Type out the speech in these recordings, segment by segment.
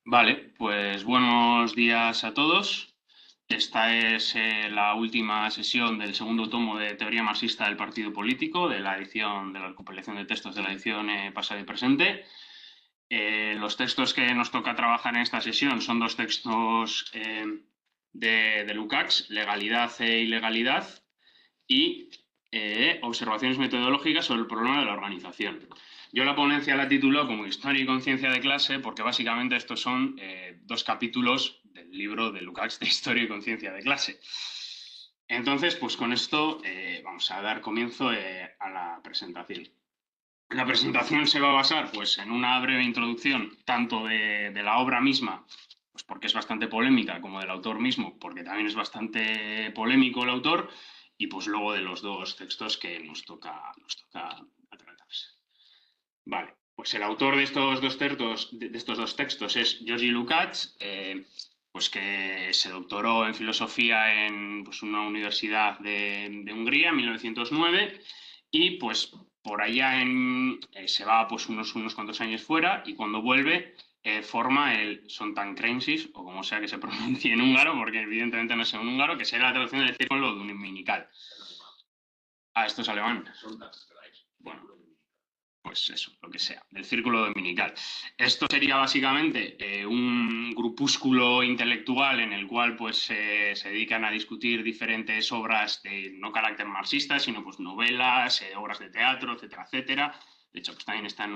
Vale, pues buenos días a todos. Esta es la última sesión del segundo tomo de Teoría Marxista del Partido Político, de la edición de la recopilación de textos de la edición pasado y presente. Los textos que nos toca trabajar en esta sesión son dos textos de Lukács, Legalidad e Ilegalidad, y observaciones metodológicas sobre el problema de la organización. Yo la ponencia la titulo como Historia y conciencia de clase porque básicamente estos son dos capítulos del libro de Lukács de Historia y conciencia de clase. Entonces, pues con esto vamos a dar comienzo a la presentación. La presentación se va a basar pues, en una breve introducción tanto de la obra misma, pues porque es bastante polémica, como del autor mismo, porque también es bastante polémico el autor, y pues luego de los dos textos que nos toca tratarse. Vale, pues el autor de estos dos textos es Georgi Lukács, pues que se doctoró en filosofía en pues, una universidad de Hungría en 1909 y pues por allá se va pues unos cuantos años fuera y cuando vuelve forma el Sontancrensis, o como sea que se pronuncie en húngaro, porque evidentemente no es en húngaro, que sería la traducción del círculo dominical. Ah, esto es alemán. Bueno, pues eso, lo que sea, del círculo dominical. Esto sería básicamente un grupúsculo intelectual en el cual pues se dedican a discutir diferentes obras de no carácter marxista, sino pues novelas, obras de teatro, etcétera, etcétera. De hecho, pues también está en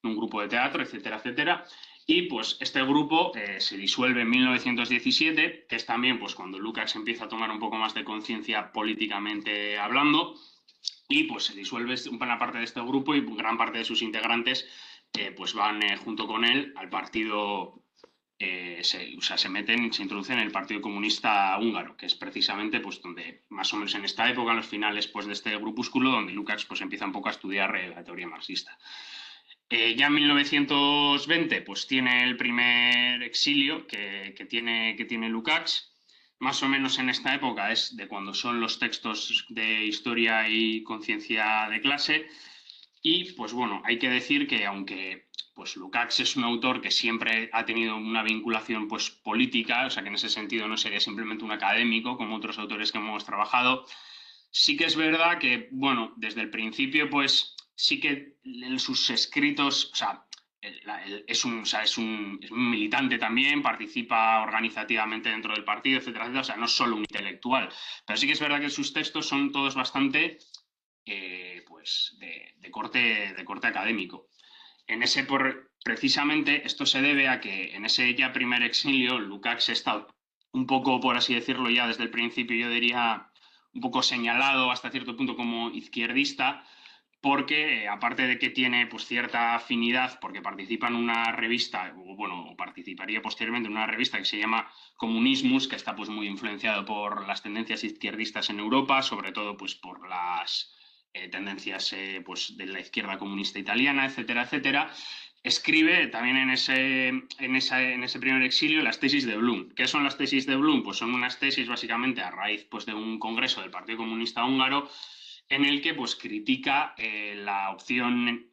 un grupo de teatro, etcétera, etcétera. Y pues este grupo se disuelve en 1917, que es también pues cuando Lukács empieza a tomar un poco más de conciencia políticamente hablando, y pues se disuelve una parte de este grupo y gran parte de sus integrantes pues van junto con él al partido, se meten, se introducen en el Partido Comunista Húngaro, que es precisamente pues donde más o menos en esta época, en los finales pues, de este grupúsculo, donde Lukács pues empieza un poco a estudiar la teoría marxista. Ya en 1920 pues tiene el primer exilio que tiene Lukács. Más o menos en esta época es de cuando son los textos de historia y conciencia de clase. Y pues bueno, hay que decir que aunque pues Lukács es un autor que siempre ha tenido una vinculación pues política, o sea que en ese sentido no sería simplemente un académico como otros autores que hemos trabajado, sí que es verdad que, bueno, desde el principio pues sí que en sus escritos, o sea, es un militante también, participa organizativamente dentro del partido, etcétera, etcétera, o sea, no es solo un intelectual, pero sí que es verdad que sus textos son todos bastante pues de corte académico. Precisamente esto se debe a que en ese ya primer exilio Lukács está un poco, por así decirlo ya desde el principio, yo diría un poco señalado hasta cierto punto como izquierdista, porque aparte de que tiene pues, cierta afinidad, porque participa en una revista, o bueno, participaría posteriormente en una revista que se llama Comunismus, que está pues, muy influenciado por las tendencias izquierdistas en Europa, sobre todo pues, por las tendencias pues, de la izquierda comunista italiana, etcétera, etcétera. Escribe también en ese primer exilio las tesis de Blum. ¿Qué son las tesis de Blum? Pues son unas tesis básicamente a raíz pues, de un congreso del Partido Comunista Húngaro en el que pues, critica la opción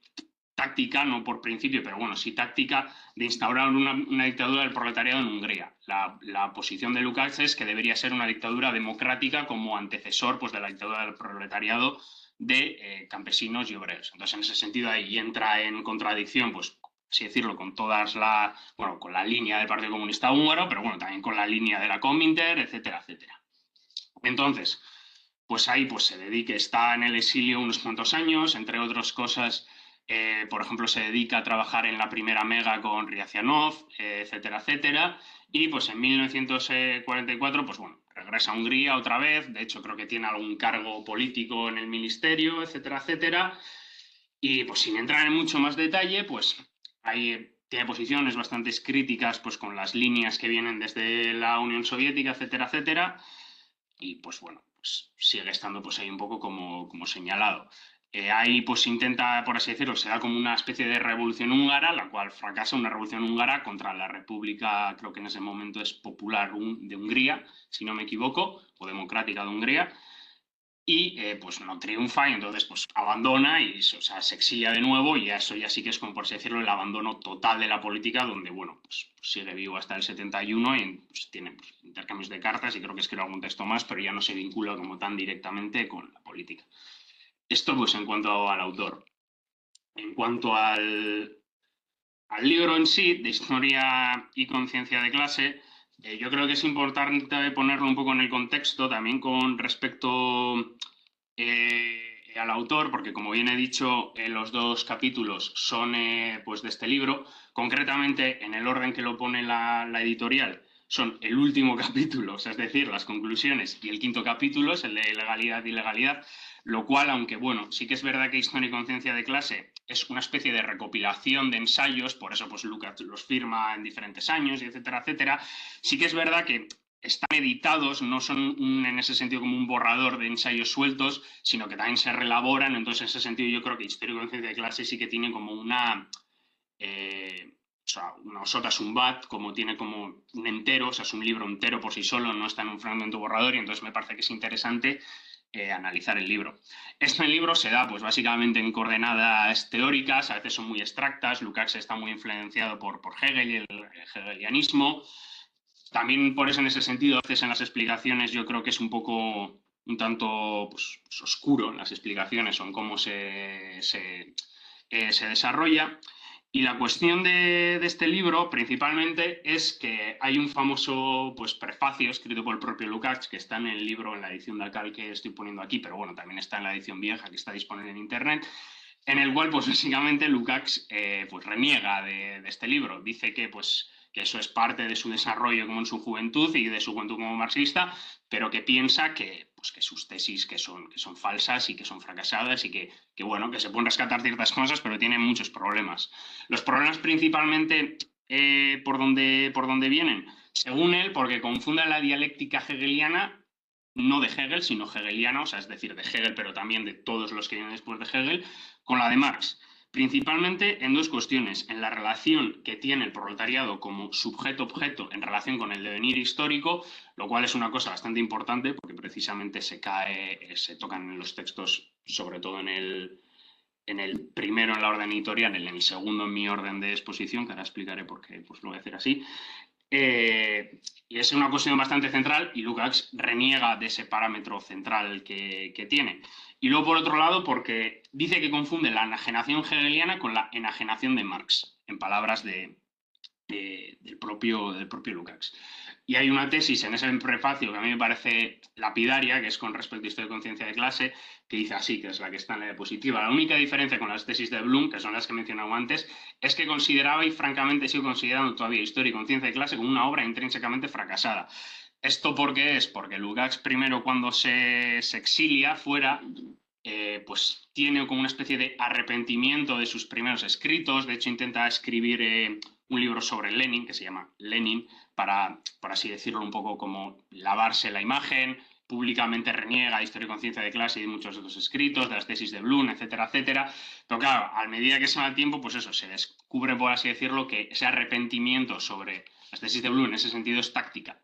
táctica, no por principio, pero bueno, sí táctica, de instaurar una dictadura del proletariado en Hungría. La posición de Lukács es que debería ser una dictadura democrática como antecesor pues, de la dictadura del proletariado de campesinos y obreros. Entonces, en ese sentido, ahí entra en contradicción, pues, así decirlo, con con la línea del Partido Comunista Húngaro, pero bueno, también con la línea de la Cominter, etcétera, etcétera. Entonces, pues ahí pues se dedica, está en el exilio unos cuantos años, entre otras cosas, por ejemplo, se dedica a trabajar en la primera mega con Riazianov, etcétera, etcétera, y pues en 1944, pues bueno, regresa a Hungría otra vez, de hecho creo que tiene algún cargo político en el ministerio, etcétera, etcétera, y pues sin entrar en mucho más detalle, pues ahí tiene posiciones bastante críticas pues con las líneas que vienen desde la Unión Soviética, etcétera, etcétera, y pues bueno, pues sigue estando pues ahí un poco como señalado. Ahí pues intenta, por así decirlo, se da como una especie de revolución húngara, la cual fracasa, una revolución húngara contra la República, creo que en ese momento es popular de Hungría, si no me equivoco, o democrática de Hungría. y pues no triunfa y entonces pues abandona y o sea, se exilia de nuevo y eso ya sí que es como por así decirlo el abandono total de la política donde bueno pues sigue vivo hasta el 71 y pues, tiene pues, intercambios de cartas y creo que escribe algún texto más pero ya no se vincula como tan directamente con la política. Esto pues en cuanto al autor. En cuanto al libro en sí, de historia y conciencia de clase, yo creo que es importante ponerlo un poco en el contexto también con respecto al autor, porque como bien he dicho, los dos capítulos son pues de este libro, concretamente en el orden que lo pone la editorial, son el último capítulo, o sea, es decir, las conclusiones, y el quinto capítulo es el de legalidad y ilegalidad, lo cual, aunque bueno, sí que es verdad que Historia y conciencia de clase es una especie de recopilación de ensayos, por eso pues Lucas los firma en diferentes años, y etcétera, etcétera, sí que es verdad que están editados, no son en ese sentido como un borrador de ensayos sueltos, sino que también se reelaboran. Entonces, en ese sentido, yo creo que Historia y conciencia de clase sí que tiene como o sea, una sota sumbat, como tiene como un entero, o sea, es un libro entero por sí solo, no está en un fragmento borrador, y entonces me parece que es interesante analizar el libro. Este libro se da, pues, básicamente en coordenadas teóricas, a veces son muy abstractas. Lukács está muy influenciado por Hegel y el hegelianismo. También por eso, en ese sentido, a veces en las explicaciones yo creo que es un tanto pues, oscuro en las explicaciones o en cómo se desarrolla. Y la cuestión de este libro, principalmente, es que hay un famoso pues, prefacio escrito por el propio Lukács, que está en el libro, en la edición de Acal que estoy poniendo aquí, pero bueno, también está en la edición vieja que está disponible en Internet, en el cual, pues básicamente, Lukács pues, reniega de este libro. Dice que, pues, que eso es parte de su desarrollo como en su juventud y de su juventud como marxista, pero que piensa que, pues, que sus tesis que son falsas y que son fracasadas y que, bueno, que se pueden rescatar ciertas cosas, pero tienen muchos problemas. Los problemas principalmente por dónde vienen, según él, porque confunde la dialéctica hegeliana, no de Hegel, sino hegeliana, o sea, es decir, de Hegel, pero también de todos los que vienen después de Hegel, con la de Marx. Principalmente en dos cuestiones: en la relación que tiene el proletariado como sujeto-objeto en relación con el devenir histórico, lo cual es una cosa bastante importante porque precisamente se tocan en los textos, sobre todo en el primero en la orden editorial, en el segundo en mi orden de exposición, que ahora explicaré por qué pues, lo voy a hacer así. Y es una cuestión bastante central y Lukács reniega de ese parámetro central que tiene. Y luego, por otro lado, porque dice que confunde la enajenación hegeliana con la enajenación de Marx, en palabras del propio Lukács. Y hay una tesis en ese prefacio que a mí me parece lapidaria, que es con respecto a historia de conciencia de clase, que dice así, que es la que está en la diapositiva. La única diferencia con las tesis de Bloom, que son las que he mencionado antes, es que consideraba y francamente sigo considerando todavía Historia y conciencia de clase como una obra intrínsecamente fracasada. ¿Esto por qué es? Porque Lukács primero, cuando se exilia fuera, pues tiene como una especie de arrepentimiento de sus primeros escritos. De hecho, intenta escribir un libro sobre Lenin, que se llama Lenin, para, por así decirlo, un poco como lavarse la imagen. Públicamente reniega de Historia y conciencia de clase y de muchos otros escritos, de las tesis de Bloom, etcétera, etcétera. Pero claro, a medida que se va el tiempo, pues eso, se descubre, por así decirlo, que ese arrepentimiento sobre las tesis de Bloom en ese sentido es táctica.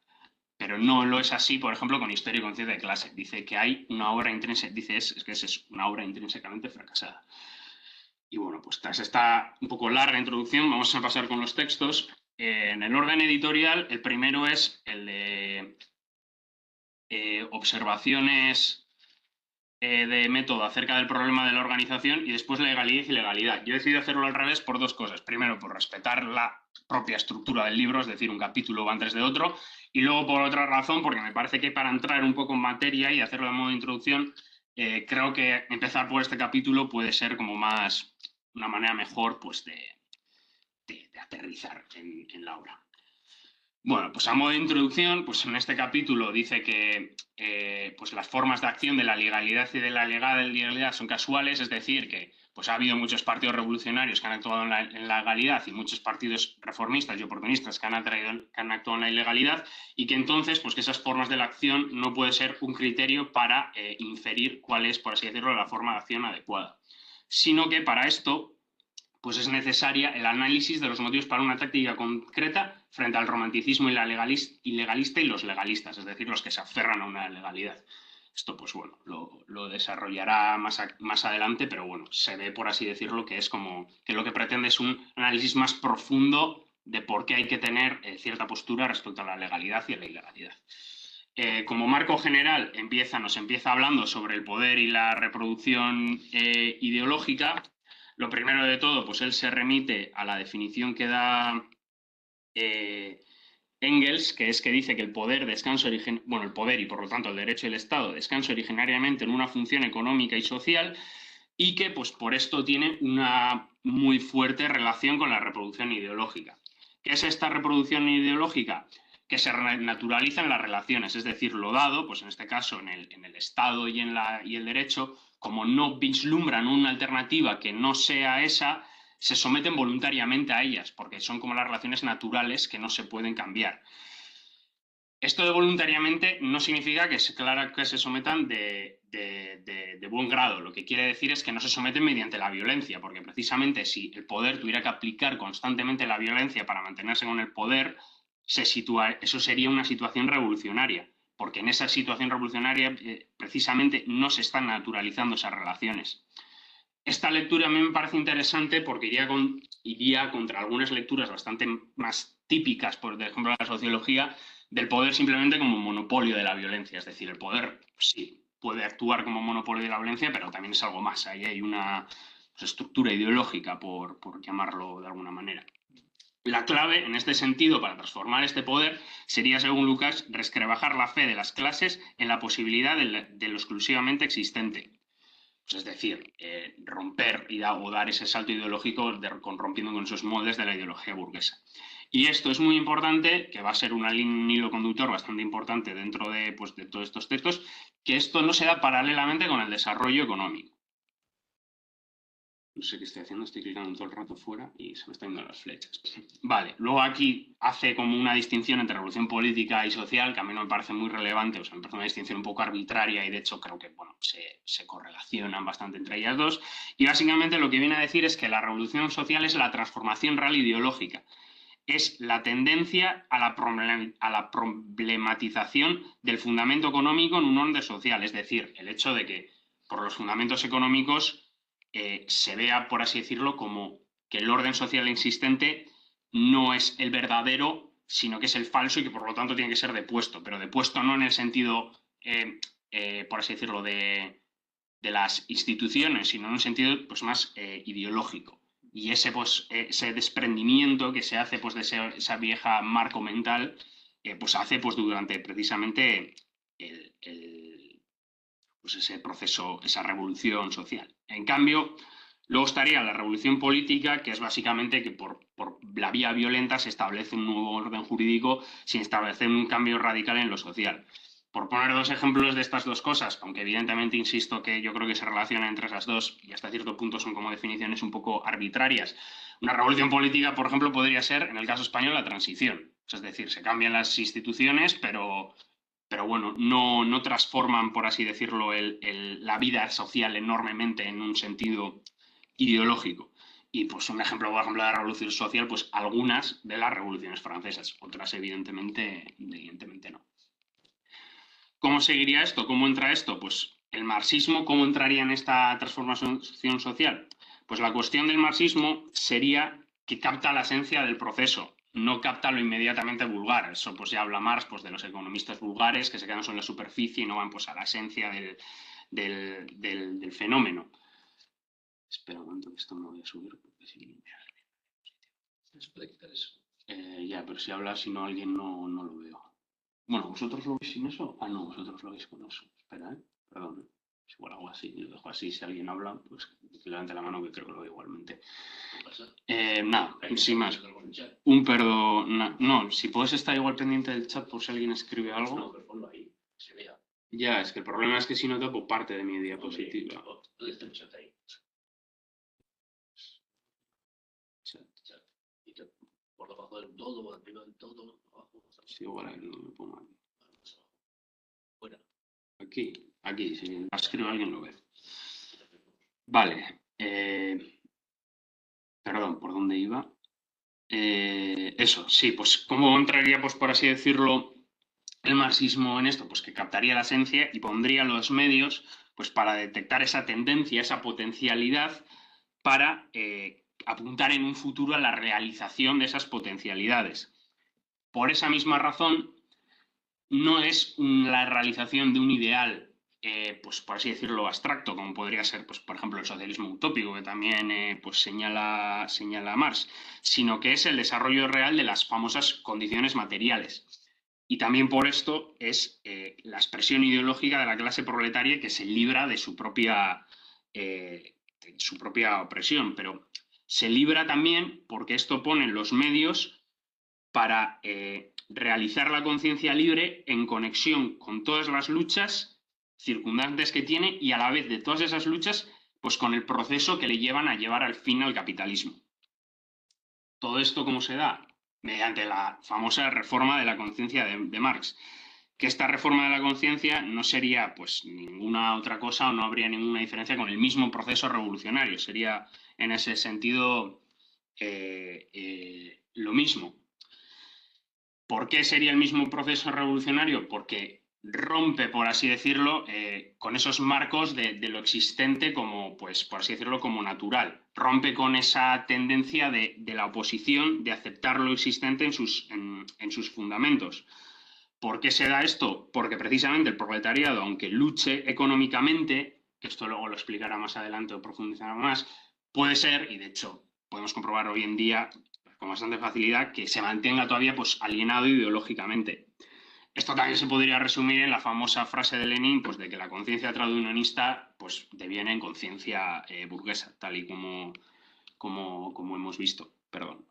Pero no lo es así, por ejemplo, con Historia y conciencia de clase. Dice que hay una obra intrínseca, dice es que es una obra intrínsecamente fracasada. Y bueno, pues tras esta un poco larga introducción, vamos a pasar con los textos. En el orden editorial, el primero es el de observaciones de método acerca del problema de la organización y después legalidad y ilegalidad. Yo he decidido hacerlo al revés por dos cosas. Primero, por respetar la propia estructura del libro, es decir, un capítulo va antes de otro, y luego por otra razón, porque me parece que para entrar un poco en materia y hacerlo de modo de introducción, creo que empezar por este capítulo puede ser como más una manera mejor pues de aterrizar en la obra. Bueno, pues a modo de introducción, pues en este capítulo dice que pues las formas de acción de la legalidad y de la ilegalidad son casuales, es decir, que pues ha habido muchos partidos revolucionarios que han actuado en la legalidad y muchos partidos reformistas y oportunistas que han actuado en la ilegalidad, y que entonces pues que esas formas de la acción no puede ser un criterio para inferir cuál es, por así decirlo, la forma de acción adecuada, sino que para esto pues es necesaria el análisis de los motivos para una táctica concreta frente al romanticismo ilegalista y los legalistas, es decir, los que se aferran a una legalidad. Esto, pues bueno, lo desarrollará más adelante, pero bueno, se ve, por así decirlo, que es como que lo que pretende es un análisis más profundo de por qué hay que tener cierta postura respecto a la legalidad y a la ilegalidad. Como marco general, nos empieza hablando sobre el poder y la reproducción ideológica. Lo primero de todo, pues él se remite a la definición que da Engels, que dice que el poder el poder y por lo tanto el derecho del Estado descansa originariamente en una función económica y social y que pues por esto tiene una muy fuerte relación con la reproducción ideológica. ¿Qué es esta reproducción ideológica? Que se naturaliza en las relaciones, es decir, lo dado, pues en este caso en el Estado y el derecho, como no vislumbran una alternativa que no sea esa, se someten voluntariamente a ellas, porque son como las relaciones naturales que no se pueden cambiar. Esto de voluntariamente no significa que se sometan de buen grado. Lo que quiere decir es que no se someten mediante la violencia, porque precisamente si el poder tuviera que aplicar constantemente la violencia para mantenerse con el poder, eso sería una situación revolucionaria, porque en esa situación revolucionaria precisamente no se están naturalizando esas relaciones. Esta lectura a mí me parece interesante porque iría contra algunas lecturas bastante más típicas, por ejemplo, la sociología, del poder simplemente como monopolio de la violencia. Es decir, el poder sí puede actuar como monopolio de la violencia, pero también es algo más. Ahí hay una estructura ideológica, por llamarlo de alguna manera. La clave, en este sentido, para transformar este poder sería, según Lucas, resquebrajar la fe de las clases en la posibilidad de lo exclusivamente existente. Pues es decir, romper o dar ese salto ideológico rompiendo con esos moldes de la ideología burguesa. Y esto es muy importante, que va a ser un hilo conductor bastante importante dentro de todos estos textos, que esto no se da paralelamente con el desarrollo económico. No sé qué estoy haciendo, estoy clicando todo el rato fuera y se me están yendo las flechas. Vale, luego aquí hace como una distinción entre revolución política y social, que a mí no me parece muy relevante, o sea, me parece una distinción un poco arbitraria y de hecho creo que, bueno, se correlacionan bastante entre ellas dos. Y básicamente lo que viene a decir es que la revolución social es la transformación real ideológica. Es la tendencia a la problematización del fundamento económico en un orden social, es decir, el hecho de que por los fundamentos económicos se vea, por así decirlo, como que el orden social existente no es el verdadero, sino que es el falso y que por lo tanto tiene que ser depuesto, pero depuesto no en el sentido, por así decirlo, de las instituciones, sino en un sentido pues, más ideológico. Y ese desprendimiento que se hace pues, de esa vieja marco mental, pues hace pues, durante precisamente ese proceso, esa revolución social. En cambio, luego estaría la revolución política, que es básicamente que por la vía violenta se establece un nuevo orden jurídico sin establecer un cambio radical en lo social. Por poner dos ejemplos de estas dos cosas, aunque evidentemente insisto que yo creo que se relacionan entre esas dos y hasta cierto punto son como definiciones un poco arbitrarias. Una revolución política, por ejemplo, podría ser, en el caso español, la transición. Es decir, se cambian las instituciones, pero bueno, no transforman, por así decirlo, la vida social enormemente en un sentido ideológico. Y pues un ejemplo, por ejemplo, de la revolución social, pues algunas de las revoluciones francesas, otras evidentemente no. ¿Cómo seguiría esto? ¿Cómo entra esto? Pues el marxismo, ¿cómo entraría en esta transformación social? Pues la cuestión del marxismo sería que capta la esencia del proceso, no capta lo inmediatamente vulgar. Eso pues ya habla Marx pues, de los economistas vulgares que se quedan solo en la superficie y no van pues, a la esencia del fenómeno. Espera un momento que esto me lo voy a subir porque si no... ¿Se puede quitar eso? Ya, pero si habla, si no alguien no lo veo. Bueno, ¿vosotros lo veis sin eso? Ah, no, vosotros lo veis con eso. Espera, perdón. Es igual algo así, lo dejo así. Si alguien habla, pues que levante la mano que creo que lo veo igualmente. ¿Qué pasa? Nada, sin más. Un perdón. No, si puedes estar igual pendiente del chat por si alguien escribe algo. No, pero ponlo ahí, se vea. Ya, es que el problema es que si no toco parte de mi diapositiva. ¿Dónde está el chat ahí? Chat. Y por debajo del todo, por arriba del todo, abajo. Sí, igual ahí no me pongo aquí. Fuera. Aquí, si lo escribo alguien lo ve. Vale. Perdón, ¿por dónde iba? Eso, sí, pues cómo entraría, pues por así decirlo, el marxismo en esto? Pues que captaría la esencia y pondría los medios pues, para detectar esa tendencia, esa potencialidad, para apuntar en un futuro a la realización de esas potencialidades. Por esa misma razón, no es la realización de un ideal, pues por así decirlo, abstracto, como podría ser, pues, por ejemplo, el socialismo utópico, que también pues, señala Marx, sino que es el desarrollo real de las famosas condiciones materiales. Y también por esto es la expresión ideológica de la clase proletaria que se libra de su propia opresión, pero se libra también porque esto pone los medios para realizar la conciencia libre en conexión con todas las luchas circundantes que tiene y a la vez de todas esas luchas, pues con el proceso que le llevan a llevar al fin al capitalismo. Todo esto, ¿cómo se da? Mediante la famosa reforma de la conciencia de Marx. Que esta reforma de la conciencia no sería pues ninguna otra cosa o no habría ninguna diferencia con el mismo proceso revolucionario. Sería en ese sentido lo mismo. ¿Por qué sería el mismo proceso revolucionario? Porque rompe, por así decirlo, con esos marcos de lo existente como, pues, por así decirlo, como natural. Rompe con esa tendencia de la oposición de aceptar lo existente en sus fundamentos. ¿Por qué se da esto? Porque precisamente el proletariado, aunque luche económicamente, que esto luego lo explicará más adelante o profundizará más, puede ser, y de hecho podemos comprobar hoy en día con bastante facilidad, que se mantenga todavía pues, alienado ideológicamente. Esto también se podría resumir en la famosa frase de Lenin, pues, de que la conciencia traunionista pues, deviene en conciencia burguesa, tal y como hemos visto. Perdón.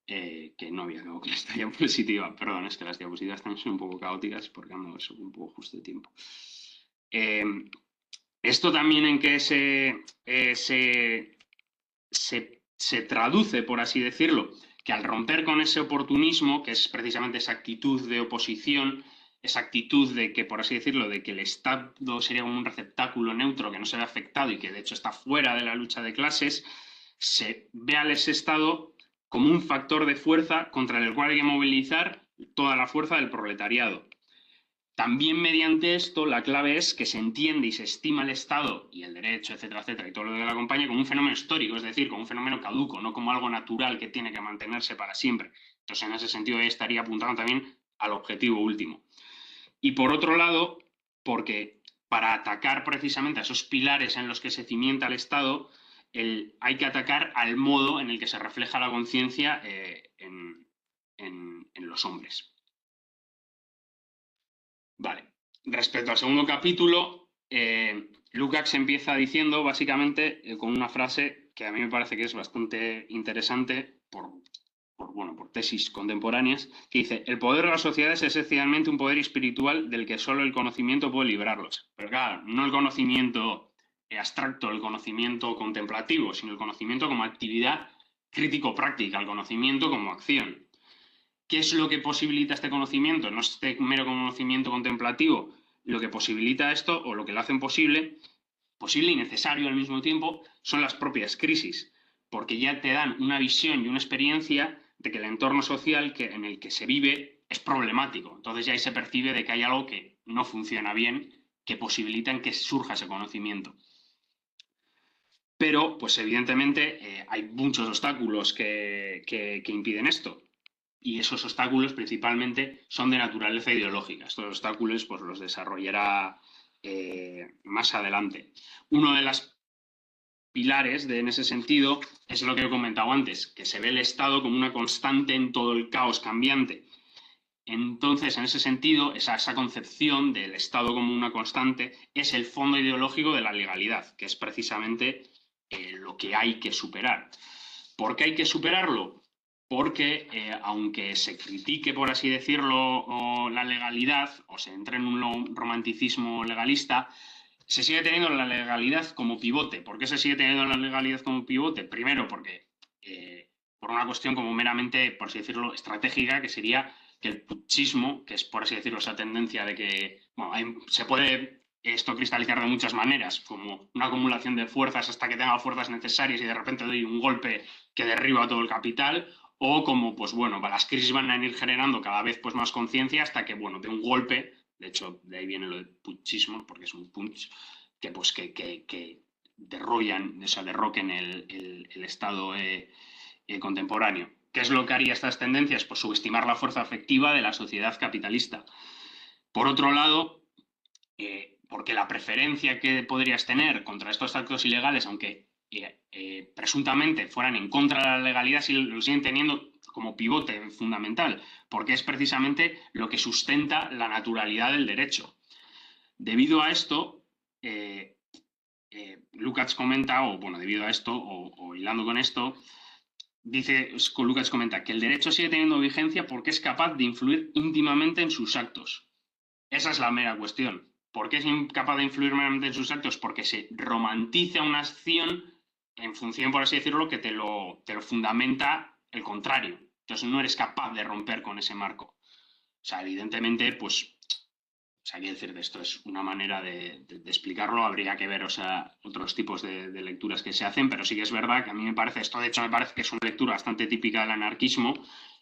Que no había acabado con esta diapositiva. Perdón, es que las diapositivas también son un poco caóticas porque ando un poco justo de tiempo. Esto también en que se traduce, por así decirlo, que al romper con ese oportunismo, que es precisamente esa actitud de oposición, esa actitud de que, por así decirlo, de que el Estado sería como un receptáculo neutro que no se ve afectado y que de hecho está fuera de la lucha de clases, se ve al ese Estado como un factor de fuerza contra el cual hay que movilizar toda la fuerza del proletariado. También mediante esto la clave es que se entiende y se estima el Estado y el derecho, etcétera, etcétera, y todo lo que lo acompaña como un fenómeno histórico, es decir, como un fenómeno caduco, no como algo natural que tiene que mantenerse para siempre. Entonces, en ese sentido, ahí estaría apuntando también al objetivo último. Y por otro lado, porque para atacar precisamente a esos pilares en los que se cimienta el Estado, hay que atacar al modo en el que se refleja la conciencia en los hombres. Vale. Respecto al segundo capítulo, Lukács empieza diciendo, básicamente, con una frase que a mí me parece que es bastante interesante por tesis contemporáneas, que dice: el poder de las sociedades es esencialmente un poder espiritual del que solo el conocimiento puede librarlos. Pero claro, no el conocimiento abstracto, el conocimiento contemplativo, sino el conocimiento como actividad crítico-práctica, el conocimiento como acción. ¿Qué es lo que posibilita este conocimiento? No este mero conocimiento contemplativo. Lo que posibilita esto, o lo que lo hacen posible y necesario al mismo tiempo, son las propias crisis, porque ya te dan una visión y una experiencia de que el entorno social en el que se vive es problemático. Entonces ya ahí se percibe de que hay algo que no funciona bien, que posibilitan que surja ese conocimiento. Pero, pues evidentemente, hay muchos obstáculos que impiden esto. Y esos obstáculos principalmente son de naturaleza ideológica. Estos obstáculos pues, los desarrollará más adelante. Uno de los pilares en ese sentido es lo que he comentado antes, que se ve el Estado como una constante en todo el caos cambiante. Entonces, en ese sentido, esa concepción del Estado como una constante es el fondo ideológico de la legalidad, que es precisamente lo que hay que superar. ¿Por qué hay que superarlo? Porque aunque se critique, por así decirlo, la legalidad o se entre en un romanticismo legalista, se sigue teniendo la legalidad como pivote. ¿Por qué se sigue teniendo la legalidad como pivote? Primero, porque por una cuestión como meramente, por así decirlo, estratégica, que sería que el puchismo, que es, por así decirlo, esa tendencia de que se puede esto cristalizar de muchas maneras, como una acumulación de fuerzas hasta que tenga fuerzas necesarias y de repente doy un golpe que derriba todo el capital, o como, pues bueno, las crisis van a ir generando cada vez pues, más conciencia hasta que, bueno, de un golpe, de hecho, de ahí viene lo del punchismo, porque es un punch, que pues que derroquen el Estado contemporáneo. ¿Qué es lo que haría estas tendencias? Pues subestimar la fuerza afectiva de la sociedad capitalista. Por otro lado, porque la preferencia que podrías tener contra estos actos ilegales, aunque presuntamente fueran en contra de la legalidad, sí lo siguen teniendo como pivote fundamental, porque es precisamente lo que sustenta la naturalidad del derecho. Debido a esto, Lukács comenta, o bueno, debido a esto, o hilando con esto, Lukács comenta que el derecho sigue teniendo vigencia porque es capaz de influir íntimamente en sus actos. Esa es la mera cuestión. ¿Por qué es incapaz de influir meramente en sus actos? Porque se romantiza una acción en función, por así decirlo, que te lo fundamenta el contrario. Entonces no eres capaz de romper con ese marco. O sea, evidentemente, pues, o sea, quiero decir, de esto es una manera de explicarlo. Habría que ver, o sea, otros tipos de lecturas que se hacen, pero sí que es verdad que a mí me parece, esto de hecho me parece que es una lectura bastante típica del anarquismo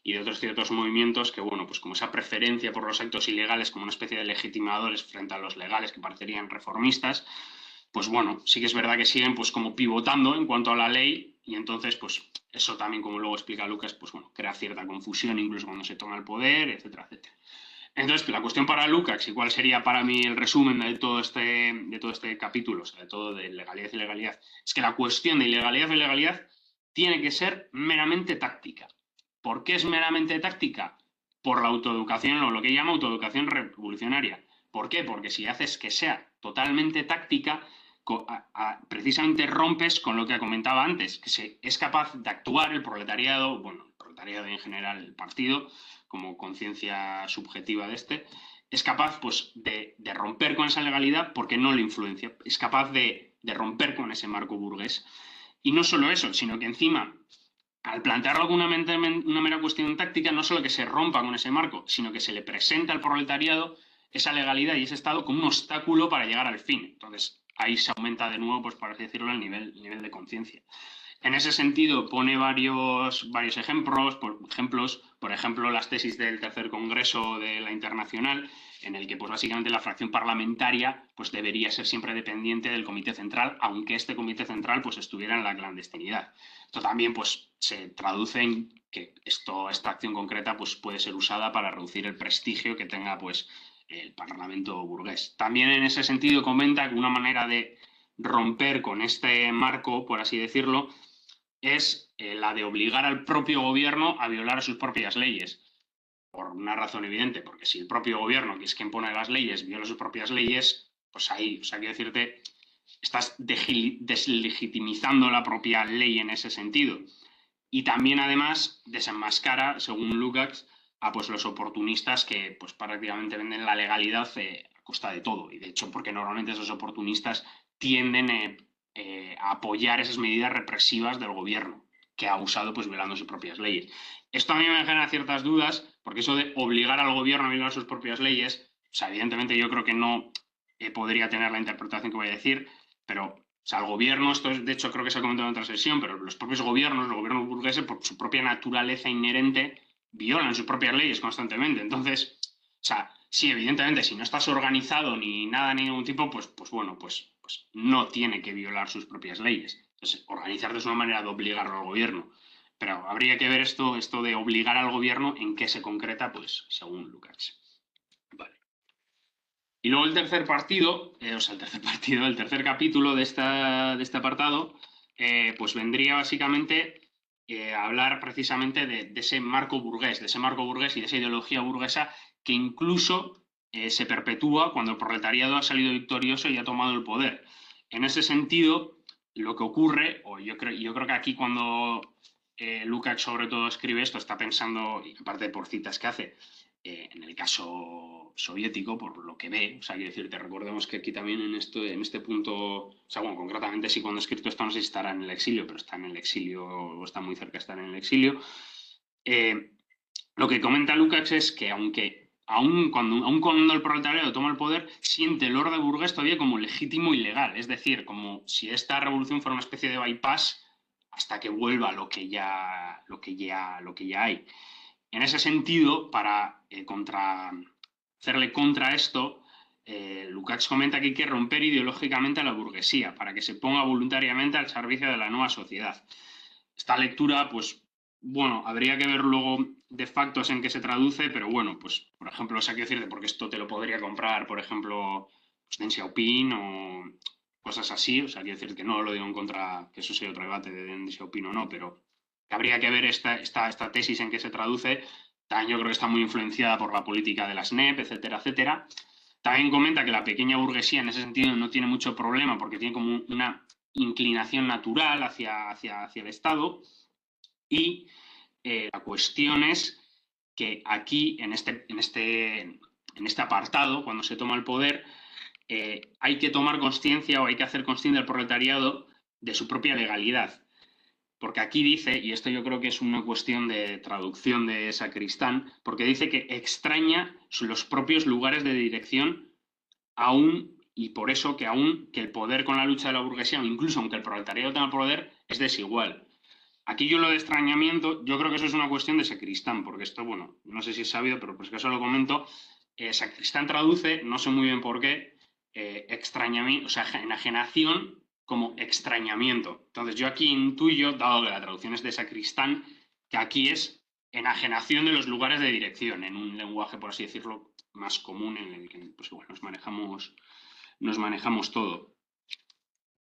y de otros ciertos movimientos que, bueno, pues como esa preferencia por los actos ilegales como una especie de legitimadores frente a los legales que parecerían reformistas, pues bueno, sí que es verdad que siguen pues como pivotando en cuanto a la ley y entonces pues eso también, como luego explica Lucas, pues bueno, crea cierta confusión incluso cuando se toma el poder, etcétera, etcétera. Entonces, la cuestión para Lukács, y cuál sería para mí el resumen de todo este capítulo, o sea, de todo de legalidad y legalidad, es que la cuestión de ilegalidad y legalidad tiene que ser meramente táctica. ¿Por qué es meramente táctica? Por la autoeducación o lo que llama autoeducación revolucionaria. ¿Por qué? Porque si haces que sea totalmente táctica, precisamente rompes con lo que comentaba antes, que es capaz de actuar el proletariado, bueno, el proletariado en general, el partido, como conciencia subjetiva de es capaz pues, de romper con esa legalidad porque no le influencia, es capaz de romper con ese marco burgués. Y no solo eso, sino que encima, al plantearlo como una mera cuestión táctica, no solo que se rompa con ese marco, sino que se le presenta al proletariado esa legalidad y ese Estado como un obstáculo para llegar al fin. Entonces, ahí se aumenta de nuevo, pues, por así decirlo, el nivel de conciencia. En ese sentido, pone varios ejemplos, por ejemplo, las tesis del tercer congreso de la Internacional, en el que pues, básicamente la fracción parlamentaria pues, debería ser siempre dependiente del Comité Central, aunque este Comité Central pues, estuviera en la clandestinidad. Esto también pues, se traduce en que esta acción concreta pues, puede ser usada para reducir el prestigio que tenga pues, el Parlamento burgués. También en ese sentido comenta que una manera de romper con este marco, por así decirlo, es la de obligar al propio gobierno a violar sus propias leyes. Por una razón evidente, porque si el propio gobierno, que es quien pone las leyes, viola sus propias leyes, pues ahí, o sea, quiero decirte, estás deslegitimizando la propia ley en ese sentido. Y también, además, desenmascara, según Lukács, a pues, los oportunistas que pues, prácticamente venden la legalidad a costa de todo. Y de hecho, porque normalmente esos oportunistas tienden a apoyar esas medidas represivas del gobierno, que ha usado pues, violando sus propias leyes. Esto a mí me genera ciertas dudas, porque eso de obligar al gobierno a violar sus propias leyes, o sea, evidentemente yo creo que no podría tener la interpretación que voy a decir, pero o sea, el gobierno, esto es, de hecho creo que se ha comentado en otra sesión, pero los propios gobiernos, los gobiernos burgueses, por su propia naturaleza inherente, violan sus propias leyes constantemente. Entonces, o sea, sí, evidentemente, si no estás organizado ni nada, ni ningún tipo, pues bueno, pues no tiene que violar sus propias leyes. Entonces, organizarte es una manera de obligarlo al gobierno. Pero habría que ver esto de obligar al gobierno en qué se concreta, pues según Lukács. Vale. Y luego el tercer partido, el tercer capítulo de este apartado, pues vendría básicamente a hablar precisamente de ese marco burgués, y de esa ideología burguesa que incluso se perpetúa cuando el proletariado ha salido victorioso y ha tomado el poder. En ese sentido, lo que ocurre, o yo creo que aquí cuando Lukács sobre todo escribe esto, está pensando, y aparte por citas que hace, en el caso soviético, por lo que ve, o sea, quiero decirte, recordemos que aquí también en este punto, o sea, bueno, concretamente sí, cuando he escrito esto no sé si estará en el exilio, pero está en el exilio o está muy cerca de estar en el exilio. Lo que comenta Lukács es que aun cuando el proletariado toma el poder, siente el orden burgués todavía como legítimo y legal, es decir, como si esta revolución fuera una especie de bypass hasta que vuelva lo que ya hay. En ese sentido, para hacerle contra esto, Lukács comenta que hay que romper ideológicamente a la burguesía para que se ponga voluntariamente al servicio de la nueva sociedad. Esta lectura, pues, bueno, habría que ver luego de factos en qué se traduce, pero bueno, pues, por ejemplo, o sea, quiero decirte, porque esto te lo podría comprar, por ejemplo, pues, Deng Xiaoping o cosas así, o sea, quiero decir que no lo digo en contra, que eso sería otro debate de Deng Xiaoping o no, pero que habría que ver esta tesis en qué se traduce. También yo creo que está muy influenciada por la política de la SNEP, etcétera, etcétera. También comenta que la pequeña burguesía en ese sentido no tiene mucho problema porque tiene como una inclinación natural hacia el Estado. Y la cuestión es que aquí, en este apartado, cuando se toma el poder, hay que tomar consciencia o hay que hacer consciente al proletariado de su propia legalidad. Porque aquí dice, y esto yo creo que es una cuestión de traducción de Sacristán, porque dice que extraña los propios lugares de dirección aún, y por eso que aún que el poder con la lucha de la burguesía, o incluso aunque el proletariado tenga poder, es desigual. Aquí yo lo de extrañamiento, yo creo que eso es una cuestión de Sacristán, porque esto, bueno, no sé si es sabido, pero pues que eso lo comento. Sacristán traduce, no sé muy bien por qué, extrañamiento, o sea, enajenación como extrañamiento. Entonces yo aquí intuyo, dado que la traducción es de Sacristán, que aquí es enajenación de los lugares de dirección, en un lenguaje, por así decirlo, más común en el que pues, bueno, nos manejamos todo.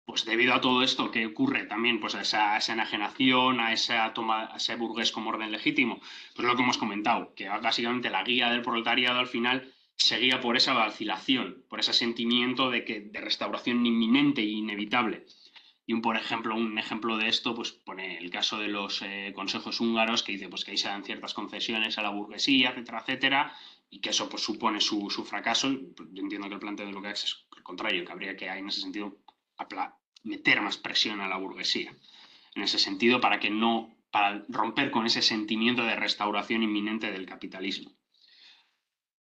Pues debido a todo esto que ocurre también, pues a esa enajenación, a esa toma, a ese burgués como orden legítimo, pues lo que hemos comentado, que básicamente la guía del proletariado al final seguía por esa vacilación, por ese sentimiento de restauración inminente e inevitable. Y un ejemplo de esto, pues pone el caso de los consejos húngaros, que dice pues, que ahí se dan ciertas concesiones a la burguesía, etcétera, etcétera, y que eso pues, supone su fracaso. Yo entiendo que el planteo de lo que es el contrario, que habría que, en ese sentido, meter más presión a la burguesía. En ese sentido, para romper con ese sentimiento de restauración inminente del capitalismo.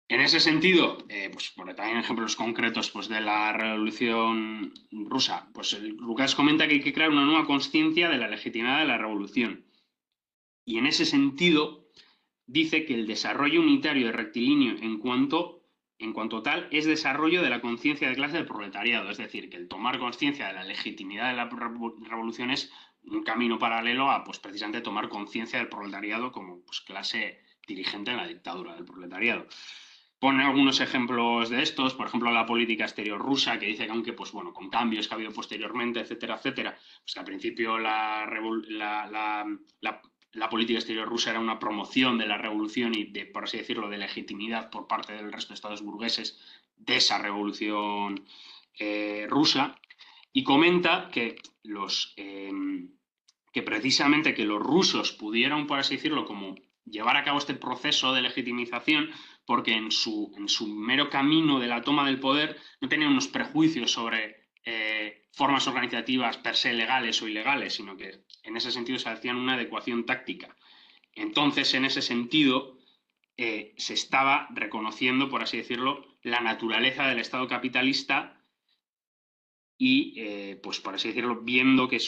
En ese sentido, pues por también ejemplos concretos pues, de la Revolución Rusa, pues Lukács comenta que hay que crear una nueva conciencia de la legitimidad de la revolución. Y en ese sentido, dice que el desarrollo unitario y rectilíneo en cuanto tal es desarrollo de la conciencia de clase del proletariado. Es decir, que el tomar conciencia de la legitimidad de la revolución es un camino paralelo a, pues precisamente, tomar conciencia del proletariado como pues, clase dirigente en la dictadura del proletariado. Pone algunos ejemplos de estos, por ejemplo, la política exterior rusa, que dice que aunque, pues bueno, con cambios que ha habido posteriormente, etcétera, etcétera, pues que al principio la política exterior rusa era una promoción de la revolución y, por así decirlo, de legitimidad por parte del resto de estados burgueses de esa revolución rusa, y comenta que precisamente que los rusos pudieron, por así decirlo, como llevar a cabo este proceso de legitimización porque en su mero camino de la toma del poder no tenían unos prejuicios sobre formas organizativas per se legales o ilegales, sino que en ese sentido se hacían una adecuación táctica. Entonces, en ese sentido, se estaba reconociendo, por así decirlo, la naturaleza del Estado capitalista y, pues por así decirlo, viendo que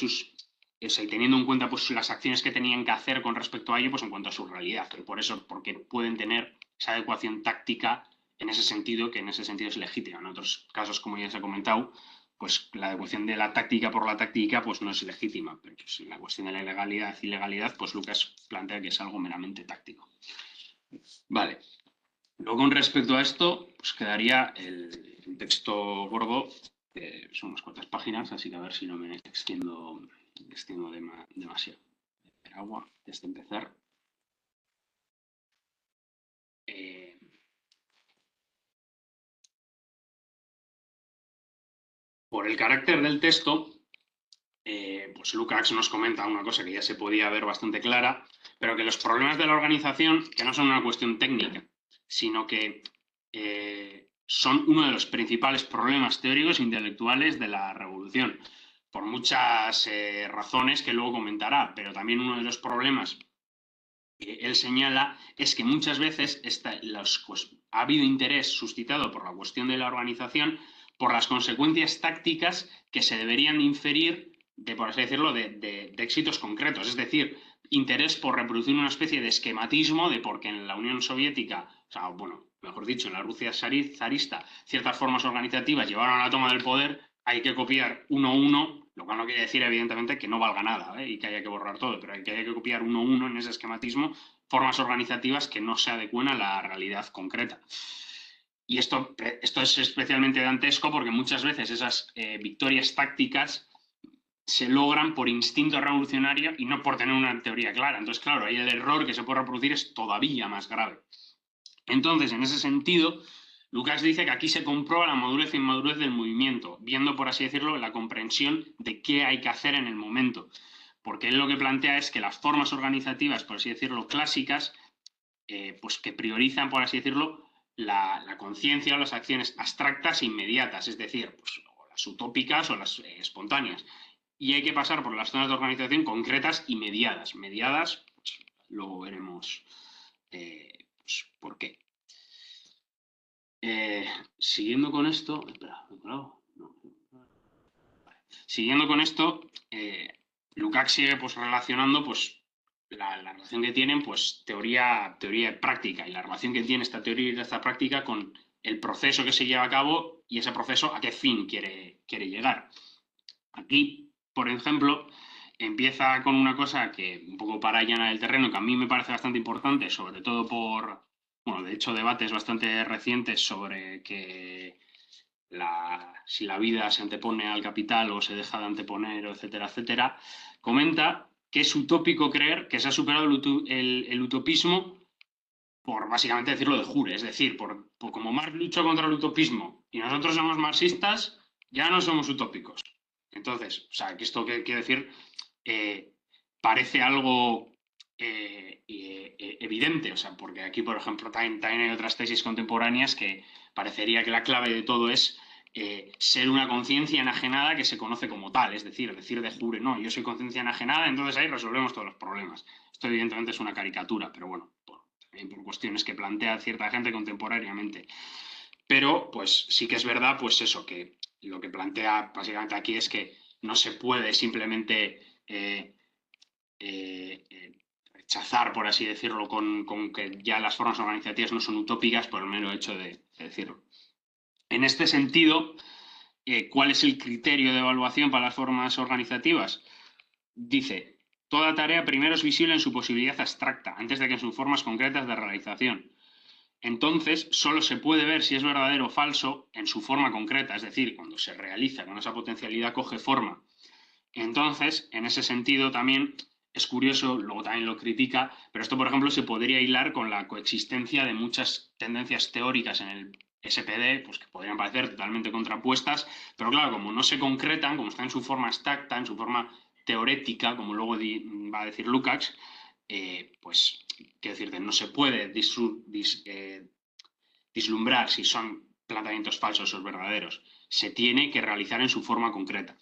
y teniendo en cuenta pues, las acciones que tenían que hacer con respecto a ello, pues en cuanto a su realidad. Pero por eso, porque pueden tener esa adecuación táctica en ese sentido, que en ese sentido es legítima. En otros casos, como ya se ha comentado, pues la adecuación de la táctica por la táctica pues no es legítima. Pero pues, en la cuestión de la legalidad y ilegalidad, pues Lucas plantea que es algo meramente táctico. Vale. Luego, con respecto a esto, pues quedaría el texto gordo, que son unas cuantas páginas, así que a ver si no me extiendo demasiado. Beber agua antes de empezar. Por el carácter del texto, pues Lukács nos comenta una cosa que ya se podía ver bastante clara, pero que los problemas de la organización, que no son una cuestión técnica, sino que son uno de los principales problemas teóricos e intelectuales de la revolución, por muchas razones que luego comentará, pero también uno de los problemas que él señala es que muchas veces pues, ha habido interés suscitado por la cuestión de la organización por las consecuencias tácticas que se deberían inferir por así decirlo, de éxitos concretos. Es decir, interés por reproducir una especie de esquematismo de porque en la Unión Soviética, o sea, bueno, mejor dicho, en la Rusia zarista, ciertas formas organizativas llevaron a la toma del poder, hay que copiar uno a uno, lo cual no quiere decir, evidentemente, que no valga nada, y que haya que borrar todo, pero hay que copiar uno a uno en ese esquematismo formas organizativas que no se adecúen a la realidad concreta. Y esto es especialmente dantesco porque muchas veces esas victorias tácticas se logran por instinto revolucionario y no por tener una teoría clara. Entonces, claro, ahí el error que se puede reproducir es todavía más grave. Entonces, en ese sentido, Lukács dice que aquí se comprueba la madurez e inmadurez del movimiento, viendo, por así decirlo, la comprensión de qué hay que hacer en el momento. Porque él lo que plantea es que las formas organizativas, por así decirlo, clásicas, pues que priorizan, por así decirlo, la conciencia o las acciones abstractas e inmediatas, es decir, pues, o las utópicas o las espontáneas. Y hay que pasar por las zonas de organización concretas y mediadas. Mediadas, pues, luego veremos pues, por qué. Siguiendo con esto... Espera, no. Siguiendo con esto, Lukács sigue pues, relacionando pues, la relación que tienen, pues teoría y práctica, y la relación que tiene esta teoría y esta práctica con el proceso que se lleva a cabo y ese proceso a qué fin quiere llegar. Aquí, por ejemplo, empieza con una cosa que un poco para allanar el terreno, que a mí me parece bastante importante, sobre todo por, bueno, de hecho, debates bastante recientes sobre que si la vida se antepone al capital o se deja de anteponer, etcétera, etcétera, comenta que es utópico creer que se ha superado el utopismo por básicamente decirlo de jure, es decir, por como Marx luchó contra el utopismo y nosotros somos marxistas, ya no somos utópicos. Entonces, o sea, que esto quiere decir, parece algo evidente, o sea, porque aquí, por ejemplo, también hay otras tesis contemporáneas que parecería que la clave de todo es ser una conciencia enajenada que se conoce como tal, es decir de jure, no, yo soy conciencia enajenada, entonces ahí resolvemos todos los problemas. Esto evidentemente es una caricatura, pero bueno, también por cuestiones que plantea cierta gente contemporáneamente. Pero, pues sí que es verdad, pues eso, que lo que plantea básicamente aquí es que no se puede simplemente rechazar, por así decirlo, con que ya las formas organizativas no son utópicas por el mero hecho de decirlo. En este sentido, ¿cuál es el criterio de evaluación para las formas organizativas? Dice, toda tarea primero es visible en su posibilidad abstracta, antes de que en sus formas concretas de realización. Entonces, solo se puede ver si es verdadero o falso en su forma concreta, es decir, cuando se realiza, cuando esa potencialidad coge forma. Entonces, en ese sentido también es curioso, luego también lo critica, pero esto, por ejemplo, se podría hilar con la coexistencia de muchas tendencias teóricas en el SPD, pues que podrían parecer totalmente contrapuestas, pero claro, como no se concretan, como están en su forma abstracta, en su forma teorética, como luego va a decir Lukács, pues, quiero decirte, no se puede vislumbrar si son planteamientos falsos o verdaderos. Se tiene que realizar en su forma concreta.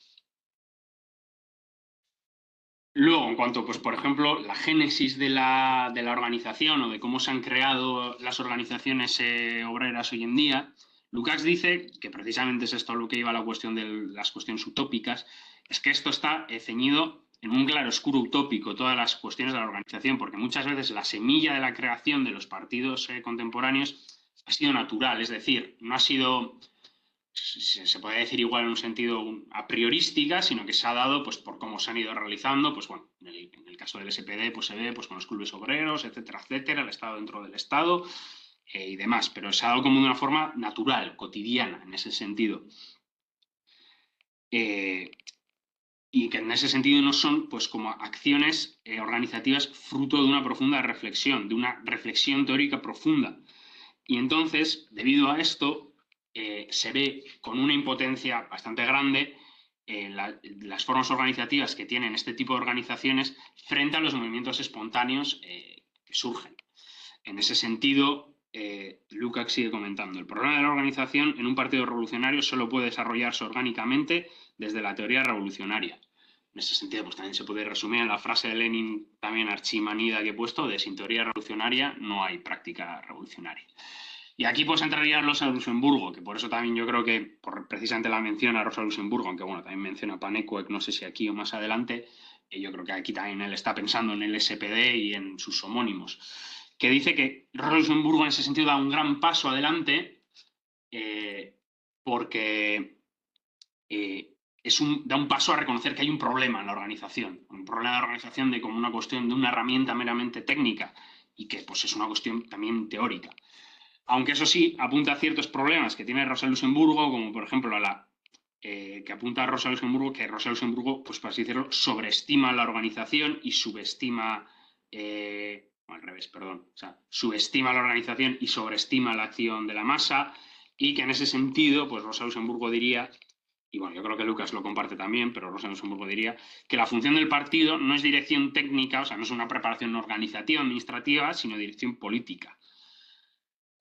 Luego, en cuanto, pues, por ejemplo, la génesis de la organización o de cómo se han creado las organizaciones obreras hoy en día, Lukács dice, que precisamente es esto lo que iba a la cuestión de las cuestiones utópicas, es que esto está ceñido en un claroscuro utópico, todas las cuestiones de la organización, porque muchas veces la semilla de la creación de los partidos contemporáneos ha sido natural, es decir, no ha sido, se puede decir igual en un sentido a priorística, sino que se ha dado pues, por cómo se han ido realizando, pues bueno, en el caso del SPD pues se ve pues, con los clubes obreros, etcétera, etcétera, el Estado dentro del Estado y demás, pero se ha dado como de una forma natural, cotidiana, en ese sentido. Y que en ese sentido no son pues como acciones organizativas fruto de una profunda reflexión, de una reflexión teórica profunda. Y entonces, debido a esto, se ve con una impotencia bastante grande las formas organizativas que tienen este tipo de organizaciones frente a los movimientos espontáneos que surgen. En ese sentido, Lukács sigue comentando, el problema de la organización en un partido revolucionario solo puede desarrollarse orgánicamente desde la teoría revolucionaria. En ese sentido, pues también se puede resumir en la frase de Lenin, también archimanida que he puesto, de sin teoría revolucionaria no hay práctica revolucionaria. Y aquí pues entraría Rosa Luxemburgo, que por eso también yo creo que, por precisamente la mención a Rosa Luxemburgo, aunque bueno, también menciona a Panekoek, no sé si aquí o más adelante, yo creo que aquí también él está pensando en el SPD y en sus homónimos, que dice que Rosa Luxemburgo en ese sentido da un gran paso adelante porque da un paso a reconocer que hay un problema en la organización, un problema de la organización como una cuestión de una herramienta meramente técnica y que pues es una cuestión también teórica. Aunque eso sí, apunta a ciertos problemas que tiene Rosa Luxemburgo, como por ejemplo que apunta a Rosa Luxemburgo, que Rosa Luxemburgo, pues por así decirlo, sobreestima la organización y subestima, al revés, perdón, o sea, subestima la organización y sobreestima la acción de la masa, y que en ese sentido, pues Rosa Luxemburgo diría, y bueno, yo creo que Lucas lo comparte también, pero Rosa Luxemburgo diría que la función del partido no es dirección técnica, o sea, no es una preparación organizativa, administrativa, sino dirección política.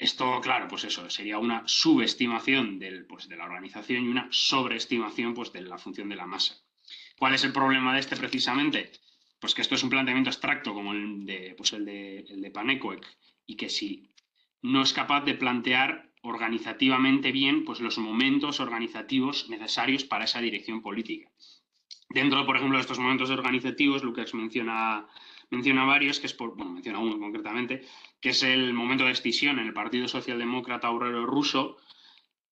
Esto, claro, pues eso, sería una subestimación de la organización y una sobreestimación pues, de la función de la masa. ¿Cuál es el problema de este precisamente? Pues que esto es un planteamiento abstracto como el de Panekoek, y que si no es capaz de plantear organizativamente bien pues, los momentos organizativos necesarios para esa dirección política. Dentro, por ejemplo, de estos momentos organizativos, Lucas menciona varios, que es menciona uno concretamente, que es el momento de escisión en el Partido Socialdemócrata Obrero Ruso,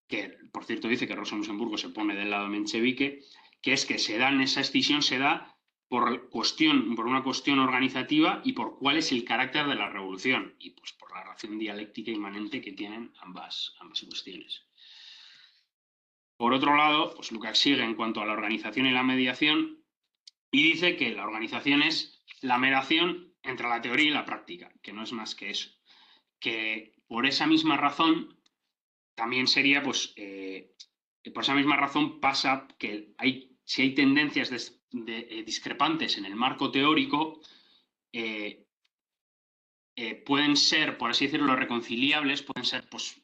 que por cierto dice que Rosa Luxemburgo se pone del lado de menchevique, que es que esa escisión se da por una cuestión organizativa y por cuál es el carácter de la revolución, y pues por la relación dialéctica inmanente que tienen ambas cuestiones. Por otro lado, pues Lukács sigue en cuanto a la organización y la mediación y dice que la organización es la mediación entre la teoría y la práctica, que no es más que eso. Que por esa misma razón también sería, pues, por esa misma razón pasa que si hay tendencias discrepantes en el marco teórico, pueden ser, por así decirlo, reconciliables, pueden ser, pues,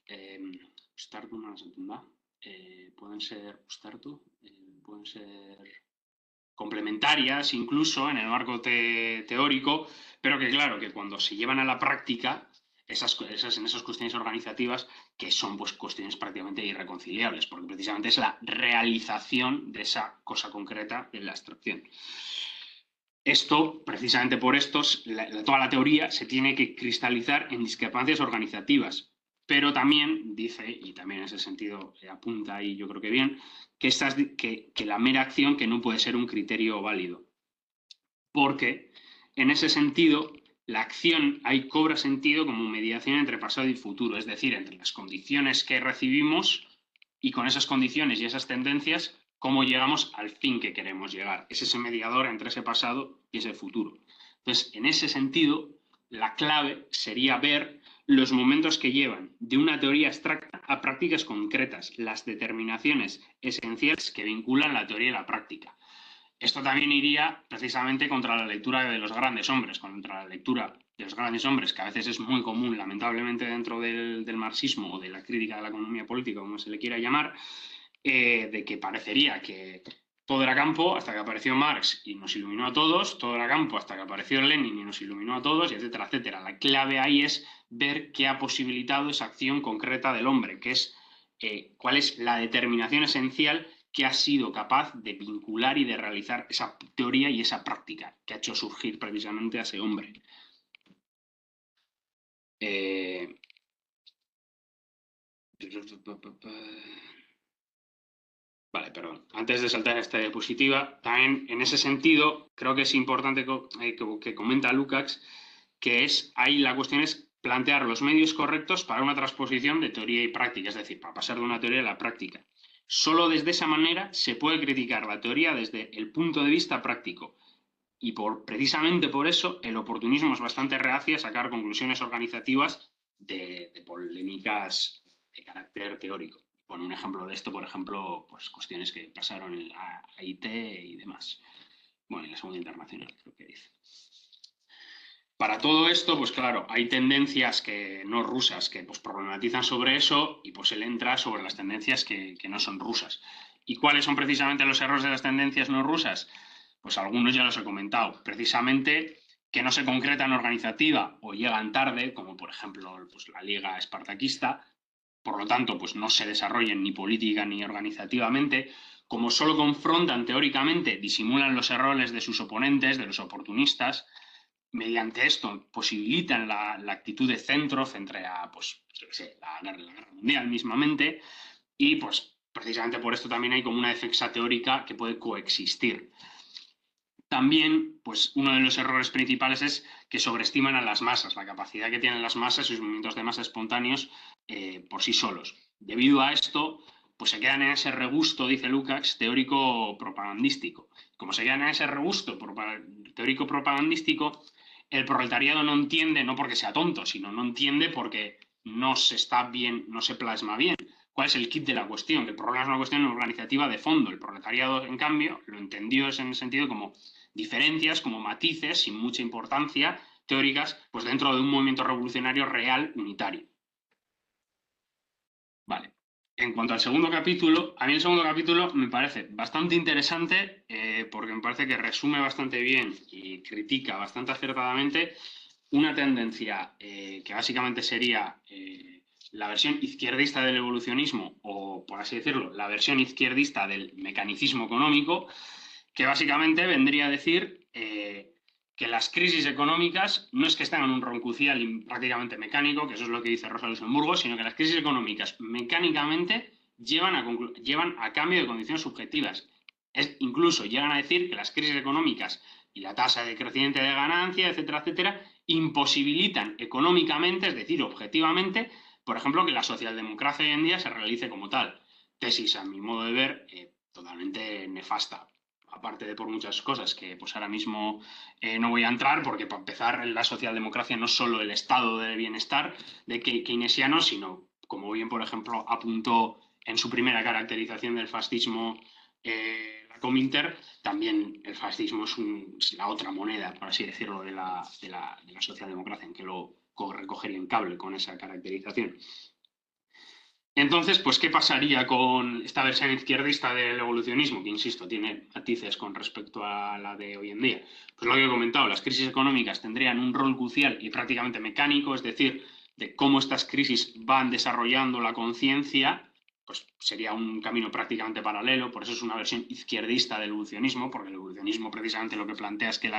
pueden ser complementarias incluso en el marco teórico, pero que claro, que cuando se llevan a la práctica, en esas cuestiones organizativas, que son pues cuestiones prácticamente irreconciliables, porque precisamente es la realización de esa cosa concreta en la abstracción. Esto, precisamente por toda la teoría se tiene que cristalizar en discrepancias organizativas, pero también dice, y también en ese sentido apunta ahí yo creo que bien, que la mera acción que no puede ser un criterio válido, porque en ese sentido la acción ahí cobra sentido como mediación entre pasado y futuro, es decir, entre las condiciones que recibimos y con esas condiciones y esas tendencias cómo llegamos al fin que queremos llegar. Es ese mediador entre ese pasado y ese futuro. Entonces, en ese sentido, la clave sería ver los momentos que llevan de una teoría abstracta a prácticas concretas, las determinaciones esenciales que vinculan la teoría y la práctica. Esto también iría precisamente contra la lectura de los grandes hombres, contra la lectura de los grandes hombres, que a veces es muy común, lamentablemente, dentro del marxismo o de la crítica de la economía política, como se le quiera llamar, de que parecería que todo era campo hasta que apareció Marx y nos iluminó a todos, todo era campo hasta que apareció Lenin y nos iluminó a todos, y etcétera, etcétera. La clave ahí es ver qué ha posibilitado esa acción concreta del hombre, que es cuál es la determinación esencial que ha sido capaz de vincular y de realizar esa teoría y esa práctica que ha hecho surgir precisamente a ese hombre. Vale, perdón. Antes de saltar a esta diapositiva, también en ese sentido creo que es importante que comenta Lukács, que ahí la cuestión es plantear los medios correctos para una transposición de teoría y práctica, es decir, para pasar de una teoría a la práctica. Solo desde esa manera se puede criticar la teoría desde el punto de vista práctico. Y precisamente por eso el oportunismo es bastante reacio a sacar conclusiones organizativas de polémicas de carácter teórico. Pone un ejemplo de esto, por ejemplo, pues cuestiones que pasaron en la AIT y demás. Bueno, en la Segunda Internacional, creo que dice. Para todo esto, pues claro, hay tendencias que no rusas que pues problematizan sobre eso, y pues él entra sobre las tendencias que no son rusas. ¿Y cuáles son precisamente los errores de las tendencias no rusas? Pues algunos ya los he comentado. Precisamente que no se concretan organizativa o llegan tarde, como por ejemplo pues, la Liga Espartaquista, por lo tanto pues, no se desarrollen ni política ni organizativamente, como solo confrontan teóricamente, disimulan los errores de sus oponentes, de los oportunistas, mediante esto posibilitan la actitud de centro frente a pues, yo qué sé, la guerra mundial mismamente, y pues precisamente por esto también hay como una defensa teórica que puede coexistir. También, pues uno de los errores principales es que sobreestiman a las masas, la capacidad que tienen las masas y sus movimientos de masa espontáneos por sí solos. Debido a esto, pues se quedan en ese regusto, dice Lukács, teórico propagandístico. Como se quedan en ese regusto teórico propagandístico, el proletariado no entiende, no porque sea tonto, sino no entiende porque no se está bien, no se plasma bien. ¿Cuál es el kit de la cuestión? Que el problema es una cuestión organizativa de fondo. El proletariado, en cambio, lo entendió en el sentido como diferencias, como matices sin mucha importancia teóricas, pues dentro de un movimiento revolucionario real unitario. Vale. En cuanto al segundo capítulo, a mí el segundo capítulo me parece bastante interesante porque me parece que resume bastante bien y critica bastante acertadamente una tendencia que básicamente sería la versión izquierdista del evolucionismo o, por así decirlo, la versión izquierdista del mecanicismo económico, que básicamente vendría a decir que las crisis económicas no es que estén en un roncucial prácticamente mecánico, que eso es lo que dice Rosa Luxemburgo, sino que las crisis económicas mecánicamente llevan a cambio de condiciones subjetivas. Incluso llegan a decir que las crisis económicas y la tasa de crecimiento de ganancia, etcétera, etcétera, imposibilitan económicamente, es decir, objetivamente, por ejemplo, que la socialdemocracia hoy en día se realice como tal. Tesis, a mi modo de ver, totalmente nefasta. Aparte de por muchas cosas que pues ahora mismo no voy a entrar, porque para empezar la socialdemocracia no es solo el estado de bienestar de keynesiano, sino, como bien por ejemplo apuntó en su primera caracterización del fascismo la Cominter, también el fascismo es la otra moneda, por así decirlo, de la socialdemocracia, en que lo recogería en cable con esa caracterización. Entonces, pues, ¿qué pasaría con esta versión izquierdista del evolucionismo? Que, insisto, tiene matices con respecto a la de hoy en día. Pues lo que he comentado, las crisis económicas tendrían un rol crucial y prácticamente mecánico, es decir, de cómo estas crisis van desarrollando la conciencia, pues sería un camino prácticamente paralelo, por eso es una versión izquierdista del evolucionismo, porque el evolucionismo precisamente lo que plantea es que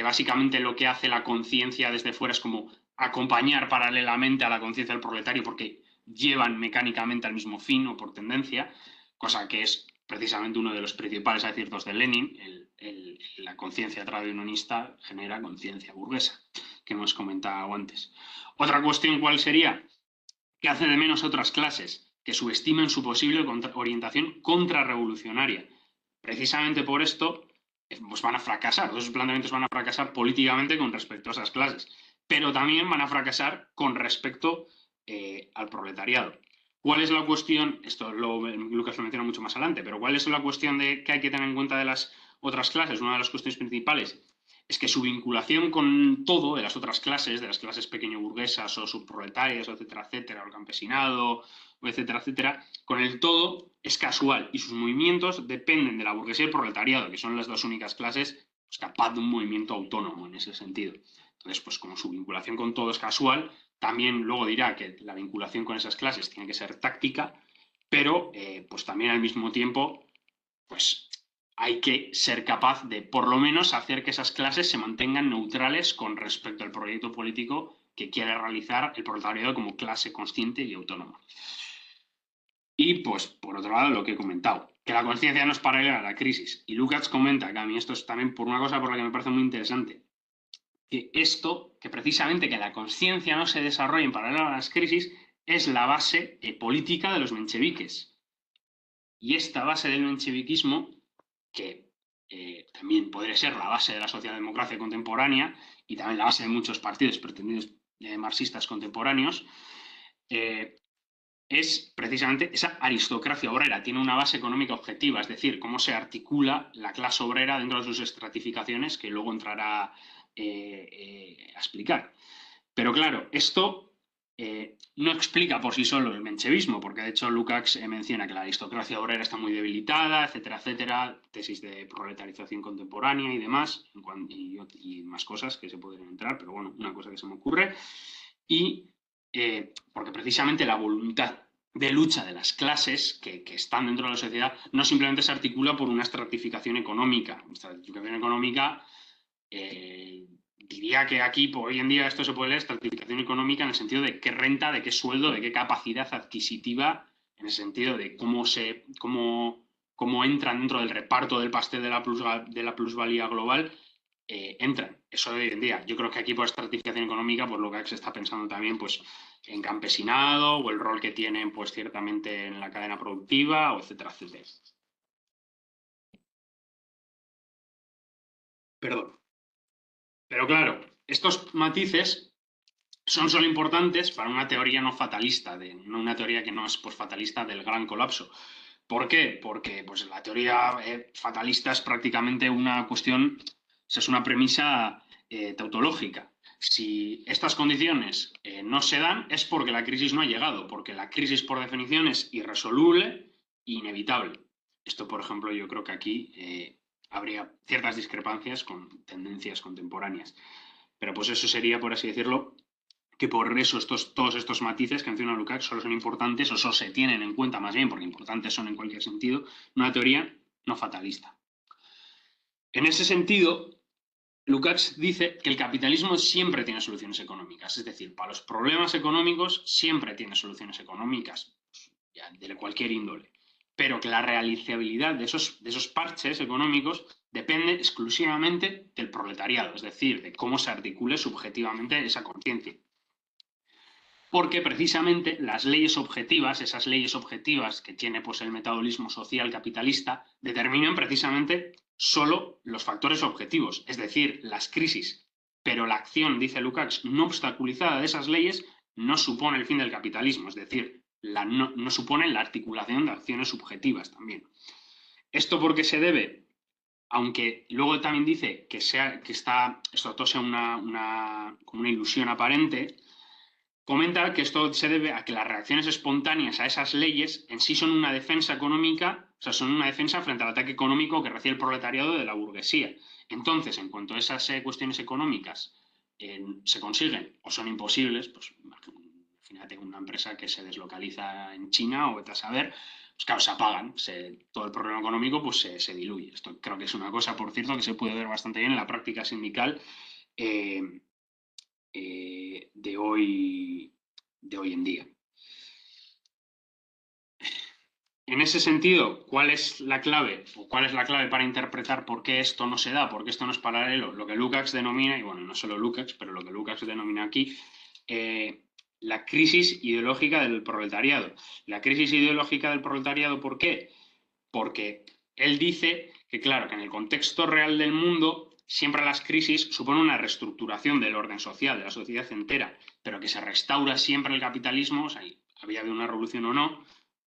básicamente lo que hace la conciencia desde fuera es como acompañar paralelamente a la conciencia del proletario porque llevan mecánicamente al mismo fin o por tendencia, cosa que es precisamente uno de los principales aciertos de Lenin, la conciencia tradicionalista genera conciencia burguesa, que hemos comentado antes. Otra cuestión, ¿cuál sería? Que hace de menos otras clases, que subestimen su posible orientación contrarrevolucionaria. Precisamente por esto pues van a fracasar, todos esos planteamientos van a fracasar políticamente con respecto a esas clases, pero también van a fracasar con respecto al proletariado. ¿Cuál es la cuestión? Esto Lucas lo menciona mucho más adelante, pero ¿cuál es la cuestión que hay que tener en cuenta de las otras clases? Una de las cuestiones principales es que su vinculación con todo de las otras clases, de las clases pequeño burguesas o subproletarias, etcétera, etcétera, o el campesinado, etcétera, etcétera, con el todo es casual y sus movimientos dependen de la burguesía y el proletariado, que son las dos únicas clases pues, capaz de un movimiento autónomo en ese sentido. Entonces, pues como su vinculación con todo es casual, también luego dirá que la vinculación con esas clases tiene que ser táctica, pero pues también al mismo tiempo, pues hay que ser capaz de por lo menos hacer que esas clases se mantengan neutrales con respecto al proyecto político que quiere realizar el proletariado como clase consciente y autónoma. Y pues, por otro lado, lo que he comentado, que la conciencia no es paralela a la crisis. Y Lukács comenta que a mí esto es también por una cosa por la que me parece muy interesante, que esto, que precisamente que la conciencia no se desarrolle en paralelo a las crisis, es la base política de los mencheviques. Y esta base del mencheviquismo, que también podría ser la base de la socialdemocracia contemporánea y también la base de muchos partidos pretendidos marxistas contemporáneos, es precisamente esa aristocracia obrera. Tiene una base económica objetiva, es decir, cómo se articula la clase obrera dentro de sus estratificaciones, que luego entrará a explicar. Pero claro, esto no explica por sí solo el menchevismo, porque de hecho Lukács menciona que la aristocracia obrera está muy debilitada, etcétera, etcétera, tesis de proletarización contemporánea y demás, y más cosas que se podrían entrar, pero bueno, una cosa que se me ocurre, y porque precisamente la voluntad de lucha de las clases que están dentro de la sociedad no simplemente se articula por una estratificación económica. Una estratificación económica, diría que aquí, hoy en día, esto se puede leer estratificación económica en el sentido de qué renta, de qué sueldo, de qué capacidad adquisitiva, en el sentido de cómo entran dentro del reparto del pastel de la plusvalía global, entran. Eso de hoy en día. Yo creo que aquí por estratificación económica, pues lo que se está pensando también, pues en campesinado o el rol que tienen, pues ciertamente en la cadena productiva, o etcétera, etcétera. Perdón. Pero claro, estos matices son solo importantes para una teoría no fatalista, no una teoría que no es pues, fatalista del gran colapso. ¿Por qué? Porque pues, la teoría fatalista es prácticamente una cuestión, es una premisa tautológica. Si estas condiciones no se dan es porque la crisis no ha llegado, porque la crisis por definición es irresoluble e inevitable. Esto, por ejemplo, yo creo que aquí habría ciertas discrepancias con tendencias contemporáneas. Pero pues eso sería, por así decirlo, que por eso todos estos matices que menciona Lukács solo son importantes o solo se tienen en cuenta más bien, porque importantes son en cualquier sentido, una teoría no fatalista. En ese sentido, Lukács dice que el capitalismo siempre tiene soluciones económicas, es decir, para los problemas económicos siempre tiene soluciones económicas, ya, de cualquier índole, pero que la realizabilidad de esos parches económicos depende exclusivamente del proletariado, es decir, de cómo se articule subjetivamente esa conciencia. Porque precisamente las leyes objetivas, esas leyes objetivas que tiene pues, el metabolismo social capitalista, determinan precisamente solo los factores objetivos, es decir, las crisis. Pero la acción, dice Lukács, no obstaculizada de esas leyes no supone el fin del capitalismo, es decir, no supone la articulación de acciones subjetivas también. ¿Esto por qué se debe? Aunque luego también dice que esto todo sea como una ilusión aparente, comenta que esto se debe a que las reacciones espontáneas a esas leyes en sí son una defensa económica, o sea, son una defensa frente al ataque económico que recibe el proletariado de la burguesía. Entonces, en cuanto a esas cuestiones económicas se consiguen o son imposibles, pues imagínate una empresa que se deslocaliza en China o vete a saber, pues claro, se apagan, todo el problema económico pues se diluye. Esto creo que es una cosa, por cierto, que se puede ver bastante bien en la práctica sindical de hoy en día. En ese sentido, ¿cuál es la clave? ¿O cuál es la clave para interpretar por qué esto no se da, por qué esto no es paralelo? Lo que Lukács denomina, y bueno, no solo Lukács, pero lo que Lukács denomina aquí, la crisis ideológica del proletariado. La crisis ideológica del proletariado, ¿por qué? Porque él dice que, claro, que en el contexto real del mundo siempre las crisis suponen una reestructuración del orden social, de la sociedad entera, pero que se restaura siempre el capitalismo, o sea, había habido una revolución o no,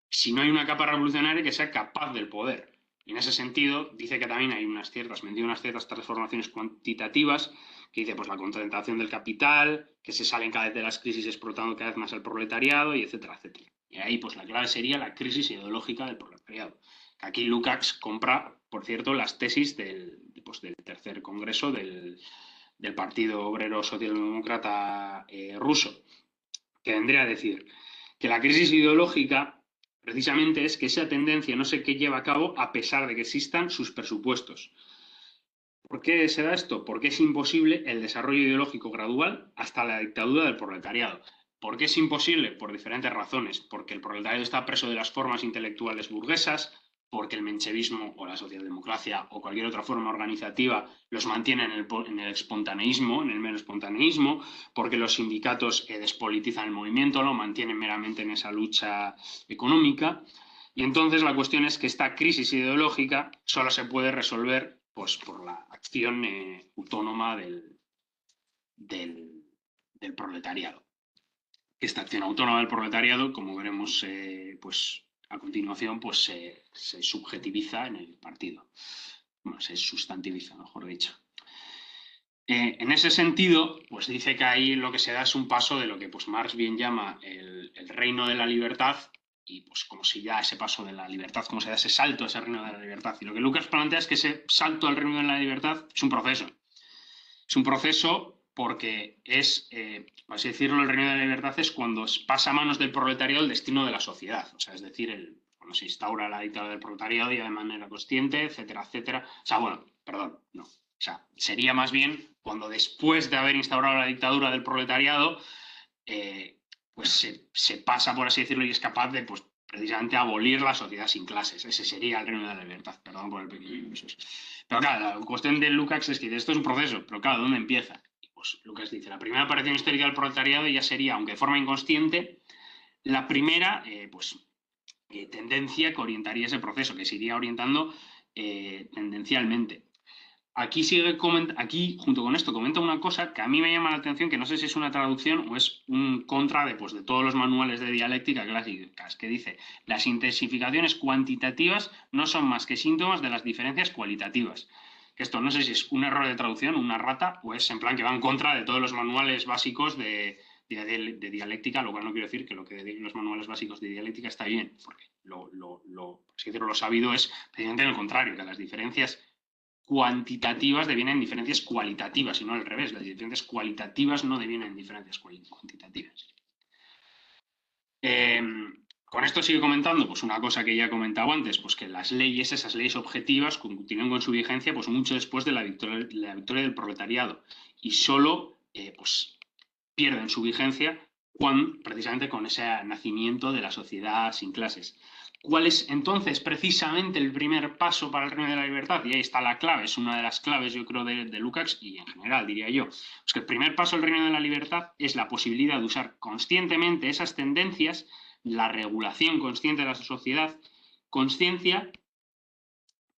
si no hay una capa revolucionaria que sea capaz del poder. Y en ese sentido, dice que también hay menciona unas ciertas transformaciones cuantitativas, que dice pues la concentración del capital, que se salen cada vez de las crisis explotando cada vez más al proletariado, y etcétera, etcétera. Y ahí pues la clave sería la crisis ideológica del proletariado. Aquí Lukács compra, por cierto, las tesis del tercer congreso del Partido Obrero Socialdemócrata ruso, que vendría a decir que la crisis ideológica precisamente es que esa tendencia no se lleva a cabo a pesar de que existan sus presupuestos. ¿Por qué se da esto? Porque es imposible el desarrollo ideológico gradual hasta la dictadura del proletariado. ¿Por qué es imposible? Por diferentes razones. Porque el proletariado está preso de las formas intelectuales burguesas, porque el menchevismo o la socialdemocracia o cualquier otra forma organizativa los mantiene en el espontaneísmo, en el mero espontaneísmo, porque los sindicatos despolitizan el movimiento, lo mantienen meramente en esa lucha económica. Y entonces la cuestión es que esta crisis ideológica solo se puede resolver pues, por la acción autónoma del proletariado. Esta acción autónoma del proletariado, como veremos pues, a continuación, pues se subjetiviza en el partido. Bueno, se sustantiviza, mejor dicho. En ese sentido, pues dice que ahí lo que se da es un paso de lo que pues, Marx bien llama el reino de la libertad, y pues como si ya ese paso de la libertad, como se da ese salto a ese reino de la libertad. Y lo que Lucas plantea es que ese salto al reino de la libertad es un proceso. Es un proceso porque es, por así decirlo, el reino de la libertad es cuando pasa a manos del proletariado el destino de la sociedad. O sea, es decir, cuando se instaura la dictadura del proletariado ya de manera consciente, etcétera, etcétera. O sea, bueno, perdón, no. O sea, sería más bien cuando después de haber instaurado la dictadura del proletariado, pues se pasa, por así decirlo, y es capaz de, pues, precisamente abolir la sociedad sin clases. Ese sería el reino de la libertad. Perdón por el pequeño. Pero claro, la cuestión de Lukács es que esto es un proceso, pero claro, ¿dónde empieza? Y pues Lukács dice, la primera aparición histórica del proletariado ya sería, aunque de forma inconsciente, la primera tendencia que orientaría ese proceso, que se iría orientando tendencialmente. Aquí aquí, junto con esto, comenta una cosa que a mí me llama la atención, que no sé si es una traducción o es un contra de, pues, de todos los manuales de dialéctica clásicas, que dice, las intensificaciones cuantitativas no son más que síntomas de las diferencias cualitativas. Que esto no sé si es un error de traducción, una rata, o es en plan que va en contra de todos los manuales básicos de dialéctica, lo cual no quiero decir que lo que digan los manuales básicos de dialéctica está bien, porque lo sabido es precisamente lo contrario, que las diferencias cuantitativas devienen diferencias cualitativas y no al revés. Las diferencias cualitativas no devienen diferencias cuantitativas. Con esto sigue comentando, pues una cosa que ya he comentado antes, pues que las leyes, esas leyes objetivas, continúan con su vigencia pues mucho después de la victoria del proletariado y solo pues pierden su vigencia precisamente con ese nacimiento de la sociedad sin clases. ¿Cuál es entonces precisamente el primer paso para el reino de la libertad? Y ahí está la clave, es una de las claves, yo creo, de Lukács y en general, diría yo. Es que el primer paso al reino de la libertad es la posibilidad de usar conscientemente esas tendencias, la regulación consciente de la sociedad, conciencia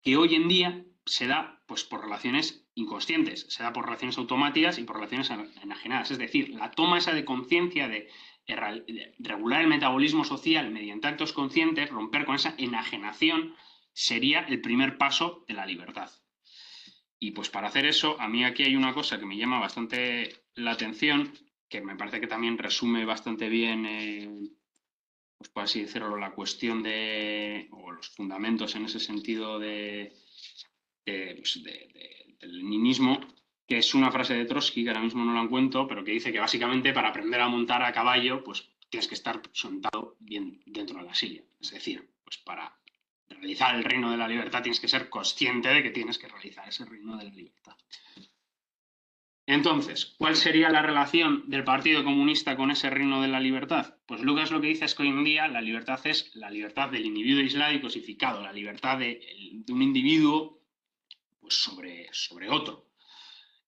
que hoy en día se da pues, por relaciones inconscientes, se da por relaciones automáticas y por relaciones enajenadas. Es decir, la toma esa de conciencia de regular el metabolismo social mediante actos conscientes, romper con esa enajenación, sería el primer paso de la libertad. Y pues para hacer eso, a mí aquí hay una cosa que me llama bastante la atención, que me parece que también resume bastante bien, pues por así decirlo, la cuestión o los fundamentos en ese sentido del leninismo, que es una frase de Trotsky, que ahora mismo no la encuentro, pero que dice que básicamente para aprender a montar a caballo, pues tienes que estar sentado bien dentro de la silla. Es decir, pues para realizar el reino de la libertad tienes que ser consciente de que tienes que realizar ese reino de la libertad. Entonces, ¿cuál sería la relación del Partido Comunista con ese reino de la libertad? Pues Lucas lo que dice es que hoy en día la libertad es la libertad del individuo aislado y cosificado, la libertad de un individuo pues, sobre otro.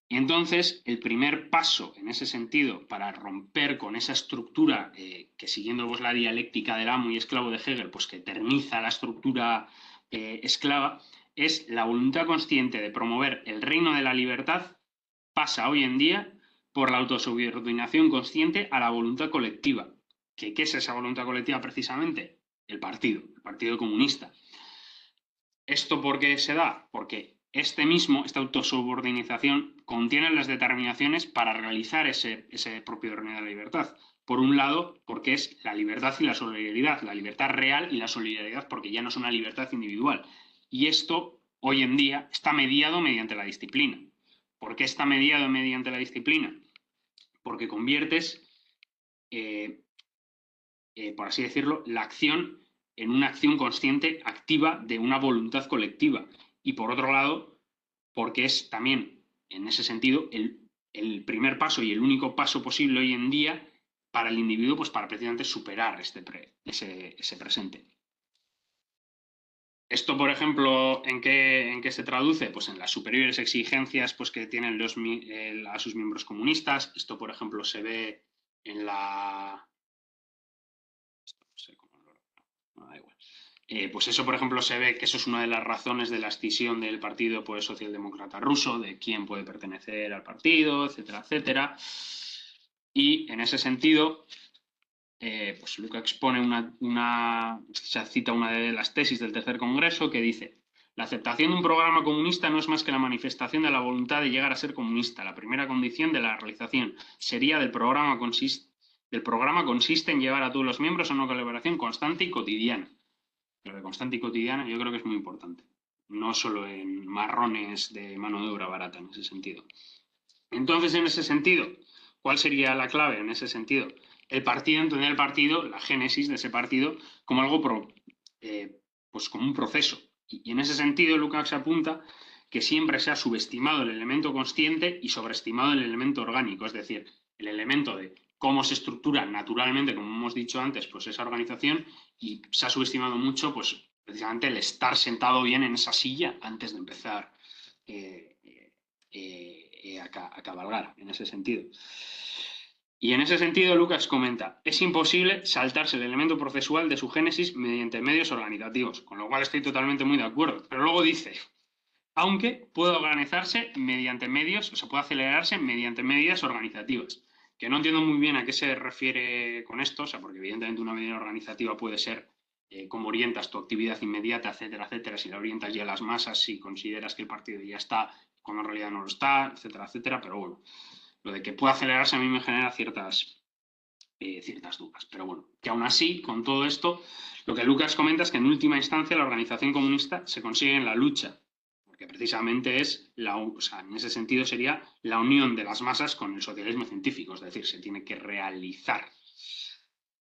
Y entonces, el primer paso en ese sentido para romper con esa estructura que siguiendo pues, la dialéctica del amo y esclavo de Hegel, pues que eterniza la estructura esclava, es la voluntad consciente de promover el reino de la libertad pasa hoy en día por la autosubordinación consciente a la voluntad colectiva. ¿Qué es esa voluntad colectiva precisamente? El Partido Comunista. ¿Esto por qué se da? Porque esta autosubordinización contiene las determinaciones para realizar ese propio reino de la libertad. Por un lado, porque es la libertad y la solidaridad, la libertad real y la solidaridad, porque ya no es una libertad individual. Y esto, hoy en día, está mediado mediante la disciplina. ¿Por qué está mediado mediante la disciplina? Porque conviertes, por así decirlo, la acción en una acción consciente, activa, de una voluntad colectiva. Y por otro lado, porque es también, en ese sentido, el primer paso y el único paso posible hoy en día para el individuo, pues para precisamente superar ese presente. Esto, por ejemplo, ¿en qué se traduce? Pues en las superiores exigencias pues, que tienen a sus miembros comunistas. Esto, por ejemplo, se ve en la... No sé cómo no, da igual. Pues eso, por ejemplo, se ve que eso es una de las razones de la escisión del partido pues, socialdemócrata ruso, de quién puede pertenecer al partido, etcétera, etcétera. Y en ese sentido, pues Lukács expone cita una de las tesis del Tercer Congreso que dice: La aceptación de un programa comunista no es más que la manifestación de la voluntad de llegar a ser comunista. La primera condición de la realización sería del programa consiste en llevar a todos los miembros a una colaboración constante y cotidiana. Lo de constante y cotidiana yo creo que es muy importante. No solo en marrones de mano de obra barata en ese sentido. Entonces, en ese sentido, ¿cuál sería la clave en ese sentido? El partido, entender el partido, la génesis de ese partido, como algo, pues como un proceso. Y en ese sentido, Lukács apunta que siempre se ha subestimado el elemento consciente y sobreestimado el elemento orgánico, es decir, el elemento de cómo se estructura naturalmente, como hemos dicho antes, pues esa organización, y se ha subestimado mucho, pues precisamente el estar sentado bien en esa silla antes de empezar a cabalgar, en ese sentido. Y en ese sentido, Lucas comenta, es imposible saltarse el elemento procesual de su génesis mediante medios organizativos, con lo cual estoy totalmente muy de acuerdo. Pero luego dice, aunque puede organizarse mediante medios, o sea, puede acelerarse mediante medidas organizativas, que no entiendo muy bien a qué se refiere con esto, o sea, porque evidentemente una medida organizativa puede ser cómo orientas tu actividad inmediata, etcétera, etcétera, si la orientas ya a las masas, si consideras que el partido ya está, cuando en realidad no lo está, etcétera, etcétera, pero bueno, lo de que pueda acelerarse a mí me genera ciertas dudas. Pero bueno, que aún así, con todo esto, lo que Lucas comenta es que en última instancia la organización comunista se consigue en la lucha, porque precisamente es, o sea, en ese sentido sería la unión de las masas con el socialismo científico, es decir, se tiene que realizar.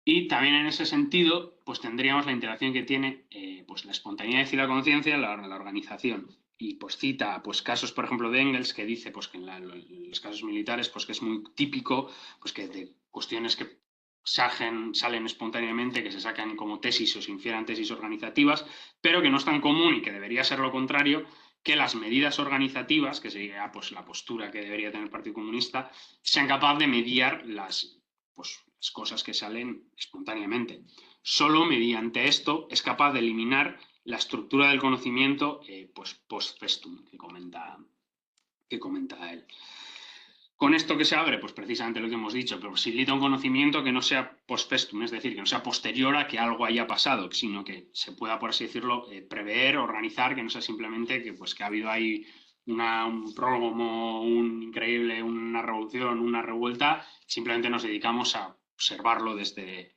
Y también en ese sentido, pues tendríamos la interacción que tiene pues la espontaneidad y la conciencia, la organización. Y pues cita pues casos, por ejemplo, de Engels, que dice pues que en los casos militares pues que es muy típico pues que de cuestiones que salen espontáneamente, que se sacan como tesis o se infieran tesis organizativas, pero que no es tan común y que debería ser lo contrario, que las medidas organizativas, que sería pues la postura que debería tener el Partido Comunista, sean capaces de mediar las cosas que salen espontáneamente. Solo mediante esto es capaz de eliminar la estructura del conocimiento pues post-festum que comenta él. Con esto que se abre, pues precisamente lo que hemos dicho, posibilita un conocimiento que no sea post-festum, es decir, que no sea posterior a que algo haya pasado, sino que se pueda, por así decirlo, prever, organizar, que no sea simplemente que, pues, que ha habido ahí un prólogo, un increíble, una revolución, una revuelta, simplemente nos dedicamos a observarlo desde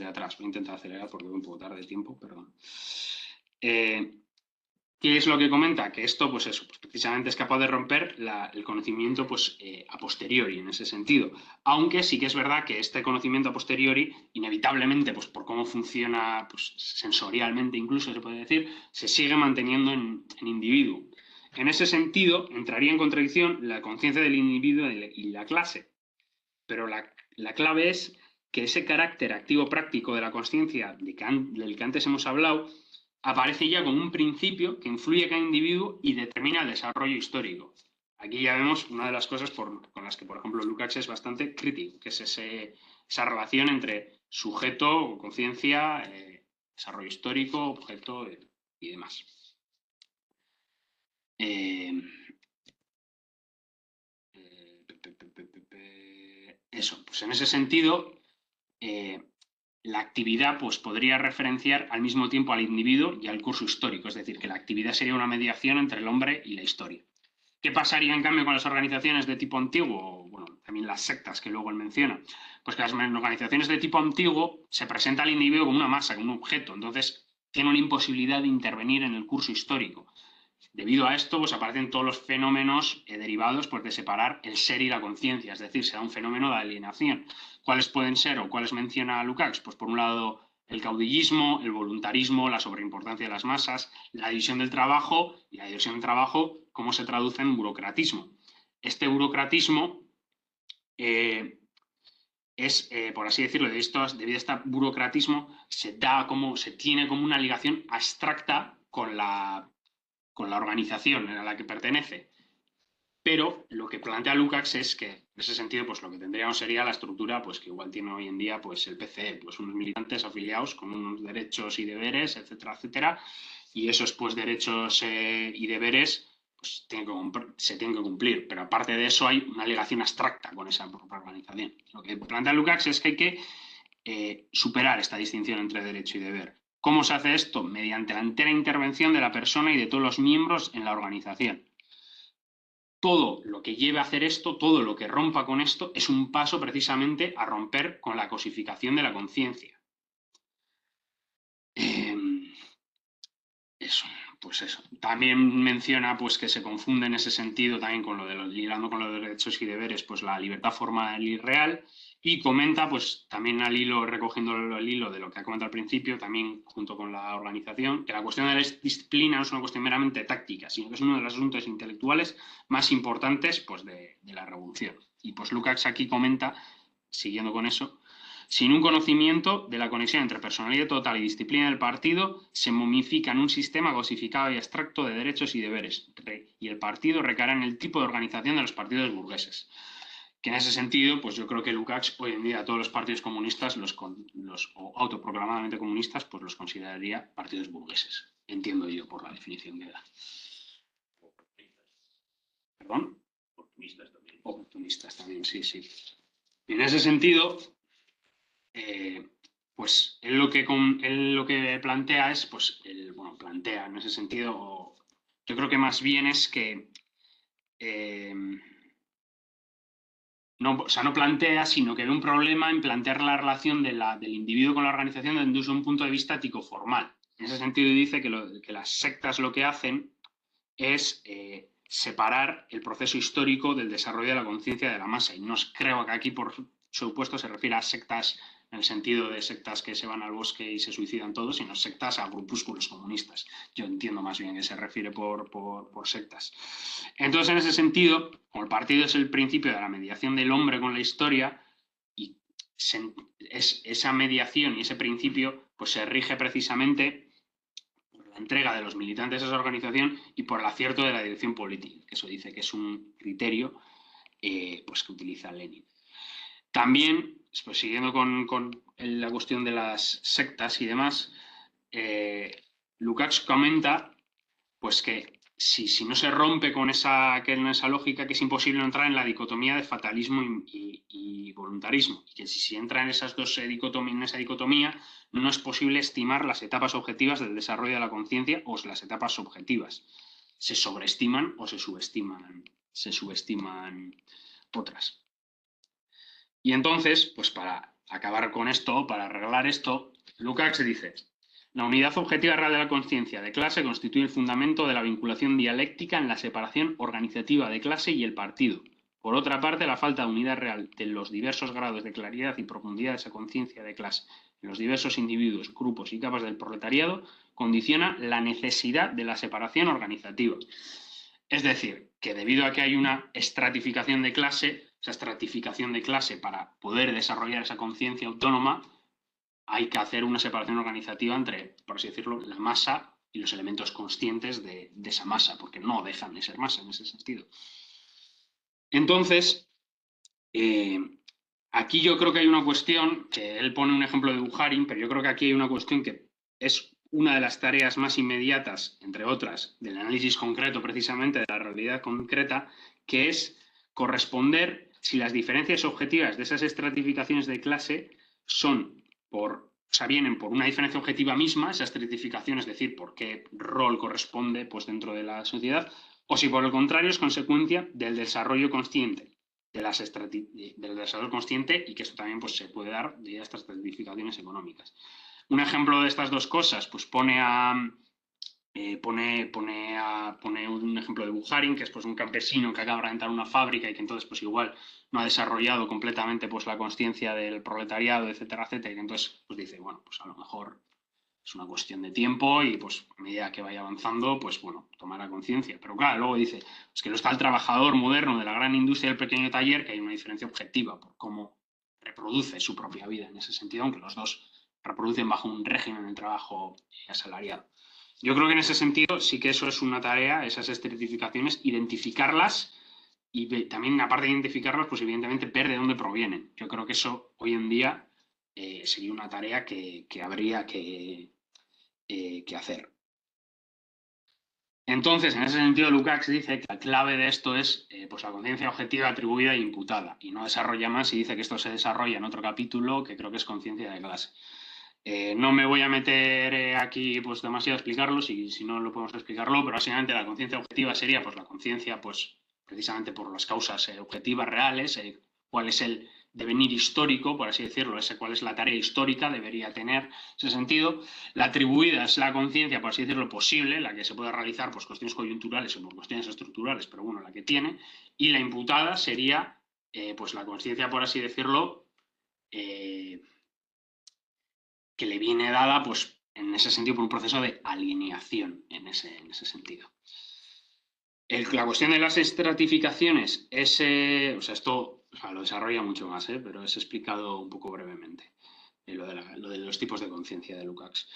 atrás. Voy a intentar acelerar porque voy un poco tarde de tiempo, perdón. ¿Qué es lo que comenta? Que esto, pues eso, pues precisamente es capaz de romper el conocimiento pues, a posteriori, en ese sentido. Aunque sí que es verdad que este conocimiento a posteriori, inevitablemente, pues por cómo funciona pues, sensorialmente incluso, se puede decir, se sigue manteniendo en individuo. En ese sentido, entraría en contradicción la conciencia del individuo y la clase. Pero la clave es que ese carácter activo práctico de la conciencia del que antes hemos hablado aparece ya como un principio que influye en cada individuo y determina el desarrollo histórico. Aquí ya vemos una de las cosas con las que, por ejemplo, Lukács es bastante crítico, que es esa relación entre sujeto, conciencia, desarrollo histórico, objeto y demás. Eso, pues en ese sentido, la actividad pues, podría referenciar al mismo tiempo al individuo y al curso histórico, es decir, que la actividad sería una mediación entre el hombre y la historia. ¿Qué pasaría, en cambio, con las organizaciones de tipo antiguo? Bueno, también las sectas que luego él menciona. Pues que las organizaciones de tipo antiguo se presenta al individuo como una masa, como un objeto, entonces tiene una imposibilidad de intervenir en el curso histórico. Debido a esto, pues aparecen todos los fenómenos derivados pues, de separar el ser y la conciencia, es decir, se da un fenómeno de alienación. ¿Cuáles pueden ser o cuáles menciona Lukács? Pues por un lado el caudillismo, el voluntarismo, la sobreimportancia de las masas, la división del trabajo y la división del trabajo, ¿cómo se traduce en burocratismo? Este burocratismo es, por así decirlo, debido a este burocratismo, se tiene como una ligación abstracta con la organización a la que pertenece. Pero lo que plantea Lukács es que, en ese sentido, pues lo que tendríamos sería la estructura pues, que igual tiene hoy en día pues, el PCE, pues unos militantes afiliados con unos derechos y deberes, etcétera, etcétera, y esos pues, derechos y deberes pues, se tienen que cumplir, pero aparte de eso hay una ligación abstracta con esa organización. Lo que plantea Lukács es que hay que superar esta distinción entre derecho y deber. ¿Cómo se hace esto? Mediante la entera intervención de la persona y de todos los miembros en la organización. Todo lo que lleve a hacer esto, todo lo que rompa con esto, es un paso precisamente a romper con la cosificación de la conciencia. Eso, pues eso. También menciona pues, que se confunde en ese sentido también con lo de ligando con los derechos y deberes, pues la libertad formal y real, y comenta, pues también al hilo, recogiendo el hilo de lo que ha comentado al principio, también junto con la organización, que la cuestión de la disciplina no es una cuestión meramente táctica, sino que es uno de los asuntos intelectuales más importantes pues, de la revolución. Y pues Lukács aquí comenta, siguiendo con eso, sin un conocimiento de la conexión entre personalidad total y disciplina del partido, se momifica en un sistema cosificado y abstracto de derechos y deberes, y el partido recaerá en el tipo de organización de los partidos burgueses. Que en ese sentido, pues yo creo que Lukács hoy en día a todos los partidos comunistas, los autoproclamadamente comunistas, pues los consideraría partidos burgueses. Entiendo yo por la definición que da. ¿Perdón? Oportunistas también. Oportunistas también, sí, sí. Y en ese sentido, pues él lo que plantea es, pues, plantea en ese sentido, yo creo que más bien es que no plantea, sino que ve un problema en plantear la relación del individuo con la organización desde un punto de vista ético-formal. En ese sentido dice que las sectas lo que hacen es separar el proceso histórico del desarrollo de la conciencia de la masa. Y no creo que aquí, por supuesto, se refiere a sectas en el sentido de sectas que se van al bosque y se suicidan todos, sino sectas a grupúsculos comunistas. Yo entiendo más bien que se refiere por sectas. Entonces, en ese sentido, como el partido es el principio de la mediación del hombre con la historia, y esa mediación y ese principio pues se rige precisamente por la entrega de los militantes a esa organización y por el acierto de la dirección política, que eso dice que es un criterio pues que utiliza Lenin. También, pues siguiendo con la cuestión de las sectas y demás, Lukács comenta pues que si no se rompe con esa lógica, que es imposible entrar en la dicotomía de fatalismo y voluntarismo, y que si entra en esas dos en esa dicotomía, no es posible estimar las etapas objetivas del desarrollo de la conciencia o las etapas subjetivas. Se sobreestiman o se subestiman otras. Y entonces, pues para acabar con esto, para arreglar esto, Lukács dice: la unidad objetiva real de la conciencia de clase constituye el fundamento de la vinculación dialéctica en la separación organizativa de clase y el partido. Por otra parte, la falta de unidad real de los diversos grados de claridad y profundidad de esa conciencia de clase en los diversos individuos, grupos y capas del proletariado condiciona la necesidad de la separación organizativa. Es decir, que debido a que hay una estratificación de clase, esa estratificación de clase para poder desarrollar esa conciencia autónoma, hay que hacer una separación organizativa entre, por así decirlo, la masa y los elementos conscientes de esa masa, porque no dejan de ser masa en ese sentido. Entonces, aquí yo creo que hay una cuestión, que él pone un ejemplo de Bukharin, pero yo creo que aquí hay una cuestión que es una de las tareas más inmediatas, entre otras, del análisis concreto precisamente de la realidad concreta, que es corresponder si las diferencias objetivas de esas estratificaciones de clase vienen por una diferencia objetiva misma, esa estratificación, es decir, por qué rol corresponde pues, dentro de la sociedad, o si por el contrario es consecuencia del desarrollo consciente, del desarrollo consciente, y que eso también pues, se puede dar de estas estratificaciones económicas. Un ejemplo de estas dos cosas, pues pone un ejemplo de Bukharin, que es pues, un campesino que acaba de entrar a una fábrica y que entonces pues igual no ha desarrollado completamente pues, la consciencia del proletariado, etcétera, etcétera, y que entonces pues, dice, bueno, pues a lo mejor es una cuestión de tiempo y pues a medida que vaya avanzando, pues bueno, tomará conciencia. Pero claro, luego dice, es que no está el trabajador moderno de la gran industria del pequeño taller, que hay una diferencia objetiva por cómo reproduce su propia vida en ese sentido, aunque los dos reproducen bajo un régimen de trabajo asalariado. Yo creo que en ese sentido sí que eso es una tarea, esas estratificaciones, identificarlas y también, aparte de identificarlas, pues evidentemente ver de dónde provienen. Yo creo que eso hoy en día sería una tarea que habría que hacer. Entonces, en ese sentido, Lukács dice que la clave de esto es pues la conciencia objetiva atribuida e imputada, y no desarrolla más y dice que esto se desarrolla en otro capítulo que creo que es conciencia de clase. No me voy a meter aquí pues demasiado a explicarlo, si no lo podemos explicarlo, pero básicamente la conciencia objetiva sería pues la conciencia pues precisamente por las causas objetivas reales, cuál es el devenir histórico, por así decirlo, cuál es la tarea histórica, debería tener ese sentido. La atribuida es la conciencia, por así decirlo, posible, la que se puede realizar por cuestiones coyunturales o por cuestiones estructurales, pero bueno, la que tiene. Y la imputada sería pues la conciencia, por así decirlo, que le viene dada, pues, en ese sentido, por un proceso de alineación, en ese sentido. La cuestión de las estratificaciones es, o sea, esto lo desarrolla mucho más, pero es explicado un poco brevemente, lo de los tipos de conciencia de Lukács.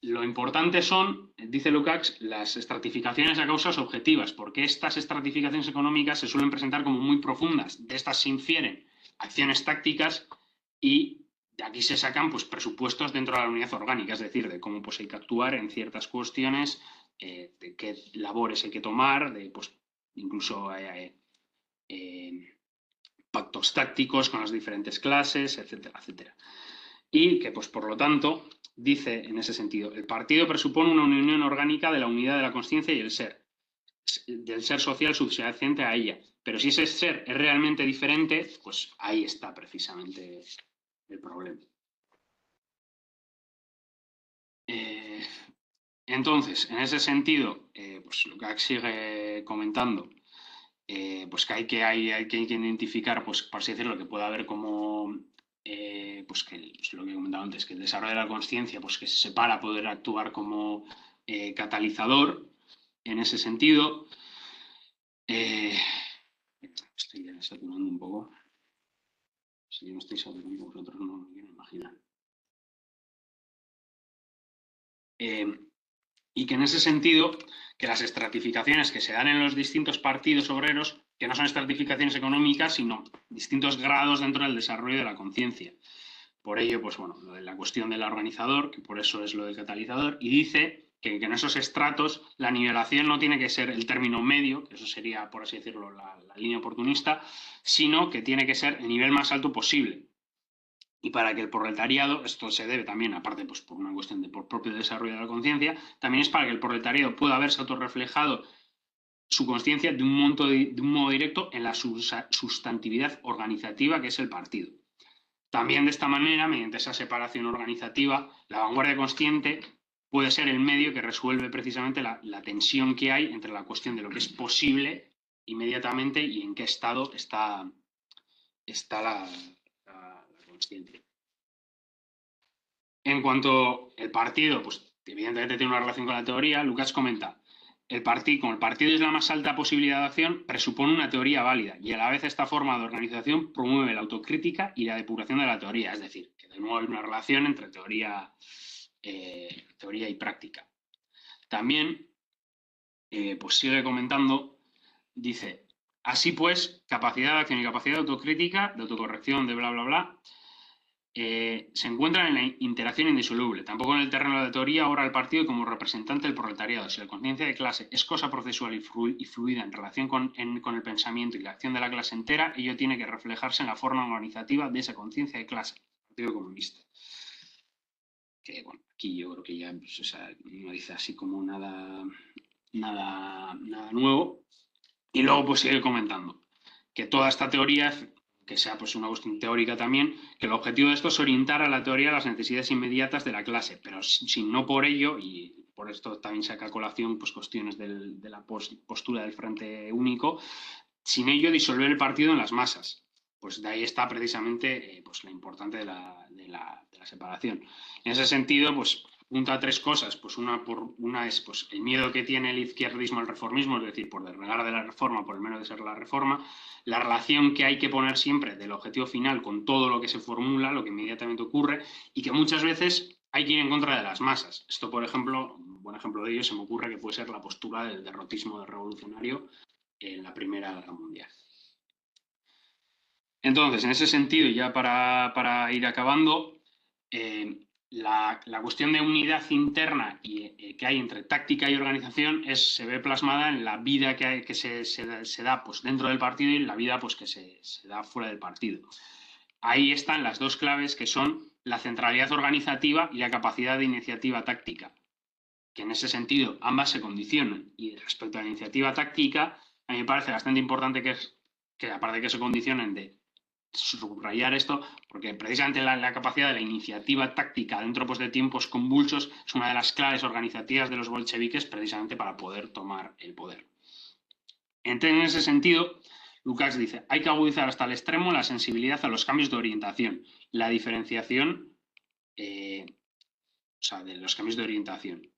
Lo importante son, dice Lukács, las estratificaciones a causas objetivas, porque estas estratificaciones económicas se suelen presentar como muy profundas. De estas se infieren acciones tácticas y de aquí se sacan pues, presupuestos dentro de la unidad orgánica, es decir, de cómo pues, hay que actuar en ciertas cuestiones, de qué labores hay que tomar, de pues, incluso pactos tácticos con las diferentes clases, etcétera, etcétera. Y que, pues, por lo tanto, dice en ese sentido, el partido presupone una unión orgánica de la unidad de la consciencia y el ser, del ser social subyacente a ella. Pero si ese ser es realmente diferente, pues ahí está precisamente el problema. Entonces, en ese sentido, pues Lukács sigue comentando pues que hay que identificar, pues por así decirlo, que puede haber como, pues que es lo que he comentado antes, que el desarrollo de la consciencia, pues que se separa poder actuar como catalizador en ese sentido. Estoy ya saturando un poco. Si yo no estoy saturando, vosotros no lo quiero imaginar. Y que en ese sentido, que las estratificaciones que se dan en los distintos partidos obreros, que no son estratificaciones económicas, sino distintos grados dentro del desarrollo de la conciencia. Por ello, pues bueno, lo de la cuestión del organizador, que por eso es lo del catalizador, y dice que en esos estratos la nivelación no tiene que ser el término medio, que eso sería, por así decirlo, la línea oportunista, sino que tiene que ser el nivel más alto posible. Y para que el proletariado, esto se debe también, aparte pues por una cuestión de por propio desarrollo de la conciencia, también es para que el proletariado pueda verse autorreflejado su conciencia de un modo directo en la sustantividad organizativa que es el partido. También de esta manera, mediante esa separación organizativa, la vanguardia consciente puede ser el medio que resuelve precisamente la tensión que hay entre la cuestión de lo que es posible inmediatamente y en qué estado está la consciencia. En cuanto al partido, pues evidentemente tiene una relación con la teoría, Lukács comenta, como el partido es la más alta posibilidad de acción, presupone una teoría válida y a la vez esta forma de organización promueve la autocrítica y la depuración de la teoría, es decir, que de nuevo hay una relación entre teoría y práctica. También, pues sigue comentando, dice, así pues, capacidad de acción y capacidad de autocrítica, de autocorrección, de bla, bla, bla, se encuentran en la interacción indisoluble. Tampoco en el terreno de la teoría ahora el partido como representante del proletariado. Si la conciencia de clase es cosa procesual y fluida en relación con el pensamiento y la acción de la clase entera, ello tiene que reflejarse en la forma organizativa de esa conciencia de clase, el Partido Comunista. Que bueno, aquí yo creo que ya pues, o sea, no dice así como nada nuevo. Y luego pues sigue comentando que toda esta teoría, que sea pues una cuestión teórica también, que el objetivo de esto es orientar a la teoría a las necesidades inmediatas de la clase, pero sin no por ello, y por esto también saca a colación pues, cuestiones de la postura del Frente Único, sin ello disolver el partido en las masas. Pues de ahí está precisamente pues, la importante de la separación. En ese sentido, pues apunta a tres cosas. Pues una es pues, el miedo que tiene el izquierdismo al reformismo, es decir, por desregar de la reforma, por el mero de ser la reforma, la relación que hay que poner siempre del objetivo final con todo lo que se formula, lo que inmediatamente ocurre, y que muchas veces hay que ir en contra de las masas. Esto, por ejemplo, un buen ejemplo de ello se me ocurre que puede ser la postura del derrotismo revolucionario en la Primera Guerra Mundial. Entonces, en ese sentido, ya para ir acabando, la cuestión de unidad interna que hay entre táctica y organización se ve plasmada en la vida que se da pues, dentro del partido y en la vida pues, que se da fuera del partido. Ahí están las dos claves que son la centralidad organizativa y la capacidad de iniciativa táctica, que en ese sentido ambas se condicionan. Y respecto a la iniciativa táctica, a mí me parece bastante importante que aparte de que se condicionen, de subrayar esto, porque precisamente la capacidad de la iniciativa táctica dentro pues, de tiempos convulsos es una de las claves organizativas de los bolcheviques precisamente para poder tomar el poder. Entonces, en ese sentido, Lukács dice, hay que agudizar hasta el extremo la sensibilidad a los cambios de orientación, la diferenciación, de los cambios de orientación.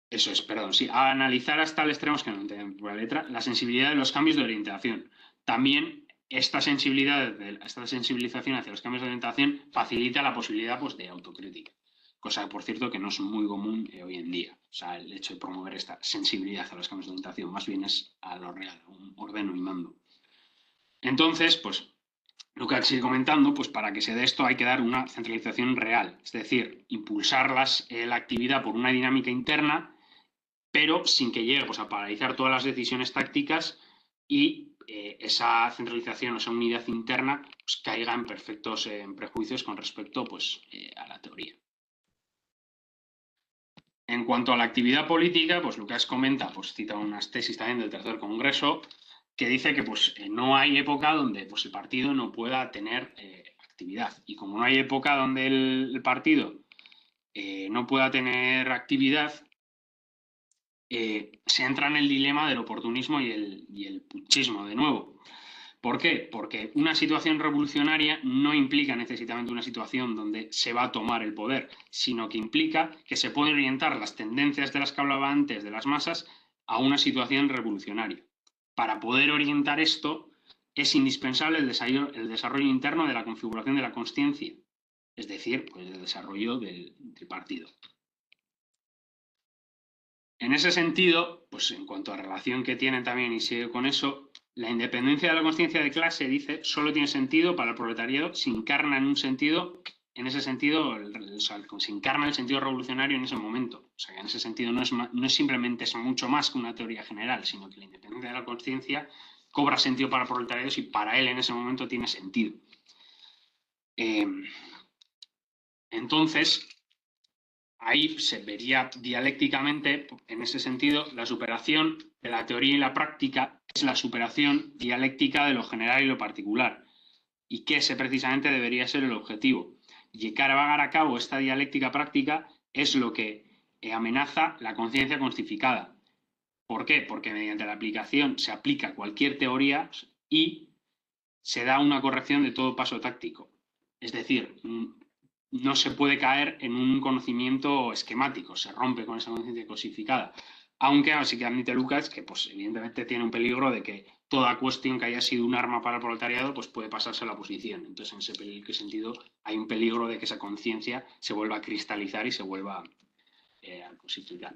Eso es, perdón, sí, a analizar hasta el extremo, es que no entiendo por la letra, la sensibilidad de los cambios de orientación. También esta sensibilización hacia los cambios de orientación facilita la posibilidad pues, de autocrítica, cosa, por cierto, que no es muy común hoy en día. O sea, el hecho de promover esta sensibilidad a los cambios de orientación, más bien es a lo real, un ordeno y mando. Entonces, pues, Lukács sigue comentando, pues para que se dé esto hay que dar una centralización real, es decir, impulsar la actividad por una dinámica interna, pero sin que llegue pues, a paralizar todas las decisiones tácticas y esa centralización, esa unidad interna, pues, caiga en perfectos prejuicios con respecto pues, a la teoría. En cuanto a la actividad política, pues Lukács comenta, pues cita unas tesis también del tercer congreso, que dice que pues, no hay época donde pues, el partido no pueda tener actividad. Y como no hay época donde el partido no pueda tener actividad, se entra en el dilema del oportunismo y el puchismo de nuevo. ¿Por qué? Porque una situación revolucionaria no implica necesariamente una situación donde se va a tomar el poder, sino que implica que se pueden orientar las tendencias de las que hablaba antes de las masas a una situación revolucionaria. Para poder orientar esto es indispensable el desarrollo interno de la configuración de la consciencia, es decir, pues el desarrollo del partido. En ese sentido, pues en cuanto a relación que tienen también y sigue con eso, la independencia de la consciencia de clase, dice, solo tiene sentido para el proletariado si encarna en un sentido, en ese sentido, se encarna el sentido revolucionario en ese momento. O sea, que en ese sentido no es simplemente es mucho más que una teoría general, sino que la independencia de la consciencia cobra sentido para el proletariado si para él en ese momento tiene sentido. Entonces, ahí se vería dialécticamente, en ese sentido, la superación de la teoría y la práctica es la superación dialéctica de lo general y lo particular, y que ese precisamente debería ser el objetivo. Llegar a cabo esta dialéctica práctica es lo que amenaza la conciencia constificada. ¿Por qué? Porque mediante la aplicación se aplica cualquier teoría y se da una corrección de todo paso táctico. Es decir, no se puede caer en un conocimiento esquemático, se rompe con esa conciencia cosificada. Aunque así que admite Lukács que, pues, evidentemente tiene un peligro de que toda cuestión que haya sido un arma para el proletariado pues puede pasarse a la oposición. Entonces, en ese sentido, hay un peligro de que esa conciencia se vuelva a cristalizar y se vuelva a cosificar.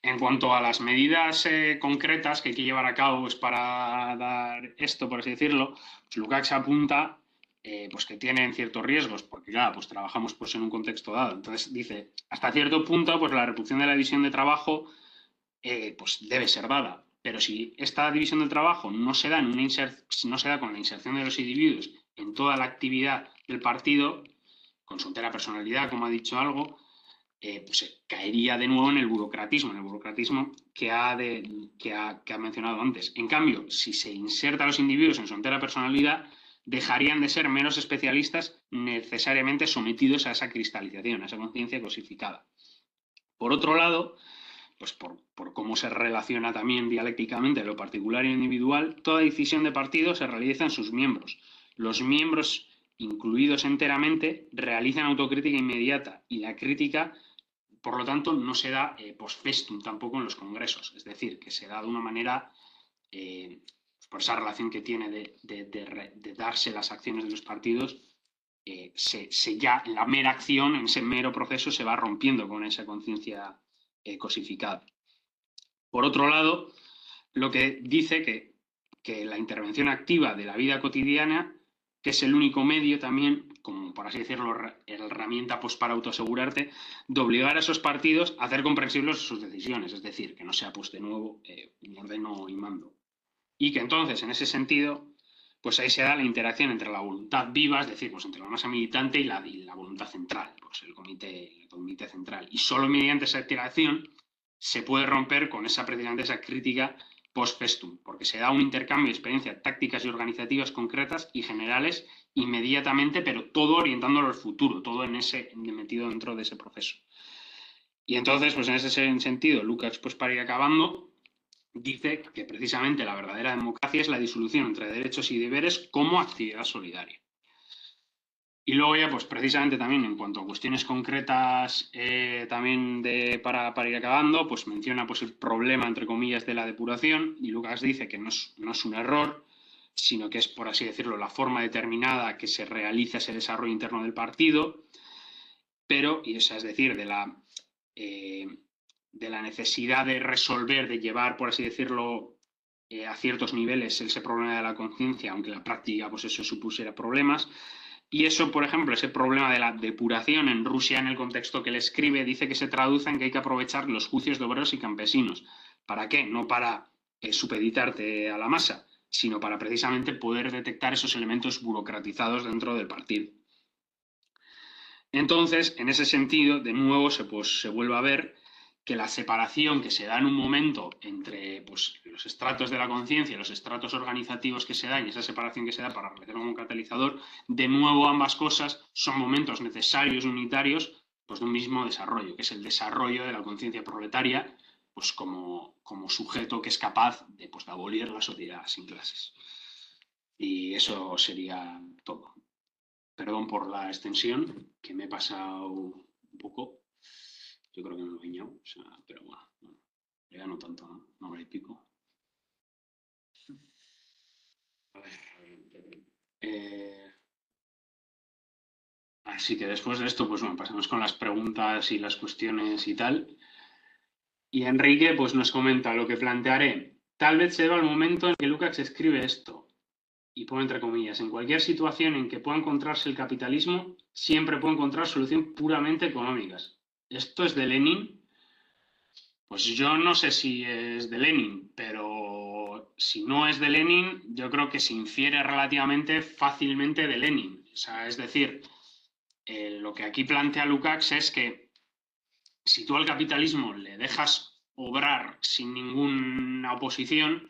En cuanto a las medidas concretas que hay que llevar a cabo pues, para dar esto, por así decirlo, pues Lukács apunta pues que tienen ciertos riesgos, porque claro, pues trabajamos pues, en un contexto dado. Entonces dice, hasta cierto punto, pues la reducción de la división de trabajo pues debe ser dada. Pero si esta división del trabajo no se da, no se da con la inserción de los individuos en toda la actividad del partido, con su entera personalidad, como ha dicho algo, pues caería de nuevo en el burocratismo que ha mencionado antes. En cambio, si se inserta a los individuos en su entera personalidad, dejarían de ser menos especialistas necesariamente sometidos a esa cristalización, a esa conciencia cosificada. Por otro lado, pues por cómo se relaciona también dialécticamente lo particular y lo individual, toda decisión de partido se realiza en sus miembros. Los miembros, incluidos enteramente, realizan autocrítica inmediata y la crítica, por lo tanto, no se da post festum tampoco en los congresos. Es decir, que se da de una manera, por esa relación que tiene de darse las acciones de los partidos, ya en la mera acción, en ese mero proceso, se va rompiendo con esa conciencia cosificada. Por otro lado, lo que dice que la intervención activa de la vida cotidiana, que es el único medio también, como por así decirlo, la herramienta pues, para autoasegurarte, de obligar a esos partidos a hacer comprensibles sus decisiones, es decir, que no sea pues de nuevo un ordeno y mando. Y que entonces, en ese sentido, pues ahí se da la interacción entre la voluntad viva, es decir, pues entre la masa militante y la voluntad central, pues el comité central. Y solo mediante esa interacción se puede romper con precisamente esa crítica post-festum, porque se da un intercambio de experiencias tácticas y organizativas concretas y generales inmediatamente, pero todo orientándolo al futuro, todo metido dentro de ese proceso. Y entonces, pues en ese sentido, Lukács, pues para ir acabando, dice que precisamente la verdadera democracia es la disolución entre derechos y deberes como actividad solidaria. Y luego ya, pues precisamente también en cuanto a cuestiones concretas también para ir acabando, pues menciona pues el problema, entre comillas, de la depuración, y Lukács dice que no es un error, sino que es, por así decirlo, la forma determinada que se realiza ese desarrollo interno del partido, pero, y esa es decir, de la necesidad de resolver, de llevar, por así decirlo, a ciertos niveles ese problema de la conciencia, aunque en la práctica pues eso supusiera problemas. Y eso, por ejemplo, ese problema de la depuración en Rusia, en el contexto que él escribe, dice que se traduce en que hay que aprovechar los juicios de obreros y campesinos. ¿Para qué? No para supeditarte a la masa, sino para precisamente poder detectar esos elementos burocratizados dentro del partido. Entonces, en ese sentido, de nuevo se vuelve a ver que la separación que se da en un momento entre pues, los estratos de la conciencia y los estratos organizativos que se dan, y esa separación que se da para meterlo como un catalizador, de nuevo ambas cosas son momentos necesarios y unitarios pues, de un mismo desarrollo, que es el desarrollo de la conciencia proletaria pues, como sujeto que es capaz de abolir la sociedad sin clases. Y eso sería todo. Perdón por la extensión, que me he pasado un poco. Yo creo que me lo he guiñado, o sea, pero bueno, ya no tanto, ¿no? 1 hora y pico. A ver. Así que después de esto, pues bueno, pasamos con las preguntas y las cuestiones y tal. Y Enrique, pues nos comenta lo que plantearé. Tal vez se deba al momento en que Lukács escribe esto, y pone entre comillas, en cualquier situación en que pueda encontrarse el capitalismo, siempre puede encontrar soluciones puramente económicas. ¿Esto es de Lenin? Pues yo no sé si es de Lenin, pero si no es de Lenin, yo creo que se infiere relativamente fácilmente de Lenin. O sea, es decir, lo que aquí plantea Lukács es que si tú al capitalismo le dejas obrar sin ninguna oposición,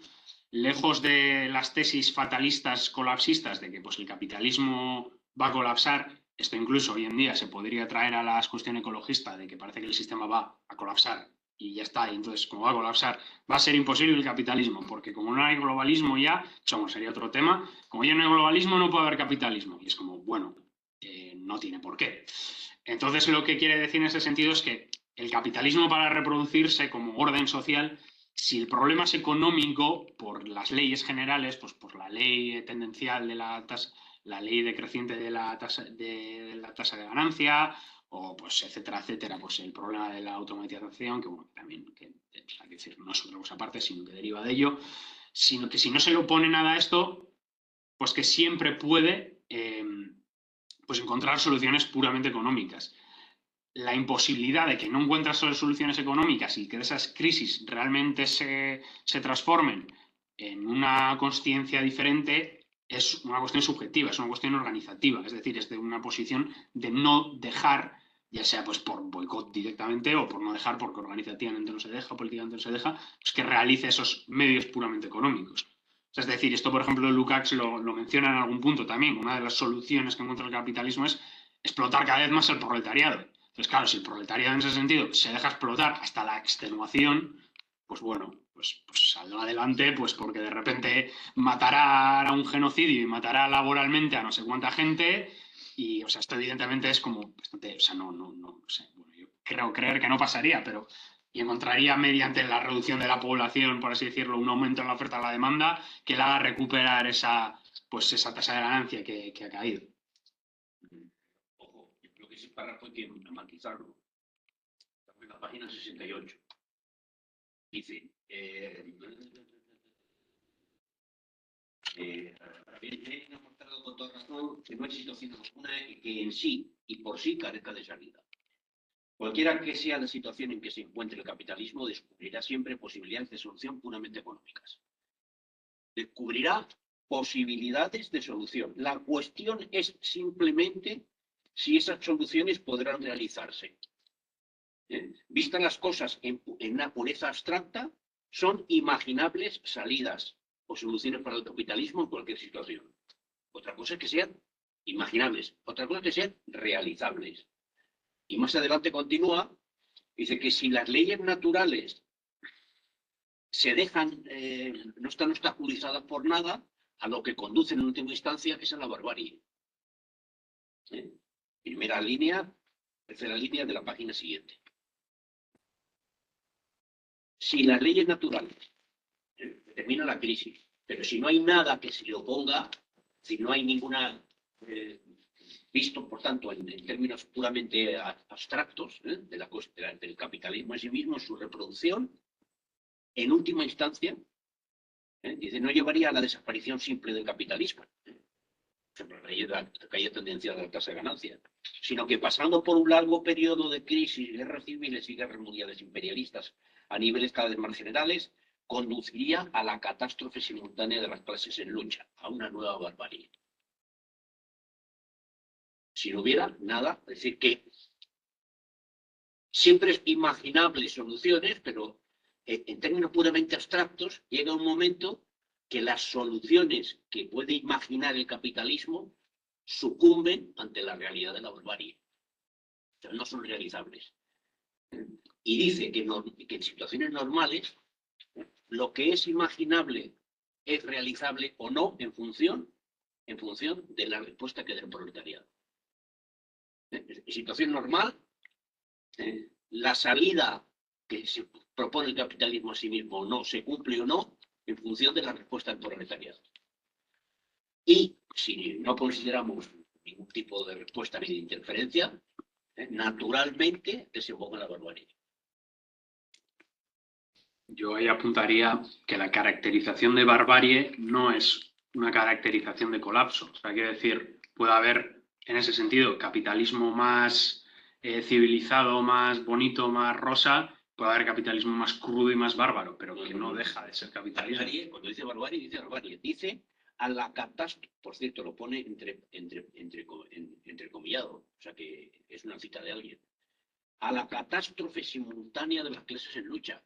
lejos de las tesis fatalistas colapsistas de que pues, el capitalismo va a colapsar, esto incluso hoy en día se podría traer a la cuestión ecologista de que parece que el sistema va a colapsar y ya está, y entonces como va a colapsar, va a ser imposible el capitalismo, porque como no hay globalismo ya, eso sería otro tema, como ya no hay globalismo no puede haber capitalismo, y es como, bueno, no tiene por qué. Entonces lo que quiere decir en ese sentido es que el capitalismo para reproducirse como orden social, si el problema es económico, por las leyes generales, pues por la ley tendencial de la ley decreciente de la tasa de ganancia, o pues etcétera, etcétera, pues el problema de la automatización, que bueno, también hay que decir, no es otra cosa aparte, sino que deriva de ello, sino que si no se le opone nada a esto, pues que siempre puede pues encontrar soluciones puramente económicas. La imposibilidad de que no encuentras soluciones económicas y que esas crisis realmente se transformen en una consciencia diferente es una cuestión subjetiva, es una cuestión organizativa, es decir, es de una posición de no dejar, ya sea pues por boicot directamente o por no dejar porque organizativamente no se deja, políticamente no se deja, pues que realice esos medios puramente económicos. Es decir, esto, por ejemplo, Lukács lo menciona en algún punto también. Una de las soluciones que encuentra el capitalismo es explotar cada vez más el proletariado. Entonces, claro, si el proletariado en ese sentido se deja explotar hasta la extenuación, pues bueno, pues saldrá adelante, pues porque de repente matará a un genocidio y matará laboralmente a no sé cuánta gente. Y, o sea, esto evidentemente es como bastante, o sea, no sé, bueno, yo creo creer que no pasaría, pero y encontraría mediante la reducción de la población, por así decirlo, un aumento en la oferta y la demanda que le haga recuperar esa tasa de ganancia que ha caído. Ojo, yo creo que ese párrafo hay que matizarlo. Estamos en la página 68. Dice, Lenin ha mostrado con toda razón que no hay situación alguna que en sí y por sí carezca de salida. Cualquiera que sea la situación en que se encuentre el capitalismo, descubrirá siempre posibilidades de solución puramente económicas. Descubrirá posibilidades de solución. La cuestión es simplemente si esas soluciones podrán realizarse. Vistas las cosas en una pureza abstracta, son imaginables salidas o soluciones para el capitalismo en cualquier situación. Otra cosa es que sean imaginables, otra cosa es que sean realizables. Y más adelante continúa, dice que si las leyes naturales se dejan, no están obstaculizadas por nada, a lo que conduce en última instancia es a la barbarie. Primera línea, tercera línea de la página siguiente. Si las leyes naturales determinan la crisis, pero si no hay nada que se le oponga, si no hay ninguna, visto por tanto en términos puramente abstractos del capitalismo en sí mismo, en su reproducción, en última instancia, dice, no llevaría a la desaparición simple del capitalismo, la caída tendencial de la tasa de ganancia, sino que pasando por un largo periodo de crisis, guerras civiles y guerras mundiales imperialistas a niveles cada vez más generales, conduciría a la catástrofe simultánea de las clases en lucha, a una nueva barbarie. Si no hubiera nada, es decir, que siempre es imaginable soluciones, pero en términos puramente abstractos, llega un momento que las soluciones que puede imaginar el capitalismo sucumben ante la realidad de la barbarie. O sea, no son realizables. Y dice que en situaciones normales lo que es imaginable es realizable o no en función de la respuesta que dé el proletariado. En situación normal, la salida que se propone el capitalismo a sí mismo no se cumple o no en función de la respuesta del proletariado. Y si no consideramos ningún tipo de respuesta ni de interferencia, naturalmente desemboca en la barbarie. Yo ahí apuntaría que la caracterización de barbarie no es una caracterización de colapso. O sea, quiero decir, puede haber, en ese sentido, capitalismo más civilizado, más bonito, más rosa, puede haber capitalismo más crudo y más bárbaro, pero que no deja de ser capitalismo. Barbarie, cuando dice barbarie, dice barbarie. Dice a la catástrofe, por cierto, lo pone entrecomillado, o sea que es una cita de alguien. A la catástrofe simultánea de las clases en lucha.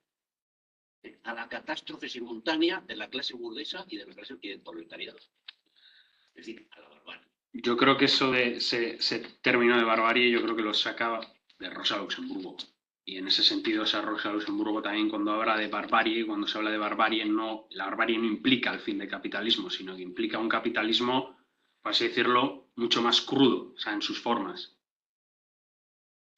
A la catástrofe simultánea de la clase burguesa y de la clase del proletariado. Es decir, a la barbarie. Yo creo que eso de ese término de barbarie, yo creo que lo saca de Rosa Luxemburgo. Y en ese sentido, esa Rosa Luxemburgo también, cuando habla de barbarie, cuando se habla de barbarie, la barbarie no implica el fin del capitalismo, sino que implica un capitalismo, por así decirlo, mucho más crudo, o sea, en sus formas.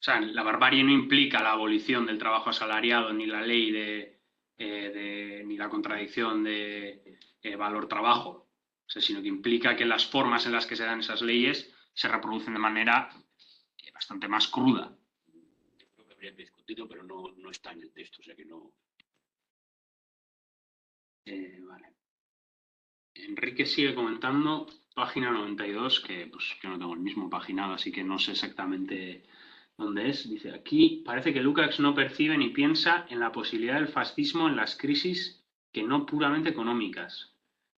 O sea, la barbarie no implica la abolición del trabajo asalariado, ni la ley ni la contradicción de valor-trabajo, o sea, sino que implica que las formas en las que se dan esas leyes se reproducen de manera bastante más cruda. Creo que habría que discutirlo, pero no está en el texto, o sea que no. Vale. Enrique sigue comentando, página 92, que pues yo no tengo el mismo paginado, así que no sé exactamente dónde es. Dice, aquí parece que Lukács no percibe ni piensa en la posibilidad del fascismo en las crisis que no puramente económicas.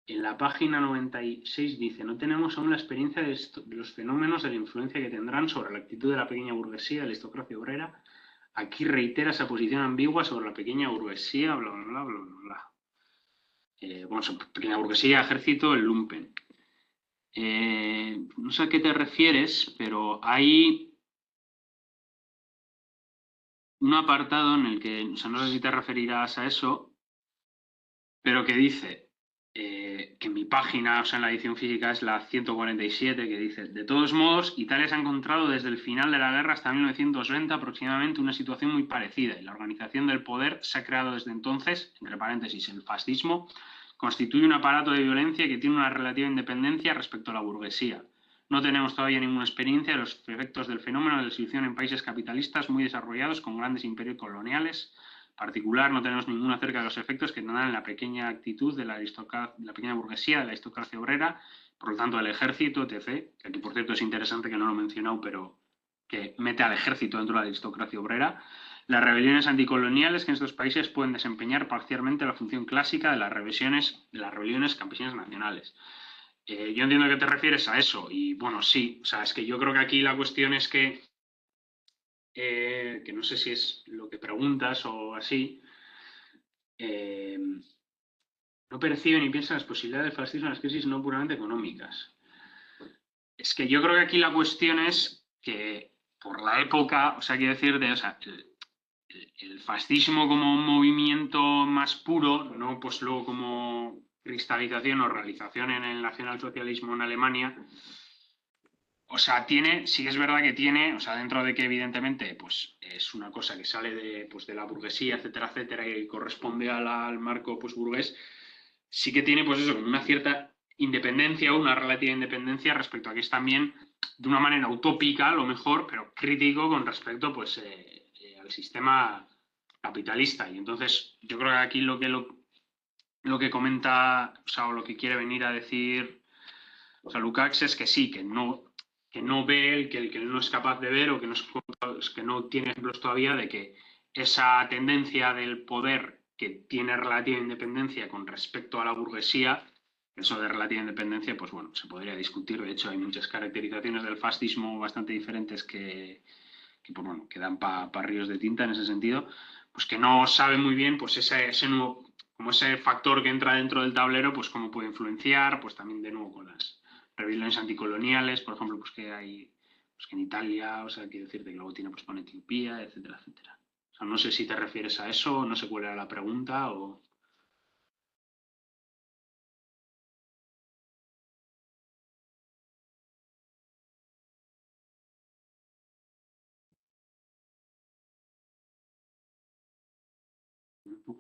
En la página 96 dice, no tenemos aún la experiencia de los fenómenos de la influencia que tendrán sobre la actitud de la pequeña burguesía, de la aristocracia obrera. Aquí reitera esa posición ambigua sobre la pequeña burguesía, bla, bla, bla, bla, bla. Bueno, pequeña burguesía, ejército, el lumpen. No sé a qué te refieres, pero hay un apartado en el que, o sea, no sé si te referirás a eso, pero que dice que mi página, o sea, en la edición física es la 147, que dice, de todos modos, Italia se ha encontrado desde el final de la guerra hasta 1920 aproximadamente una situación muy parecida y la organización del poder se ha creado desde entonces, entre paréntesis, el fascismo, constituye un aparato de violencia que tiene una relativa independencia respecto a la burguesía. No tenemos todavía ninguna experiencia de los efectos del fenómeno de la distribución en países capitalistas muy desarrollados con grandes imperios coloniales. En particular, no tenemos ninguna acerca de los efectos que tendrán en la pequeña actitud de la pequeña burguesía, de la aristocracia obrera, por lo tanto, del ejército, etc. Que aquí, por cierto, es interesante que no lo he mencionado, pero que mete al ejército dentro de la aristocracia obrera. las rebeliones anticoloniales que en estos países pueden desempeñar parcialmente la función clásica de las rebeliones campesinas nacionales. Yo entiendo que te refieres a eso, y bueno, sí, o sea, es que yo creo que aquí la cuestión es que no sé si es lo que preguntas o así, no percibe ni piensa en las posibilidades del fascismo en las crisis no puramente económicas. Es que yo creo que aquí la cuestión es que por la época, o sea, quiero decir, o sea, el fascismo como un movimiento más puro, no pues luego como cristalización o realización en el nacionalsocialismo en Alemania, o sea, sí que es verdad que tiene, o sea, dentro de que evidentemente pues es una cosa que sale de la burguesía, etcétera, etcétera, y corresponde al marco pues burgués, sí que tiene pues eso, como una cierta independencia o una relativa independencia respecto a que es también de una manera utópica, a lo mejor, pero crítico con respecto pues al sistema capitalista. Y entonces yo creo que aquí lo que comenta, o sea, o lo que quiere venir a decir, o sea, Lukács es que sí, que no ve que él no es capaz de ver o que no tiene ejemplos todavía de que esa tendencia del poder que tiene relativa independencia con respecto a la burguesía, eso de relativa independencia, pues bueno, se podría discutir. De hecho, hay muchas caracterizaciones del fascismo bastante diferentes que pues bueno, que dan para ríos de tinta en ese sentido, pues que no sabe muy bien pues ese nuevo, como ese factor que entra dentro del tablero, pues cómo puede influenciar, pues también de nuevo con las rebeliones anticoloniales, por ejemplo, pues que hay, pues que en Italia, o sea, quiero decirte que luego tiene pues con Etiopía, etcétera, etcétera. O sea, no sé si te refieres a eso, no sé cuál era la pregunta o...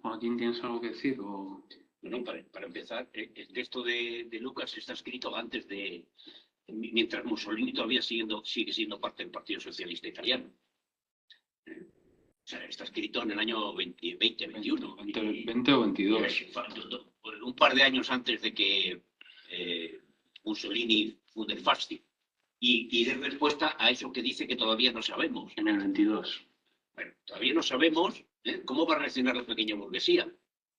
Joaquín, ¿tienes algo que decir? O... Bueno, para empezar, el texto de Lucas está escrito antes de, mientras Mussolini todavía sigue siendo parte del Partido Socialista Italiano. O sea, está escrito en el año 2021. 20 o 22. Un par de años antes de que Mussolini funde el Fasti. Y de respuesta a eso que dice que todavía no sabemos. En el 22. Bueno, todavía no sabemos cómo va a reaccionar la pequeña burguesía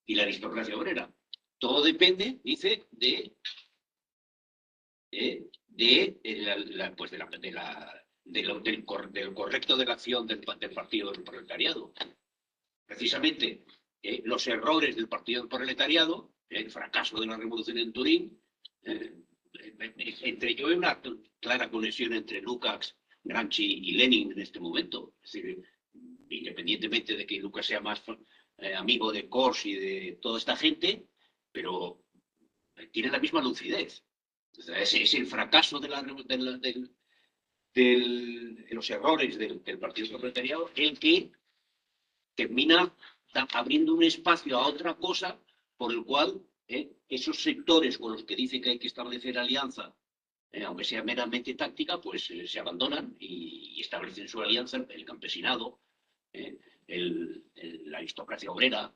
y la aristocracia obrera. Todo depende, dice, del correcto de la acción del Partido del Proletariado. Precisamente los errores del Partido del Proletariado, el fracaso de la revolución en Turín, yo veo una clara conexión entre Lukács, Gramsci y Lenin en este momento. Es decir, independientemente de que Lucas sea más amigo de Kors y de toda esta gente, pero tiene la misma lucidez. O sea, es el fracaso de los errores del Partido Proletariado el que termina abriendo un espacio a otra cosa por el cual esos sectores con los que dice que hay que establecer alianza, aunque sea meramente táctica, pues se abandonan y establecen su alianza el campesinado, la aristocracia obrera,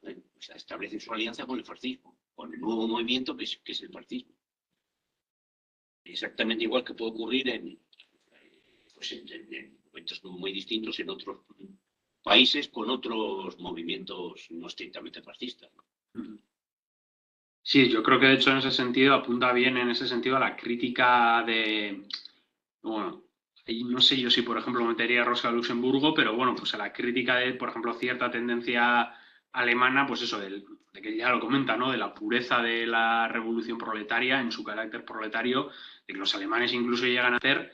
establecen su alianza con el fascismo, con el nuevo movimiento que es el fascismo. Exactamente igual que puede ocurrir en momentos muy distintos en otros países con otros movimientos no estrictamente fascistas. Sí, yo creo que de hecho en ese sentido apunta bien en ese sentido a la crítica de, bueno, no sé yo si por ejemplo metería a Rosa Luxemburgo, pero bueno, pues a la crítica de, por ejemplo, cierta tendencia alemana, pues eso, de que ya lo comenta, ¿no? De la pureza de la revolución proletaria en su carácter proletario, de que los alemanes incluso llegan a hacer,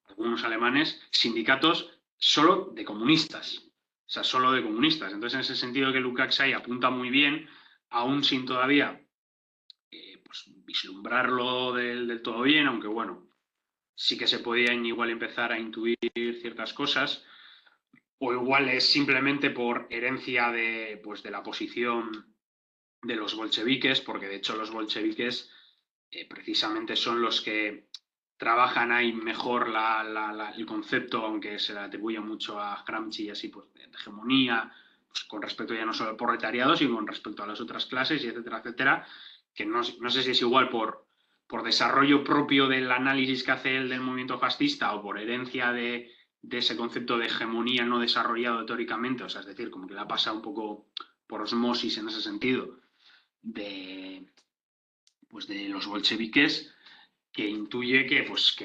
algunos alemanes, sindicatos solo de comunistas, o sea, solo de comunistas. Entonces, en ese sentido que Lukács ahí apunta muy bien, aún sin todavía pues, vislumbrarlo del todo bien, aunque bueno, sí que se podían igual empezar a intuir ciertas cosas, o igual es simplemente por herencia pues, de la posición de los bolcheviques, porque de hecho los bolcheviques precisamente son los que trabajan ahí mejor el concepto, aunque se le atribuye mucho a Gramsci y así, pues de hegemonía, pues, con respecto ya no solo al proletariado, sino con respecto a las otras clases, y etcétera, etcétera, que no sé si es igual por desarrollo propio del análisis que hace él del movimiento fascista o por herencia de de ese concepto de hegemonía no desarrollado teóricamente, o sea, es decir, como que la pasa un poco por osmosis en ese sentido, pues de los bolcheviques, que intuye que, pues,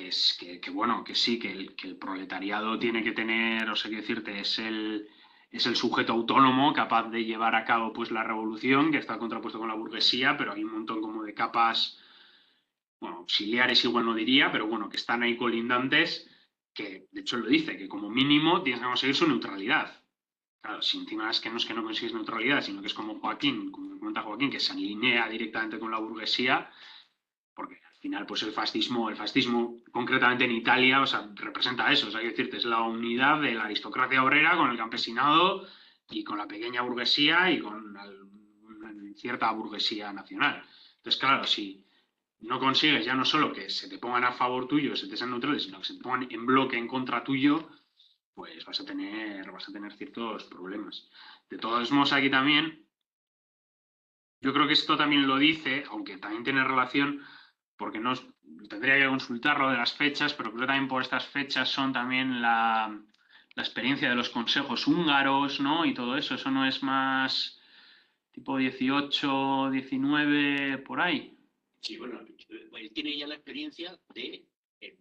bueno, que sí, que el proletariado tiene que tener, o sea, quiero decirte, es el sujeto autónomo capaz de llevar a cabo pues la revolución, que está contrapuesto con la burguesía, pero hay un montón como de capas, bueno, auxiliares igual no diría, pero bueno, que están ahí colindantes, que de hecho lo dice, que como mínimo tienes que conseguir su neutralidad. Claro, si encima es que no consigues neutralidad, sino que es como Joaquín, como comenta Joaquín, que se alinea directamente con la burguesía, porque al final, pues el fascismo concretamente en Italia, o sea, representa eso, o sea, hay que decirte, es la unidad de la aristocracia obrera con el campesinado y con la pequeña burguesía y con una cierta burguesía nacional. Entonces, claro, si no consigues ya no solo que se te pongan a favor tuyo, se te sean neutrales, sino que se te pongan en bloque en contra tuyo, pues vas a tener ciertos problemas. De todos modos, aquí también, yo creo que esto también lo dice, aunque también tiene relación, porque no tendría que consultarlo de las fechas, pero creo que también por estas fechas son también la experiencia de los consejos húngaros, ¿no? Y todo eso, eso no es más tipo 18, 19, por ahí. Sí, bueno, él tiene ya la experiencia de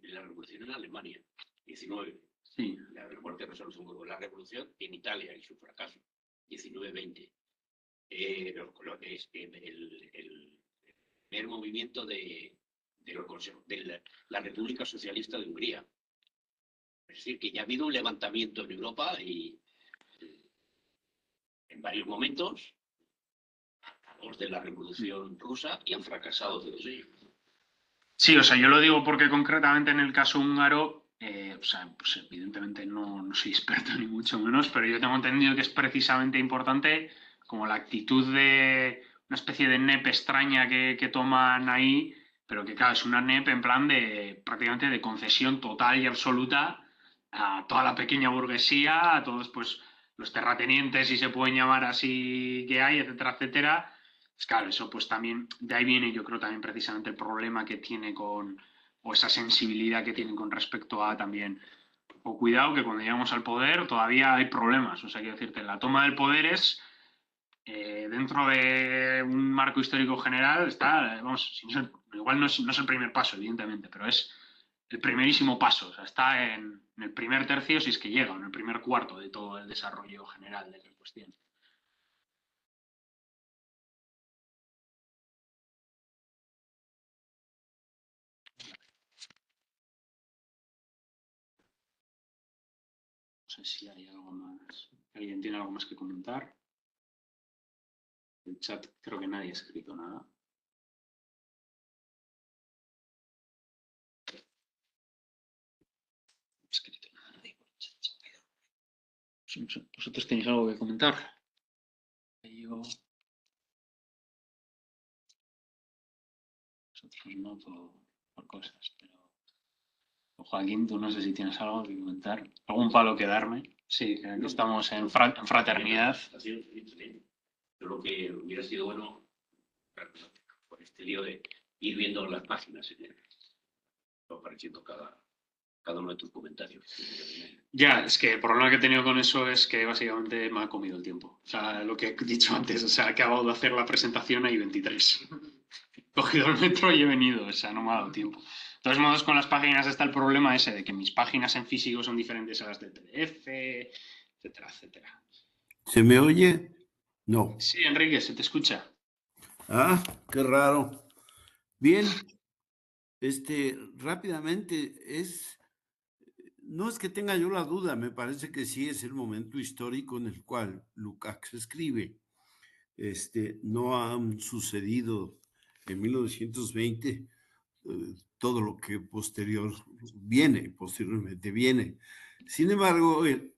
la revolución en Alemania, 19. Sí. La fuerte resolución, la revolución en Italia y su fracaso, 19-20. El primer movimiento de los consejos, de la República Socialista de Hungría. Es decir, que ya ha habido un levantamiento en Europa y en varios momentos los de la Revolución Rusa y han fracasado todos ellos. Sí, o sea, yo lo digo porque concretamente en el caso húngaro, o sea, pues evidentemente no soy experto ni mucho menos, pero yo tengo entendido que es precisamente importante como la actitud de una especie de NEP extraña que toman ahí, pero que claro, es una NEP en plan de prácticamente de concesión total y absoluta a toda la pequeña burguesía, a todos pues los terratenientes, si se pueden llamar así, que hay, etcétera, etcétera. Pues claro, eso pues también, de ahí viene yo creo también precisamente el problema que tiene o esa sensibilidad que tienen con respecto a también, o cuidado que cuando llegamos al poder todavía hay problemas, o sea, quiero decirte, la toma del poder es, dentro de un marco histórico general, está, vamos, igual no es el primer paso, evidentemente, pero es el primerísimo paso, o sea, está en el primer tercio si es que llega, en el primer cuarto de todo el desarrollo general de la cuestión. No sé si hay algo más. ¿Alguien tiene algo más que comentar? El chat creo que nadie ha escrito nada. No ha escrito nada nadie por el chat. ¿Vosotros tenéis algo que comentar? Yo... Nosotros no por cosas, pero... Joaquín, tú no sé si tienes algo que comentar. ¿Algún palo que darme? Sí, que aquí estamos en fraternidad. Yo lo que hubiera sido bueno, por este lío de ir viendo las páginas, apareciendo cada uno de tus comentarios. Ya, es que el problema que he tenido con eso es que básicamente me ha comido el tiempo. O sea, lo que he dicho antes, o sea, he acabado de hacer la presentación ahí 23. He cogido el metro y he venido, o sea, no me ha dado tiempo. De todos modos, con las páginas está el problema ese de que mis páginas en físico son diferentes a las del PDF, etcétera, etcétera. ¿Se me oye? No. Sí, Enrique, se te escucha. Ah, qué raro. Bien, rápidamente no es que tenga yo la duda, me parece que sí es el momento histórico en el cual Lukács escribe. No han sucedido en 1920 todo lo que posteriormente viene. Sin embargo, él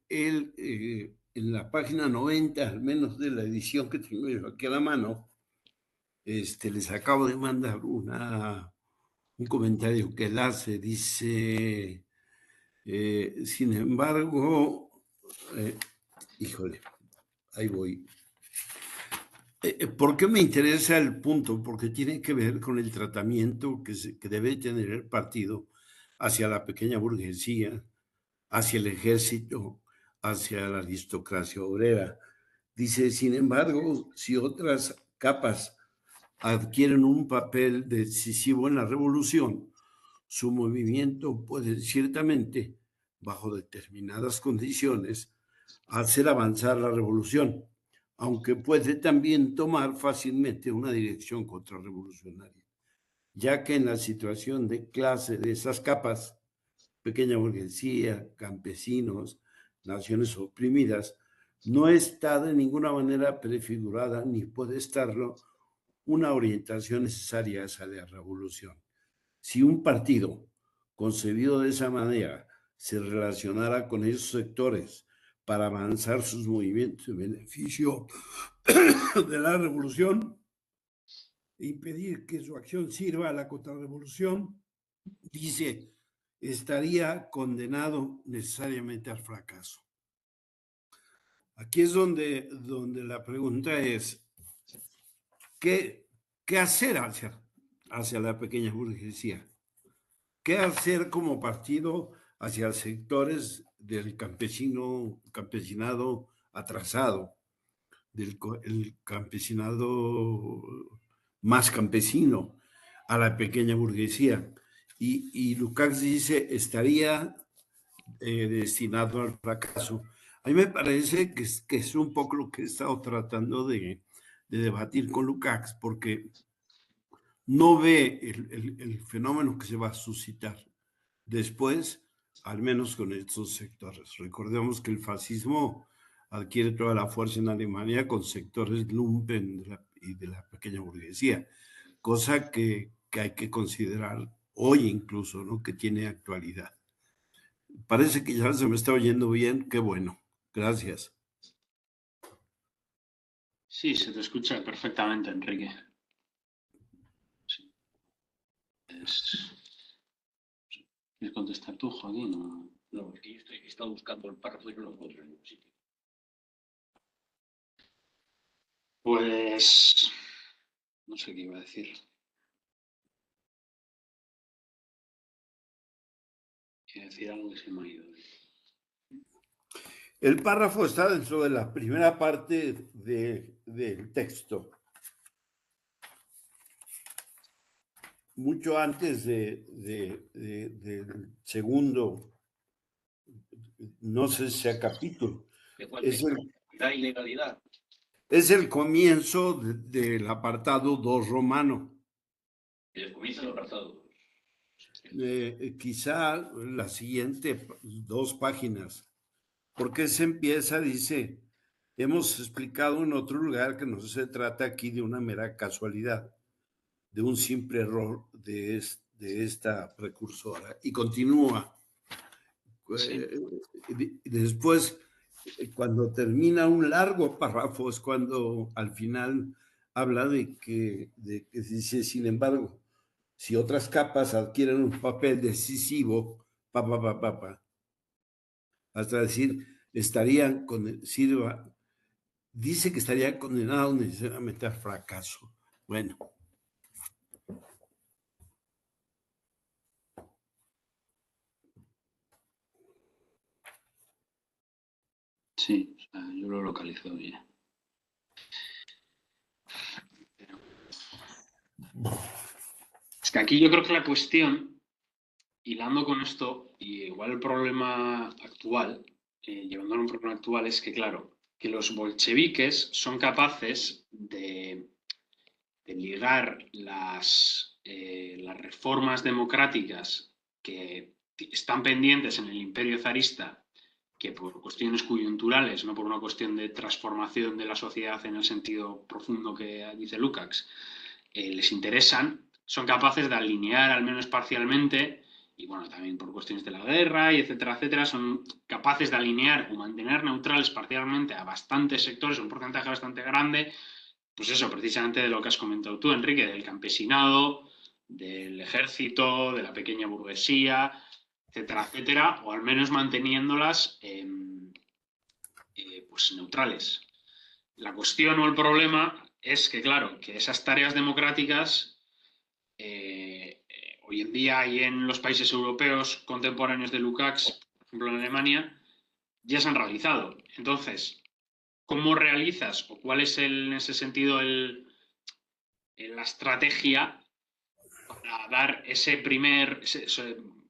en la página 90, al menos de la edición que tengo yo aquí a la mano, les acabo de mandar un comentario que él hace, dice, sin embargo, híjole, ahí voy. ¿Por qué me interesa el punto? Porque tiene que ver con el tratamiento que debe tener el partido hacia la pequeña burguesía, hacia el ejército, hacia la aristocracia obrera. Dice, sin embargo, si otras capas adquieren un papel decisivo en la revolución, su movimiento puede ciertamente, bajo determinadas condiciones, hacer avanzar la revolución, aunque puede también tomar fácilmente una dirección contrarrevolucionaria, ya que en la situación de clase de esas capas, pequeña burguesía, campesinos, naciones oprimidas, no está de ninguna manera prefigurada ni puede estarlo una orientación necesaria hacia la revolución. Si un partido concebido de esa manera se relacionara con esos sectores para avanzar sus movimientos en beneficio de la revolución e impedir que su acción sirva a la contrarrevolución, dice, estaría condenado necesariamente al fracaso. Aquí es donde la pregunta es, ¿qué hacer hacia la pequeña burguesía? ¿Qué hacer como partido hacia sectores del campesinado atrasado, del campesinado más campesino, a la pequeña burguesía? Y Lukács dice, estaría destinado al fracaso. A mí me parece que es un poco lo que he estado tratando de debatir con Lukács, porque no ve el fenómeno que se va a suscitar después, al menos con estos sectores. Recordemos que el fascismo adquiere toda la fuerza en Alemania con sectores lumpen y de la pequeña burguesía, cosa que hay que considerar hoy incluso, ¿no? Que tiene actualidad. Parece que ya se me está oyendo bien, qué bueno, gracias. Sí, se te escucha perfectamente, Enrique. Sí. ¿Quieres contestar tú, Joaquín? No, es que yo he estado buscando el párrafo y no lo encuentro en ningún sitio. Pues no sé qué iba a decir. Quiero decir algo que se me ha ido. El párrafo está dentro de la primera parte del texto. Mucho antes del segundo, no sé si sea capítulo. La ilegalidad. Es el comienzo del apartado 2 romano. El comienzo del apartado 2. Quizá las siguientes 2 páginas, porque se empieza, dice, hemos explicado en otro lugar que no se trata aquí de una mera casualidad, de un simple error de esta precursora. Y continúa. Sí. Después, cuando termina un largo párrafo, es cuando al final habla de que dice, sin embargo, si otras capas adquieren un papel decisivo, hasta decir, dice que estarían condenados necesariamente al fracaso. Bueno. Sí, o sea, yo lo localizo bien. Es que aquí yo creo que la cuestión, hilando con esto, y igual el problema actual, llevándolo a un problema actual, es que, claro, que los bolcheviques son capaces de ligar las reformas democráticas que están pendientes en el imperio zarista, que por cuestiones coyunturales, no por una cuestión de transformación de la sociedad en el sentido profundo que dice Lukács, les interesan, son capaces de alinear al menos parcialmente, y bueno, también por cuestiones de la guerra y etcétera, etcétera, son capaces de alinear o mantener neutrales parcialmente a bastantes sectores, un porcentaje bastante grande, pues eso, precisamente de lo que has comentado tú, Enrique, del campesinado, del ejército, de la pequeña burguesía, etcétera, etcétera, o al menos manteniéndolas pues neutrales. La cuestión o el problema es que, claro, que esas tareas democráticas hoy en día y en los países europeos contemporáneos de Lukács, por ejemplo en Alemania, ya se han realizado. Entonces, ¿cómo realizas o cuál es en ese sentido la estrategia para dar ese primer,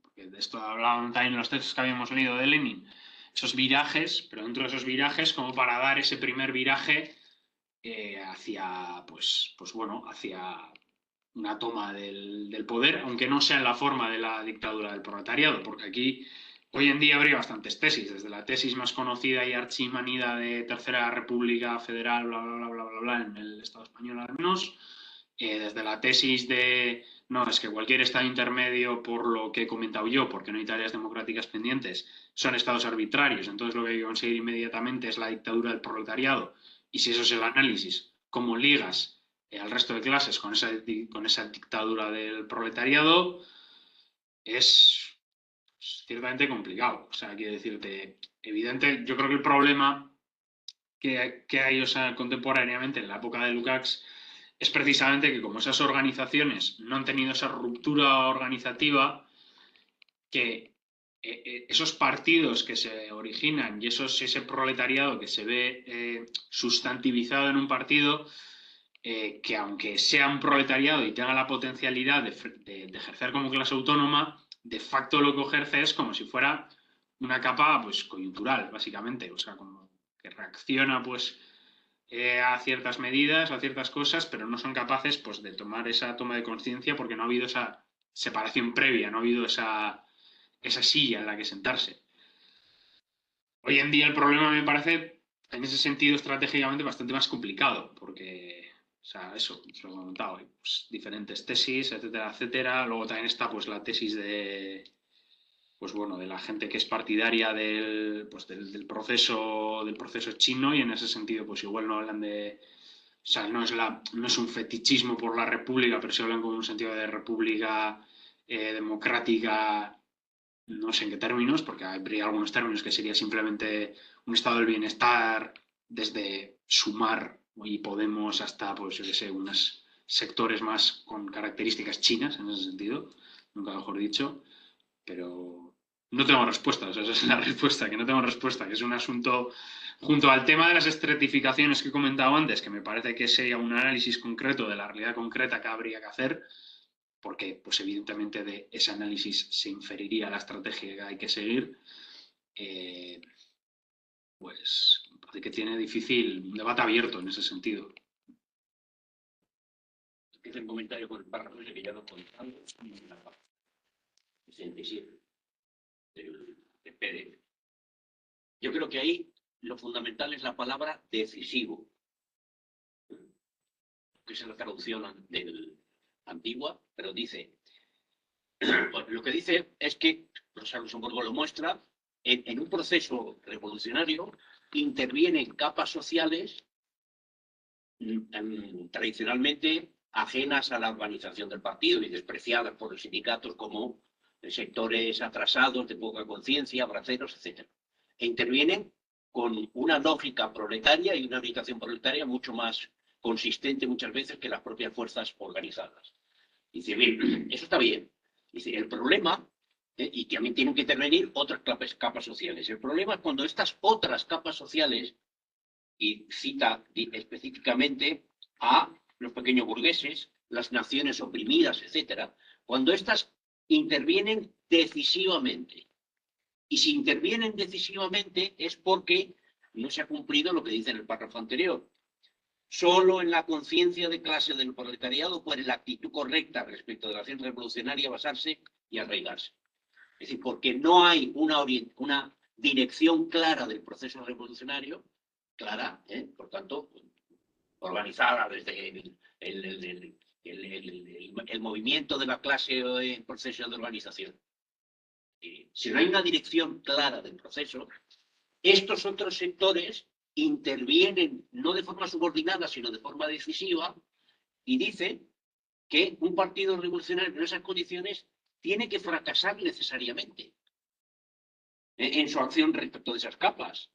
porque de esto hablaban también en los textos que habíamos leído de Lenin, esos virajes, pero dentro de esos virajes, como para dar ese primer viraje hacia, pues bueno, hacia una toma del poder, aunque no sea en la forma de la dictadura del proletariado, porque aquí hoy en día habría bastantes tesis, desde la tesis más conocida y archimanida de Tercera República Federal, bla, bla, bla, bla, bla, bla, en el Estado español al menos, desde la tesis de, no, es que cualquier Estado intermedio, por lo que he comentado yo, porque no hay tareas democráticas pendientes, son estados arbitrarios, entonces lo que hay que conseguir inmediatamente es la dictadura del proletariado, y si eso es el análisis, ¿cómo ligas al resto de clases con esa dictadura del proletariado? Es ciertamente complicado. O sea, quiero decirte, evidente, yo creo que el problema que hay, o sea, contemporáneamente en la época de Lukács es precisamente que como esas organizaciones no han tenido esa ruptura organizativa, que esos partidos que se originan y ese proletariado que se ve sustantivizado en un partido, que aunque sea un proletariado y tenga la potencialidad de ejercer como clase autónoma, de facto lo que ejerce es como si fuera una capa pues coyuntural, básicamente, o sea, como que reacciona pues a ciertas medidas, a ciertas cosas, pero no son capaces pues de tomar esa toma de conciencia porque no ha habido esa separación previa, no ha habido esa silla en la que sentarse. Hoy en día el problema me parece, en ese sentido, estratégicamente bastante más complicado, porque, o sea, eso, os lo he comentado, hay pues, diferentes tesis, etcétera, etcétera. Luego también está pues la tesis de, pues bueno, de la gente que es partidaria del proceso chino, y en ese sentido, pues igual no hablan de, o sea, no es un fetichismo por la república, pero sí hablan con un sentido de república democrática, no sé en qué términos, porque habría algunos términos que sería simplemente un estado del bienestar desde Sumar y Podemos hasta, pues yo qué sé, unos sectores más con características chinas en ese sentido, nunca mejor dicho, pero no tengo respuesta, o sea, esa es la respuesta, que no tengo respuesta, que es un asunto, junto al tema de las estratificaciones que he comentado antes, que me parece que sería un análisis concreto de la realidad concreta que habría que hacer, porque pues evidentemente de ese análisis se inferiría la estrategia que hay que seguir, pues parece que tiene difícil un debate abierto en ese sentido. Hice un comentario con el párrafo ese que ya lo contamos en la página 67 de Pérez. Yo creo que ahí lo fundamental es la palabra decisivo, que es la traducción del antigua, pero dice, pues lo que dice es que, Rosa Luxemburgo lo muestra, en un proceso revolucionario intervienen capas sociales tradicionalmente ajenas a la organización del partido y despreciadas por los sindicatos como sectores atrasados, de poca conciencia, braceros, etc. E intervienen con una lógica proletaria y una orientación proletaria mucho más consistente muchas veces que las propias fuerzas organizadas. Dice, bien, eso está bien. Dice, el problema, y también tienen que intervenir otras capas sociales. El problema es cuando estas otras capas sociales, y cita específicamente a los pequeños burgueses, las naciones oprimidas, etc., cuando éstas intervienen decisivamente. Y si intervienen decisivamente es porque no se ha cumplido lo que dice en el párrafo anterior. Solo en la conciencia de clase del proletariado puede la actitud correcta respecto de la acción revolucionaria basarse y arraigarse. Es decir, porque no hay una dirección clara del proceso revolucionario, clara, por tanto, organizada desde el movimiento de la clase en proceso de organización. Si no hay una dirección clara del proceso, estos otros sectores intervienen no de forma subordinada, sino de forma decisiva, y dicen que un partido revolucionario en esas condiciones tiene que fracasar necesariamente en su acción respecto de esas capas.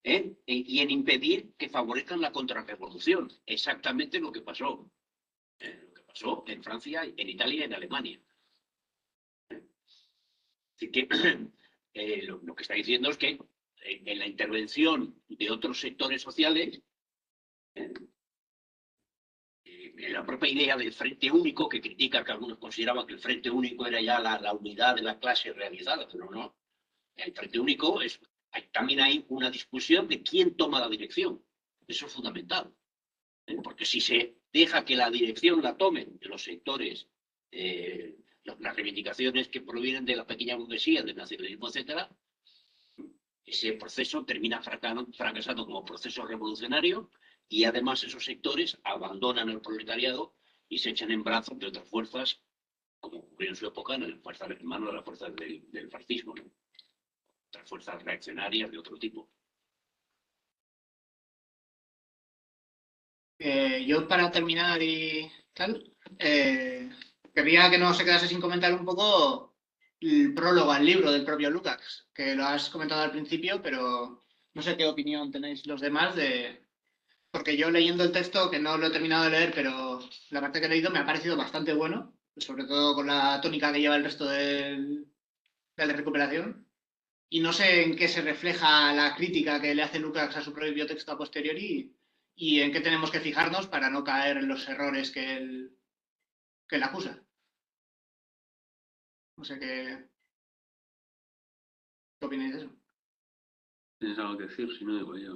Y en impedir que favorezcan la contrarrevolución. Exactamente lo que pasó. Lo que pasó en Francia, en Italia y en Alemania. Así que lo que está diciendo es que en la intervención de otros sectores sociales, la propia idea del Frente Único, que critica que algunos consideraban que el Frente Único era ya la unidad de la clase realizada, pero no. El Frente Único también hay una discusión de quién toma la dirección. Eso es fundamental. Porque si se deja que la dirección la tomen de los sectores, las reivindicaciones que provienen de la pequeña burguesía, del nacionalismo, etcétera, ese proceso termina fracasando como proceso revolucionario y además esos sectores abandonan el proletariado y se echan en brazos de otras fuerzas, como ocurrió en su época, en manos de las fuerzas del fascismo, ¿no? Otras fuerzas reaccionarias de otro tipo. Yo, para terminar y tal, querría que no se quedase sin comentar un poco el prólogo al libro del propio Lukács, que lo has comentado al principio, pero no sé qué opinión tenéis los demás porque yo, leyendo el texto, que no lo he terminado de leer, pero la parte que he leído me ha parecido bastante bueno, sobre todo con la tónica que lleva el resto del de recuperación. Y no sé en qué se refleja la crítica que le hace Lukács a su propio texto a posteriori y en qué tenemos que fijarnos para no caer en los errores que él acusa. No sé qué opináis de eso. ¿Tienes algo que decir? Si no, digo yo.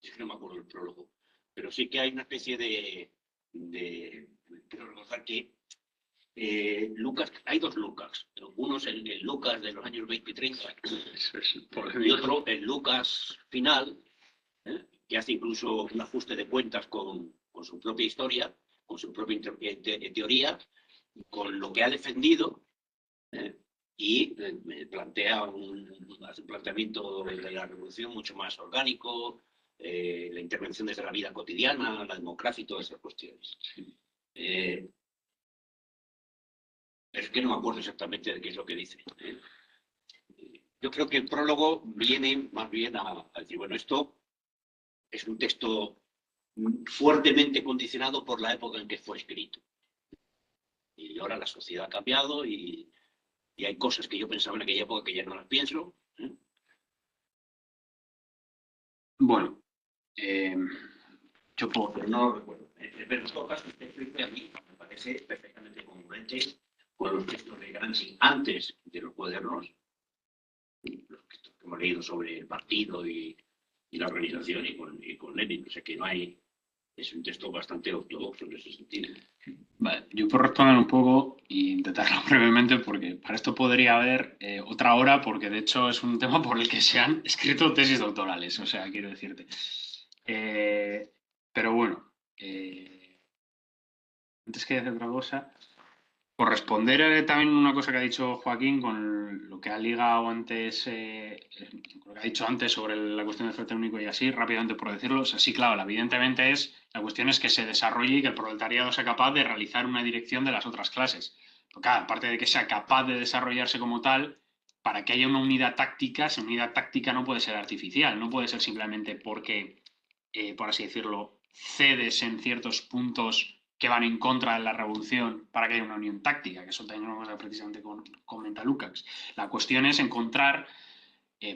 Es que no me acuerdo el prólogo, pero sí que hay una especie de quiero recordar que Lukács, hay dos Lukács. Uno es el Lukács de los años 20 y 30 y otro el Lukács final, que hace incluso un ajuste de cuentas con su propia historia, con su propia teoría, con lo que ha defendido, y plantea hace un planteamiento de la revolución mucho más orgánico, la intervención desde la vida cotidiana, la democracia y todas esas cuestiones. Pero es que no me acuerdo exactamente de qué es lo que dice. Yo creo que el prólogo viene más bien a decir, bueno, esto es un texto fuertemente condicionado por la época en que fue escrito. Y ahora la sociedad ha cambiado y hay cosas que yo pensaba en aquella época que ya no las pienso. Bueno, yo puedo, Pero no lo recuerdo. Pero en todo caso, este a mí me parece perfectamente congruente con los textos de Gramsci antes de los cuadernos, los textos que hemos leído sobre el partido y la organización y con Lenin. O sea que no hay. Es un texto bastante ortodoxo en ese sentido. Vale, yo puedo responder un poco e intentarlo brevemente, porque para esto podría haber otra hora, porque de hecho es un tema por el que se han escrito tesis doctorales, o sea, quiero decirte. Pero bueno, antes que decir otra cosa, por responder también una cosa que ha dicho Joaquín con lo que ha ligado antes, lo que ha dicho antes sobre la cuestión del Frente Único y así, rápidamente por decirlo, o sea, sí, claro, evidentemente la cuestión es que se desarrolle y que el proletariado sea capaz de realizar una dirección de las otras clases. Porque, claro, aparte de que sea capaz de desarrollarse como tal, para que haya una unidad táctica, esa unidad táctica no puede ser artificial, no puede ser simplemente porque, por así decirlo, cedes en ciertos puntos que van en contra de la revolución para que haya una unión táctica, que eso también lo precisamente comenta Lukács. La cuestión es encontrar,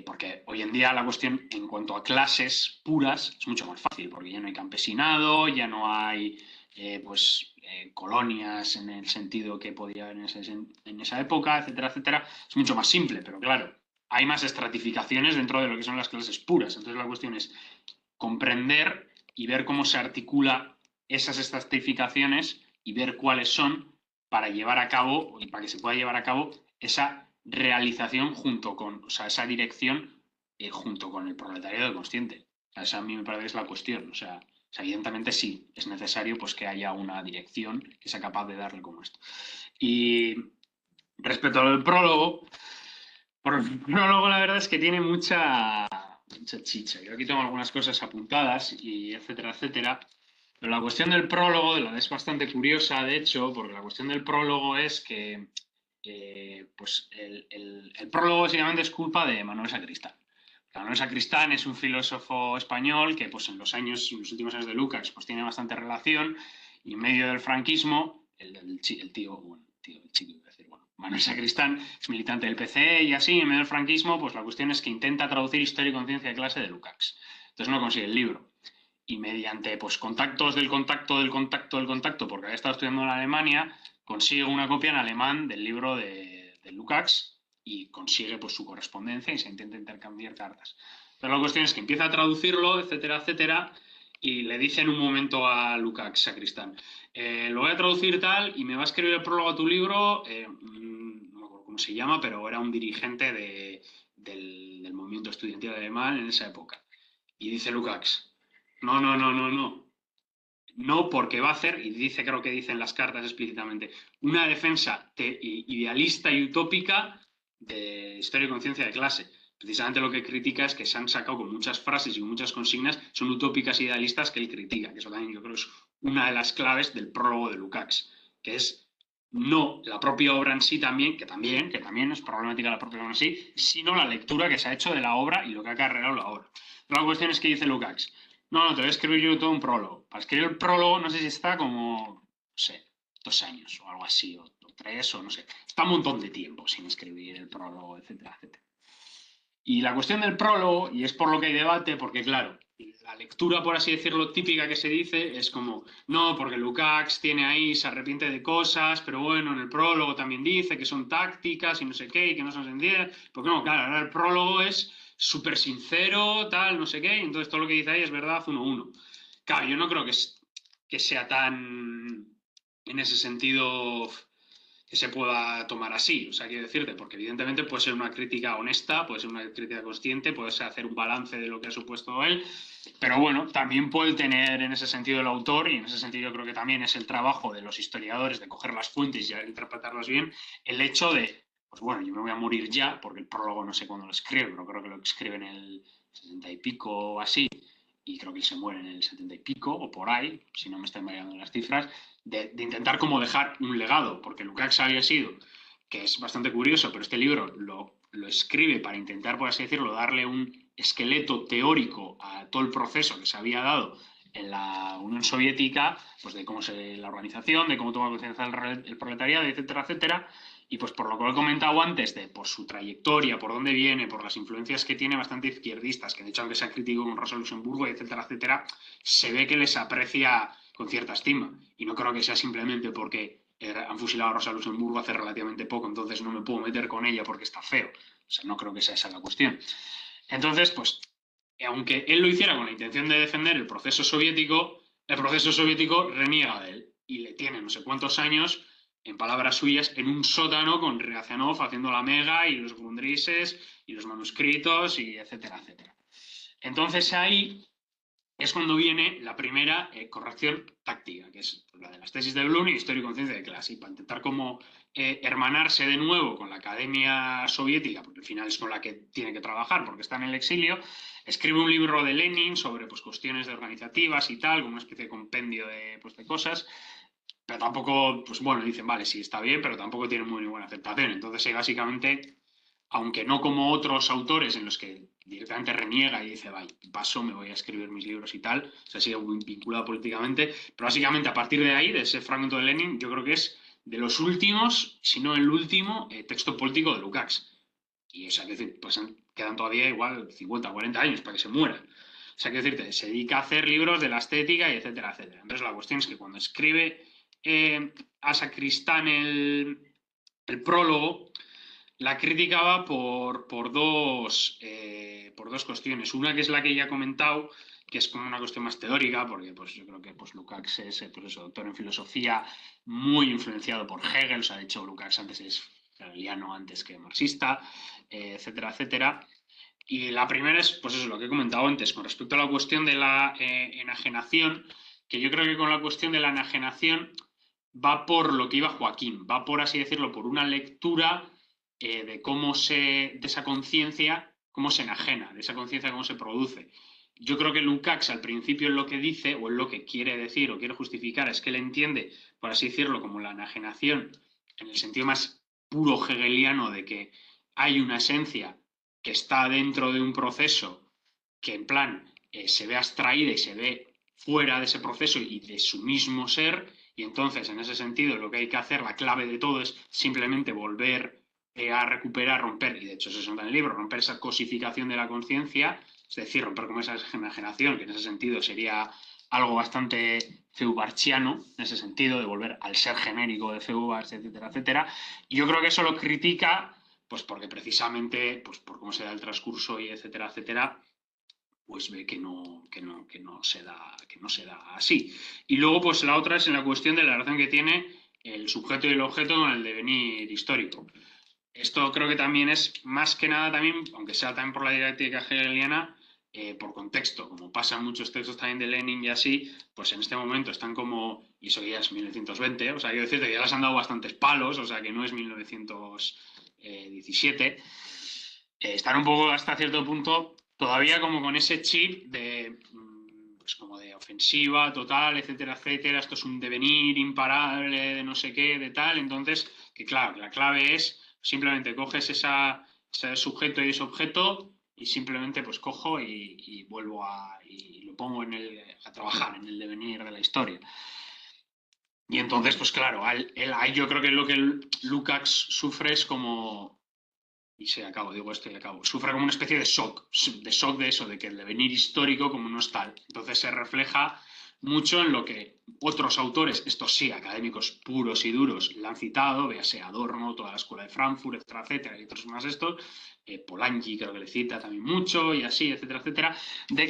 porque hoy en día la cuestión en cuanto a clases puras es mucho más fácil, porque ya no hay campesinado, ya no hay colonias en el sentido que podía haber en esa época, etcétera, etcétera. Es mucho más simple, pero claro, hay más estratificaciones dentro de lo que son las clases puras. Entonces la cuestión es comprender y ver cómo se articula esas estratificaciones y ver cuáles son para llevar a cabo, y para que se pueda llevar a cabo esa realización junto con, o sea, esa dirección junto con el proletariado consciente. O sea, esa a mí me parece que es la cuestión. O sea, evidentemente sí, es necesario pues que haya una dirección que sea capaz de darle como esto. Y respecto al prólogo, la verdad es que tiene mucha chicha. Yo aquí tengo algunas cosas apuntadas y etcétera, etcétera. Pero la cuestión del prólogo es bastante curiosa, de hecho, porque la cuestión del prólogo es que pues el prólogo básicamente es culpa de Manuel Sacristán. Manuel Sacristán es un filósofo español que pues en los últimos años de Lukács pues tiene bastante relación, y en medio del franquismo, el chico, iba a decir, bueno, Manuel Sacristán es militante del PC y así, en medio del franquismo, pues la cuestión es que intenta traducir Historia y conciencia de clase de Lukács. Entonces no consigue el libro. Y mediante pues, contactos del contacto, porque había estado estudiando en Alemania, consigue una copia en alemán del libro de Lukács y consigue pues, su correspondencia y se intenta intercambiar cartas. Pero la cuestión es que empieza a traducirlo, etcétera, etcétera, y le dice en un momento a Lukács, Sacristán, lo voy a traducir tal y me va a escribir el prólogo a tu libro, no me acuerdo cómo se llama, pero era un dirigente del movimiento estudiantil alemán en esa época. Y dice Lukács, no. No, porque va a hacer, y dice, creo que dicen las cartas explícitamente, una defensa idealista y utópica de historia y conciencia de clase. Precisamente lo que critica es que se han sacado con muchas frases y muchas consignas, son utópicas e idealistas que él critica, que eso también yo creo es una de las claves del prólogo de Lukács, que es no la propia obra en sí también, que también es problemática la propia obra en sí, sino la lectura que se ha hecho de la obra y lo que ha acarreado la obra. Pero la cuestión es que dice Lukács, no, te voy a escribir yo todo un prólogo. Para escribir el prólogo no sé si está como, no sé, 2 años o algo así, o 3 o no sé. Está un montón de tiempo sin escribir el prólogo, etcétera, etcétera. Y la cuestión del prólogo, y es por lo que hay debate, porque claro, la lectura, por así decirlo, típica que se dice es como, no, porque Lukács tiene ahí, se arrepiente de cosas, pero bueno, en el prólogo también dice que son tácticas y no sé qué, y que no se nos entiende. Porque no, claro, ahora el prólogo es súper sincero, tal, no sé qué, y entonces todo lo que dice ahí es verdad 1-1. Claro, yo no creo que sea tan, en ese sentido, que se pueda tomar así. O sea, quiero decirte, porque evidentemente puede ser una crítica honesta, puede ser una crítica consciente, puede ser hacer un balance de lo que ha supuesto él, pero bueno, también puede tener en ese sentido el autor, y en ese sentido yo creo que también es el trabajo de los historiadores de coger las fuentes y interpretarlas bien, el hecho de, pues bueno, yo me voy a morir ya, porque el prólogo no sé cuándo lo escribe, pero creo que lo escribe en el 60 y pico o así, y creo que él se muere en el 70 y pico, o por ahí, si no me están variando las cifras, de intentar como dejar un legado, porque Lukács había sido, que es bastante curioso, pero este libro lo escribe para intentar, por así decirlo, darle un esqueleto teórico a todo el proceso que se había dado en la Unión Soviética, pues de cómo se la organización, de cómo toma conciencia el proletariado, etcétera, etcétera. Y pues por lo que he comentado antes, por su trayectoria, por dónde viene, por las influencias que tiene bastante izquierdistas, que de hecho aunque sea crítico con Rosa Luxemburgo, etcétera, etcétera, se ve que les aprecia con cierta estima. Y no creo que sea simplemente porque han fusilado a Rosa Luxemburgo hace relativamente poco, entonces no me puedo meter con ella porque está feo. O sea, no creo que sea esa la cuestión. Entonces, pues, aunque él lo hiciera con la intención de defender el proceso soviético reniega de él y le tiene no sé cuántos años, en palabras suyas, en un sótano con Riazanov haciendo la mega y los grundrises y los manuscritos y etcétera, etcétera. Entonces ahí es cuando viene la primera corrección táctica, que es la de las tesis de Bloom y Historia y conciencia de clase, y para intentar como hermanarse de nuevo con la academia soviética, porque al final es con la que tiene que trabajar, porque está en el exilio, escribe un libro de Lenin sobre pues, cuestiones de organizativas y tal, como una especie de compendio de, pues, de cosas, pero tampoco, pues bueno, dicen, vale, sí, está bien, pero tampoco tiene muy buena aceptación. Entonces, ahí básicamente, aunque no como otros autores en los que directamente reniega y dice, vaya, paso, me voy a escribir mis libros y tal, se sigue vinculado políticamente, pero básicamente a partir de ahí, de ese fragmento de Lenin, yo creo que es de los últimos, si no el último, texto político de Lukács. Y, o sea, que decir, pues quedan todavía igual 50, 40 años para que se muera. O sea, que decirte, se dedica a hacer libros de la estética y etcétera, etcétera. Entonces, la cuestión es que cuando escribe a Sacristán el prólogo, la crítica va por dos cuestiones. Una que es la que ya he comentado, que es como una cuestión más teórica, porque pues, yo creo que pues, Lukács es pues eso, doctor en filosofía, muy influenciado por Hegel. O sea, de hecho, Lukács antes es hegeliano antes que marxista, etcétera, etcétera. Y la primera es, pues eso, lo que he comentado antes, con respecto a la cuestión de la enajenación, que yo creo que con la cuestión de la enajenación va por lo que iba Joaquín, va por así decirlo, por una lectura de cómo de esa conciencia, cómo se enajena, de esa conciencia, cómo se produce. Yo creo que Lukács al principio en lo que dice, o en lo que quiere decir o quiere justificar, es que él entiende, por así decirlo, como la enajenación, en el sentido más puro hegeliano de que hay una esencia que está dentro de un proceso que en plan se ve abstraída y se ve fuera de ese proceso y de su mismo ser, Y entonces, en ese sentido, lo que hay que hacer, la clave de todo es simplemente volver a recuperar, romper, y de hecho eso se nota en el libro, romper esa cosificación de la conciencia, es decir, romper como esa enajenación, que en ese sentido sería algo bastante feubarchiano, en ese sentido, de volver al ser genérico de Feubars, etcétera, etcétera. Y yo creo que eso lo critica, pues porque precisamente, pues por cómo se da el transcurso y etcétera, etcétera, pues ve que no se da así. Y luego, pues la otra es en la cuestión de la relación que tiene el sujeto y el objeto con el devenir histórico. Esto creo que también es más que nada también, aunque sea también por la dialéctica hegeliana, por contexto, como pasan muchos textos también de Lenin y así, pues en este momento están como, y eso ya es 1920, o sea, quiero decirte que ya les han dado bastantes palos, o sea, que no es 1917, están un poco hasta cierto punto todavía como con ese chip de, pues como de ofensiva total, etcétera, etcétera, esto es un devenir imparable de no sé qué, de tal, entonces, que claro, la clave es simplemente coges ese sujeto y ese objeto y simplemente pues cojo y vuelvo y lo pongo a trabajar en el devenir de la historia. Y entonces, pues claro, yo creo que lo que Lukács sufre es como, y se acabo, digo esto y acabo, sufre como una especie de shock de eso, de que el devenir histórico como no es tal. Entonces se refleja mucho en lo que otros autores, estos sí, académicos puros y duros, le han citado, véase Adorno, toda la escuela de Frankfurt, etcétera, etcétera, y otros más estos, Polanyi creo que le cita también mucho, y así, etcétera, etcétera, de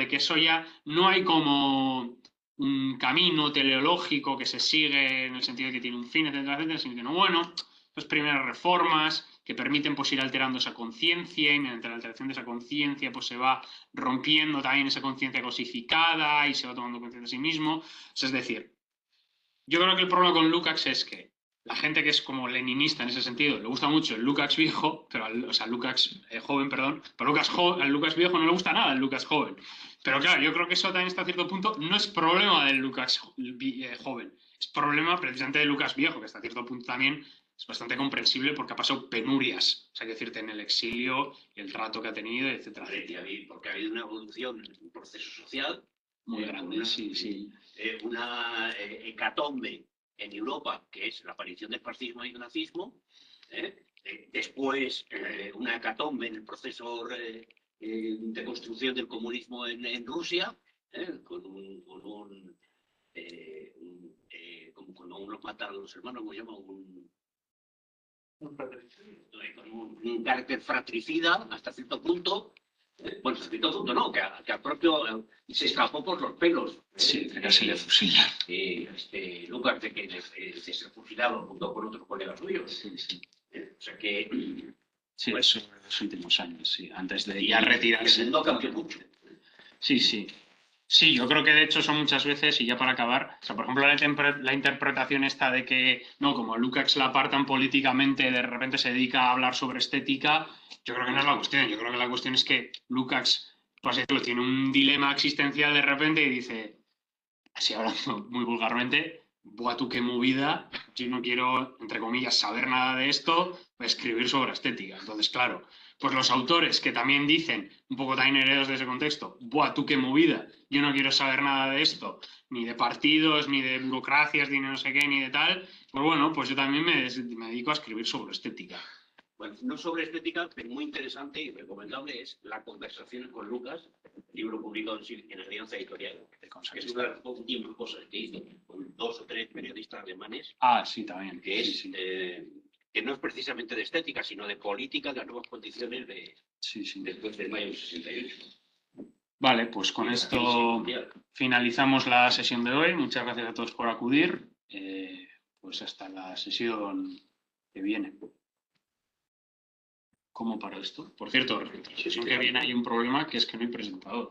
que eso ya no hay como un camino teleológico que se sigue en el sentido de que tiene un fin, etcétera, etcétera, sino que no, bueno, las primeras reformas que permiten pues ir alterando esa conciencia y mediante la alteración de esa conciencia pues se va rompiendo también esa conciencia cosificada y se va tomando conciencia de sí mismo. Es decir, yo creo que el problema con Lukács es que la gente que es como leninista en ese sentido le gusta mucho el Lukács viejo, pero Lukács joven, perdón, pero al Lukács viejo no le gusta nada el Lukács joven. Pero claro, yo creo que eso también hasta cierto punto no es problema del Lukács joven, es problema precisamente del Lukács viejo, que hasta cierto punto también es bastante comprensible porque ha pasado penurias, o sea, hay que decirte, en el exilio y el trato que ha tenido, etcétera, etcétera. Porque ha habido una evolución en un proceso social muy grande, sí. Una hecatombe en Europa, que es la aparición del fascismo y del nazismo, después una hecatombe en el proceso de construcción del comunismo en Rusia, como cuando uno mata a los hermanos, como llama un carácter fratricida hasta cierto punto. Bueno, hasta cierto punto no, que al propio se escapó por los pelos. Sí, que casi le fusilan. Lukács de que se fusilaba junto con otros colegas suyos. Sí. O sea que... Sí, pues, eso en los últimos años, sí, antes de ya retirarse. El mundo cambió mucho. Sí. Sí, yo creo que de hecho son muchas veces, y ya para acabar, o sea, por ejemplo, la interpretación esta de que, no, como Lukács la apartan políticamente, de repente se dedica a hablar sobre estética, yo creo que no es la cuestión. Yo creo que la cuestión es que Lukács, pues tiene un dilema existencial de repente y dice, así hablando muy vulgarmente, buah, tú qué movida, yo no quiero, entre comillas, saber nada de esto, voy a escribir sobre estética. Entonces, claro, pues los autores que también dicen, un poco también herederos de ese contexto, buah, tú qué movida, yo no quiero saber nada de esto, ni de partidos, ni de burocracias, ni de no sé qué, ni de tal, pues bueno, pues yo también me dedico a escribir sobre estética. Bueno, no sobre estética, pero muy interesante y recomendable es La conversación con Lucas, libro publicado en Alianza Editorial, que es una de las últimas cosas que hizo con 2 o 3 periodistas alemanes. Ah, sí, también. Que es... que no es precisamente de estética, sino de política de las nuevas condiciones después del mayo del 68. Vale, pues con esto finalizamos la sesión de hoy. Muchas gracias a todos por acudir. Pues hasta la sesión que viene. ¿Cómo para esto? Por cierto, la sesión que viene hay un problema que es que no hay presentador.